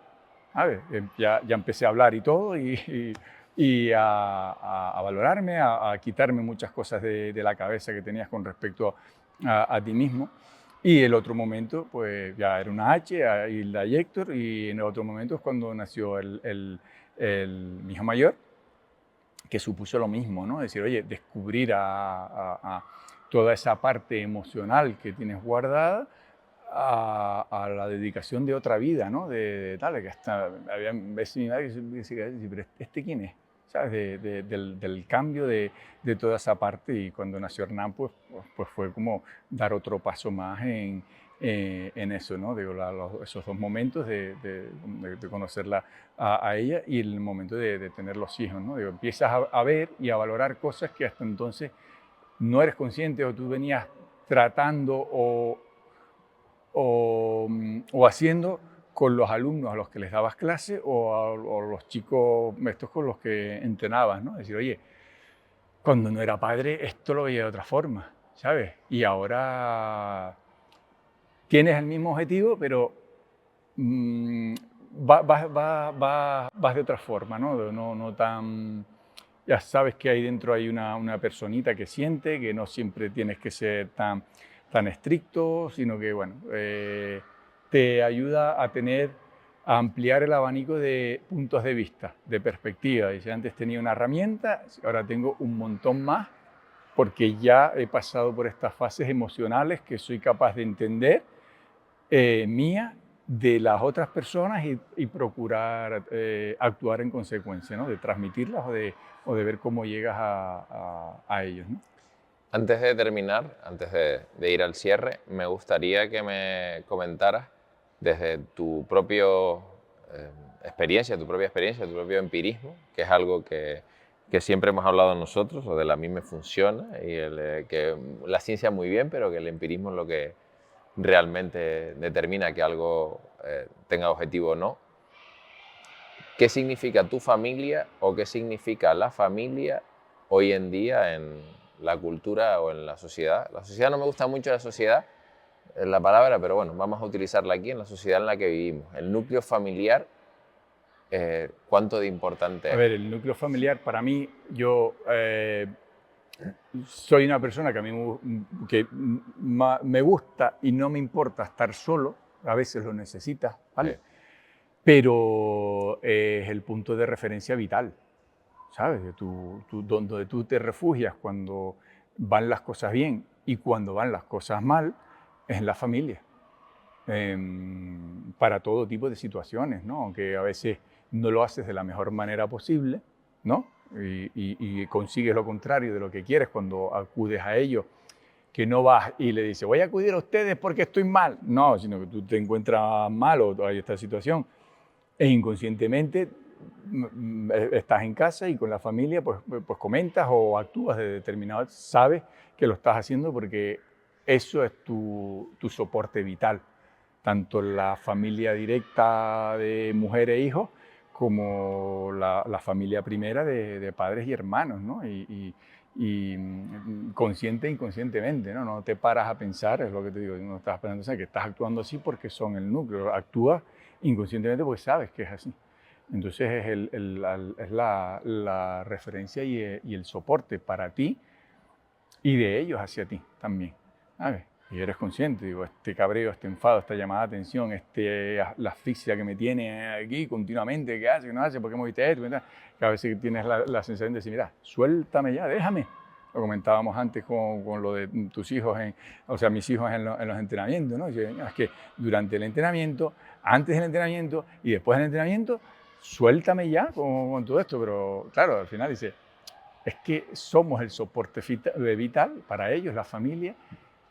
¿Sabes? Ya empecé a hablar y todo y a valorarme, a quitarme muchas cosas de la cabeza que tenías con respecto a ti mismo. Y el otro momento, pues ya era una H, Hilda y Héctor, y en el otro momento es cuando nació mi hijo mayor, que supuso lo mismo, ¿no? Es decir, oye, descubrir a toda esa parte emocional que tienes guardada a la dedicación de otra vida, ¿no? Tal, que hasta había veces mi madre que decía, pero ¿este quién es? ¿Sabes? Del cambio de toda esa parte, y cuando nació Hernán, pues fue como dar otro paso más en eso, ¿no? Digo, esos dos momentos de conocerla a ella y el momento de tener los hijos, ¿no? Digo, empiezas a ver y a valorar cosas que hasta entonces no eres consciente o tú venías tratando o haciendo con los alumnos a los que les dabas clase o los chicos estos con los que entrenabas, ¿no? Es decir, oye, cuando no era padre esto lo veía de otra forma, ¿sabes? Y ahora tienes el mismo objetivo, pero vas de otra forma, ¿no? No tan... Ya sabes que ahí dentro hay una personita que siente, que no siempre tienes que ser tan estricto, sino que, bueno, te ayuda a ampliar el abanico de puntos de vista, de perspectiva. Dice, antes tenía una herramienta, ahora tengo un montón más, porque ya he pasado por estas fases emocionales que soy capaz de entender, mía, de las otras personas y procurar actuar en consecuencia, ¿no? De transmitirlas o de ver cómo llegas a ellos, ¿no?
Antes de terminar, antes de ir al cierre, me gustaría que me comentaras desde tu propia experiencia, tu propio empirismo, que es algo que siempre hemos hablado nosotros, o de la mí me funciona, y que la ciencia muy bien, pero que el empirismo es lo que realmente determina que algo tenga objetivo o no. ¿Qué significa tu familia o qué significa la familia hoy en día en la cultura o en la sociedad? La sociedad, no me gusta mucho la sociedad, es la palabra, pero bueno, vamos a utilizarla aquí en la sociedad en la que vivimos. El núcleo familiar, ¿cuánto de importante es?
A ver, el núcleo familiar, para mí, yo soy una persona que a mí me gusta y no me importa estar solo, a veces lo necesitas, ¿vale? Sí. Pero es el punto de referencia vital, ¿sabes? Donde tú te refugias cuando van las cosas bien y cuando van las cosas mal, es en la familia. Para todo tipo de situaciones, ¿no? Aunque a veces no lo haces de la mejor manera posible, ¿no? Y consigues lo contrario de lo que quieres cuando acudes a ellos, que no vas y le dices, voy a acudir a ustedes porque estoy mal. No, sino que tú te encuentras mal o hay esta situación e inconscientemente estás en casa y con la familia pues comentas o actúas de determinado, sabes que lo estás haciendo porque eso es tu soporte vital, tanto la familia directa de mujer e hijos como la familia primera de padres y hermanos, ¿no? Y consciente e inconscientemente, ¿no? No te paras a pensar, es lo que te digo, no estás pensando que estás actuando así porque son el núcleo, actúas inconscientemente porque sabes que es así. Entonces es la referencia y el soporte para ti y de ellos hacia ti también, ¿sabes? Y eres consciente, digo, este cabreo, este enfado, esta llamada de atención, la asfixia que me tiene aquí continuamente, ¿qué hace, qué no hace, por qué me viste esto? Que a veces tienes la sensación de decir, mira, suéltame ya, déjame. Lo comentábamos antes con lo de tus hijos, o sea, mis hijos en los entrenamientos, ¿no? Es que durante el entrenamiento, antes del entrenamiento y después del entrenamiento, suéltame ya con todo esto. Pero claro, al final dice, es que somos el soporte vital para ellos, la familia.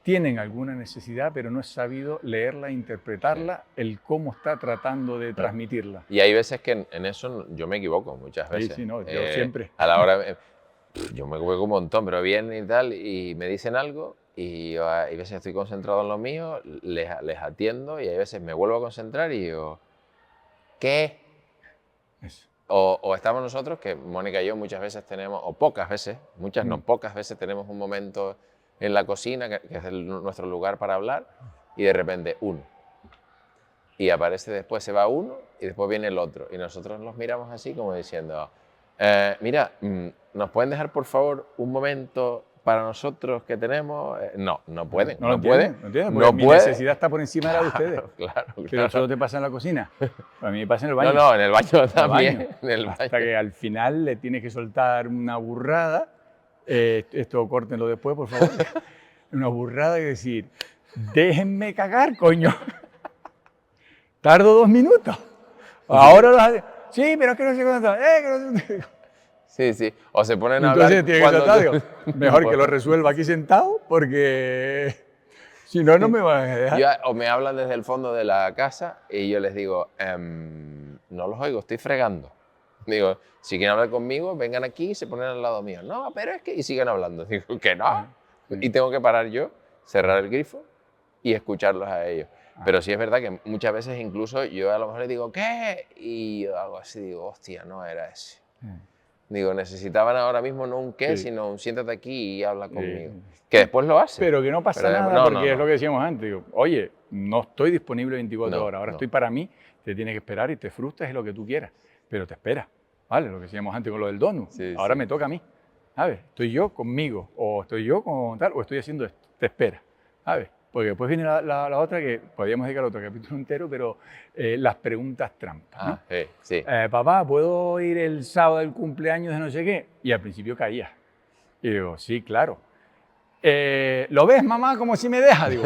Tienen alguna necesidad, pero no he sabido leerla, interpretarla, sí, el cómo está tratando de transmitirla.
Y hay veces que en eso yo me equivoco, muchas veces.
Sí, no, yo siempre.
A la hora, yo me equivoco un montón, pero vienen y tal, y me dicen algo, y yo, hay veces estoy concentrado en lo mío, les atiendo, y hay veces me vuelvo a concentrar y digo, ¿qué? Eso. O estamos nosotros, que Mónica y yo muchas veces tenemos, o pocas veces, muchas no, pocas veces tenemos un momento en la cocina, que es nuestro lugar para hablar, y de repente uno. Y aparece después, se va uno, y después viene el otro. Y nosotros los miramos así como diciendo, mira, ¿nos pueden dejar por favor un momento para nosotros que tenemos? No pueden.
No pueden. No mi necesidad está por encima de la de ustedes.
Claro.
Pero solo te pasa en la cocina. A mí me pasa en el baño.
No, en el baño también.
Hasta que al final le tienes que soltar una burrada. Esto córtenlo después, por favor. Una burrada y decir, déjenme cagar, coño. Tardo 2 minutos. Ahora los hace, sí, pero es que no sé cuánto.
Sí. O se ponen a hablar.
Entonces tiene que tratar, mejor que lo resuelva aquí sentado, porque si no, no me van a dejar.
O me hablan desde el fondo de la casa y yo les digo, no los oigo, estoy fregando. Digo, si quieren hablar conmigo, vengan aquí y se ponen al lado mío. No, pero es que... Y siguen hablando. Digo, que no. Sí. Y tengo que parar yo, cerrar el grifo y escucharlos a ellos. Pero sí es verdad que muchas veces incluso yo a lo mejor les digo, ¿qué? Y yo hago así, digo, hostia, no era ese. Digo, necesitaban ahora mismo no un qué,
Sí.
sino un siéntate aquí y habla conmigo. Que después lo hace.
Pero que no pasa
Pero
nada,
no,
porque
no,
es
no.
lo que decíamos antes. Digo, oye, no estoy disponible 24
No,
horas, ahora
no.
estoy para mí, te tienes que esperar y te frustras y lo que tú quieras, pero te esperas, ¿vale? Lo que decíamos antes con lo del donut.
Sí,
Ahora
sí.
me toca a mí, ¿sabes? Estoy yo conmigo, o estoy yo con tal, o estoy haciendo esto, te espera, ¿sabes? Porque después viene la otra que podríamos dedicar otro capítulo entero, pero las preguntas trampas, ¿no?
Sí, sí.
Papá, ¿puedo ir el sábado del cumpleaños de no sé qué? Y al principio caía. Y digo, sí, claro. ¿Lo ves, mamá, como si me deja? Digo.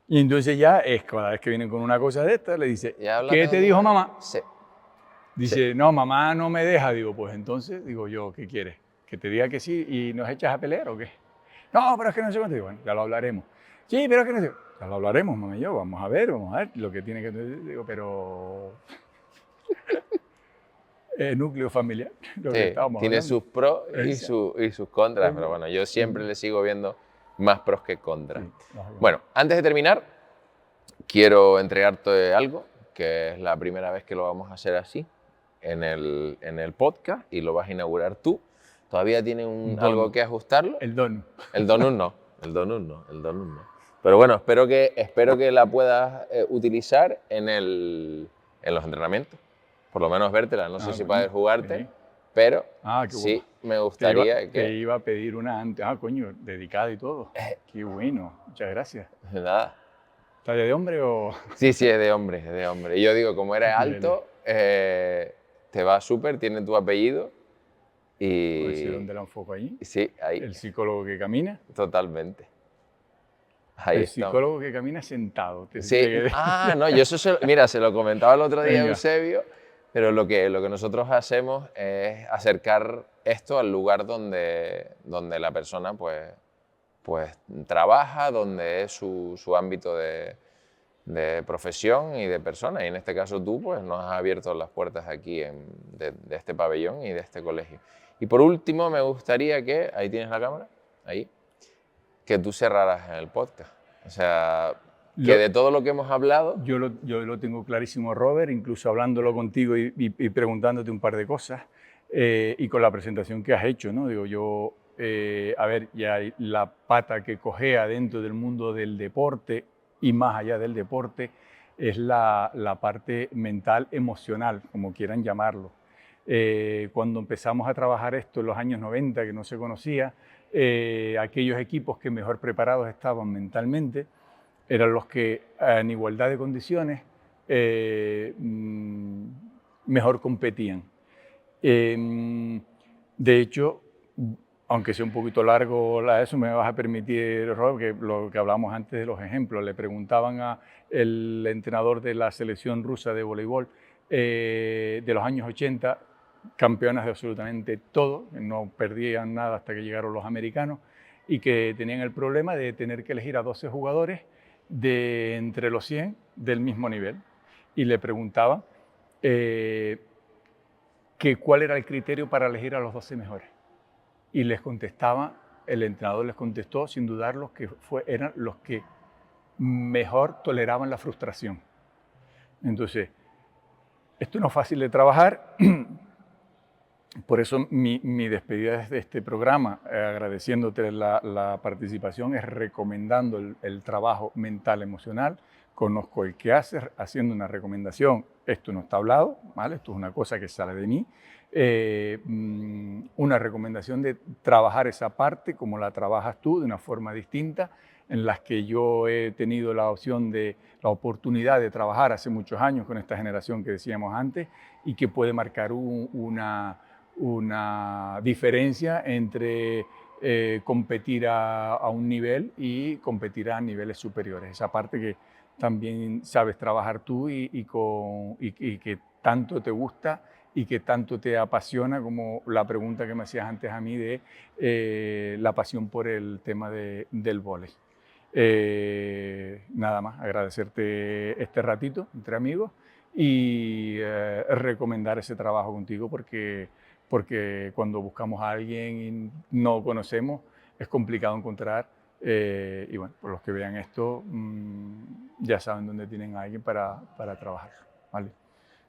Y entonces ya es cada vez que vienen con una cosa de esta, le dice,
¿Ya hablaste
¿qué
con
te
tu
dijo
madre?
mamá?
Sí.
Dice, no, mamá no me deja. Digo, pues entonces, digo yo, ¿qué quieres? ¿Que te diga que sí y nos echas a pelear o qué? No, pero es que no sé cuánto. Digo, bueno, ya lo hablaremos. Sí, pero es que no sé. Ya lo hablaremos, mamá y yo, vamos a ver lo que tiene que... Digo, pero... núcleo familiar, lo que
Sí,
estábamos
tiene
hablando.
sus pros
Esa.
y sus contras, pero bueno, yo siempre le sigo viendo más pros que contras.
Sí, lógicamente.
Bueno, antes de terminar, quiero entregarte algo, que es la primera vez que lo vamos a hacer así en el podcast y lo vas a inaugurar tú. Todavía tiene algo que ajustarlo.
El donut.
El donut no, el donut no, el donut no. Pero bueno, espero que la puedas utilizar en los entrenamientos. Por lo menos vértela, no sé si
Bueno,
puedes jugarte,
sí.
pero
Qué
sí
bueno.
me gustaría
Te
que...
iba a pedir una antes. Coño, dedicada y todo. Qué bueno, muchas gracias.
Nada.
¿Talla de hombre o...?
Sí, sí, es de hombre, es de hombre. Y yo digo, como eres
Vale.
alto, te va súper, tiene tu apellido
A ver si
y...
dónde la enfoco ahí.
Sí, ahí,
El psicólogo que camina.
totalmente. Ahí
El
está.
psicólogo que camina sentado.
Sí, no, yo mira, se lo comentaba el otro día a
Venga.
Eusebio, pero lo que nosotros hacemos es acercar esto al lugar donde la persona pues trabaja, donde es su ámbito de profesión y de persona. Y en este caso tú pues nos has abierto las puertas aquí de este pabellón y de este colegio. Y por último me gustaría que, ahí tienes la cámara, ahí, que tú cerraras el podcast. O sea, que de todo lo que hemos hablado...
Yo lo tengo clarísimo, Robert, incluso hablándolo contigo y preguntándote un par de cosas, y con la presentación que has hecho, ¿no? Digo, yo, a ver, ya la pata que cojea dentro del mundo del deporte y más allá del deporte es la parte mental, emocional, como quieran llamarlo. Cuando empezamos a trabajar esto en los años 90, que no se conocía, aquellos equipos que mejor preparados estaban mentalmente, eran los que en igualdad de condiciones mejor competían. De hecho, aunque sea un poquito largo eso, me vas a permitir, Rob, que lo que hablamos antes de los ejemplos. Le preguntaban al entrenador de la selección rusa de voleibol de los años 80, campeonas de absolutamente todo, no perdían nada hasta que llegaron los americanos, y que tenían el problema de tener que elegir a 12 jugadores de entre los 100 del mismo nivel. Y le preguntaban cuál era el criterio para elegir a los 12 mejores. Y les contestaba, el entrenador les contestó sin dudarlos que eran los que mejor toleraban la frustración. Entonces, esto no es fácil de trabajar. Por eso mi despedida de este programa, agradeciéndote la participación, es recomendando el trabajo mental emocional. Conozco el que haces, haciendo una recomendación. Esto no está hablado, ¿vale? Esto es una cosa que sale de mí. Una recomendación de trabajar esa parte como la trabajas tú, de una forma distinta, en las que yo he tenido la oportunidad de trabajar hace muchos años con esta generación que decíamos antes, y que puede marcar una diferencia entre competir a un nivel y competir a niveles superiores. Esa parte que también sabes trabajar tú y que tanto te gusta y que tanto te apasiona, como la pregunta que me hacías antes a mí de la pasión por el tema del vóley. Nada más, agradecerte este ratito entre amigos y recomendar ese trabajo contigo porque cuando buscamos a alguien y no conocemos es complicado encontrar. Y bueno, por los que vean esto ya saben dónde tienen a alguien para trabajar. ¿Vale?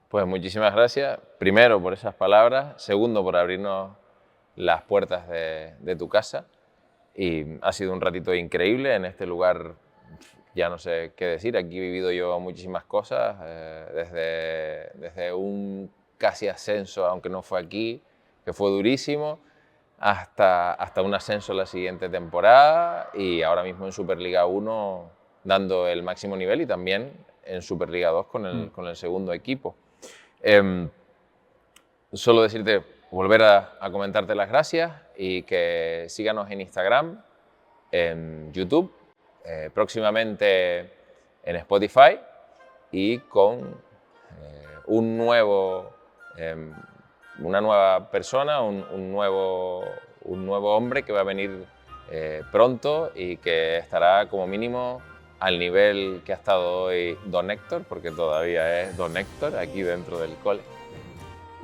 Pues muchísimas gracias, primero por esas palabras, segundo por abrirnos las puertas de tu casa, y ha sido un ratito increíble en este lugar. Ya no sé qué decir, aquí he vivido yo muchísimas cosas, desde un casi ascenso, aunque no fue aquí, que fue durísimo, hasta un ascenso la siguiente temporada, y ahora mismo en Superliga 1 dando el máximo nivel, y también en Superliga 2 con el segundo equipo. Solo decirte, volver a comentarte las gracias, y que síganos en Instagram, en YouTube, próximamente en Spotify, y con una nueva persona, un nuevo hombre que va a venir pronto, y que estará como mínimo al nivel que ha estado hoy Don Héctor, porque todavía es Don Héctor aquí dentro del cole,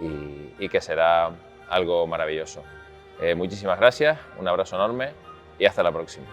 y que será algo maravilloso. Muchísimas gracias, un abrazo enorme y hasta la próxima.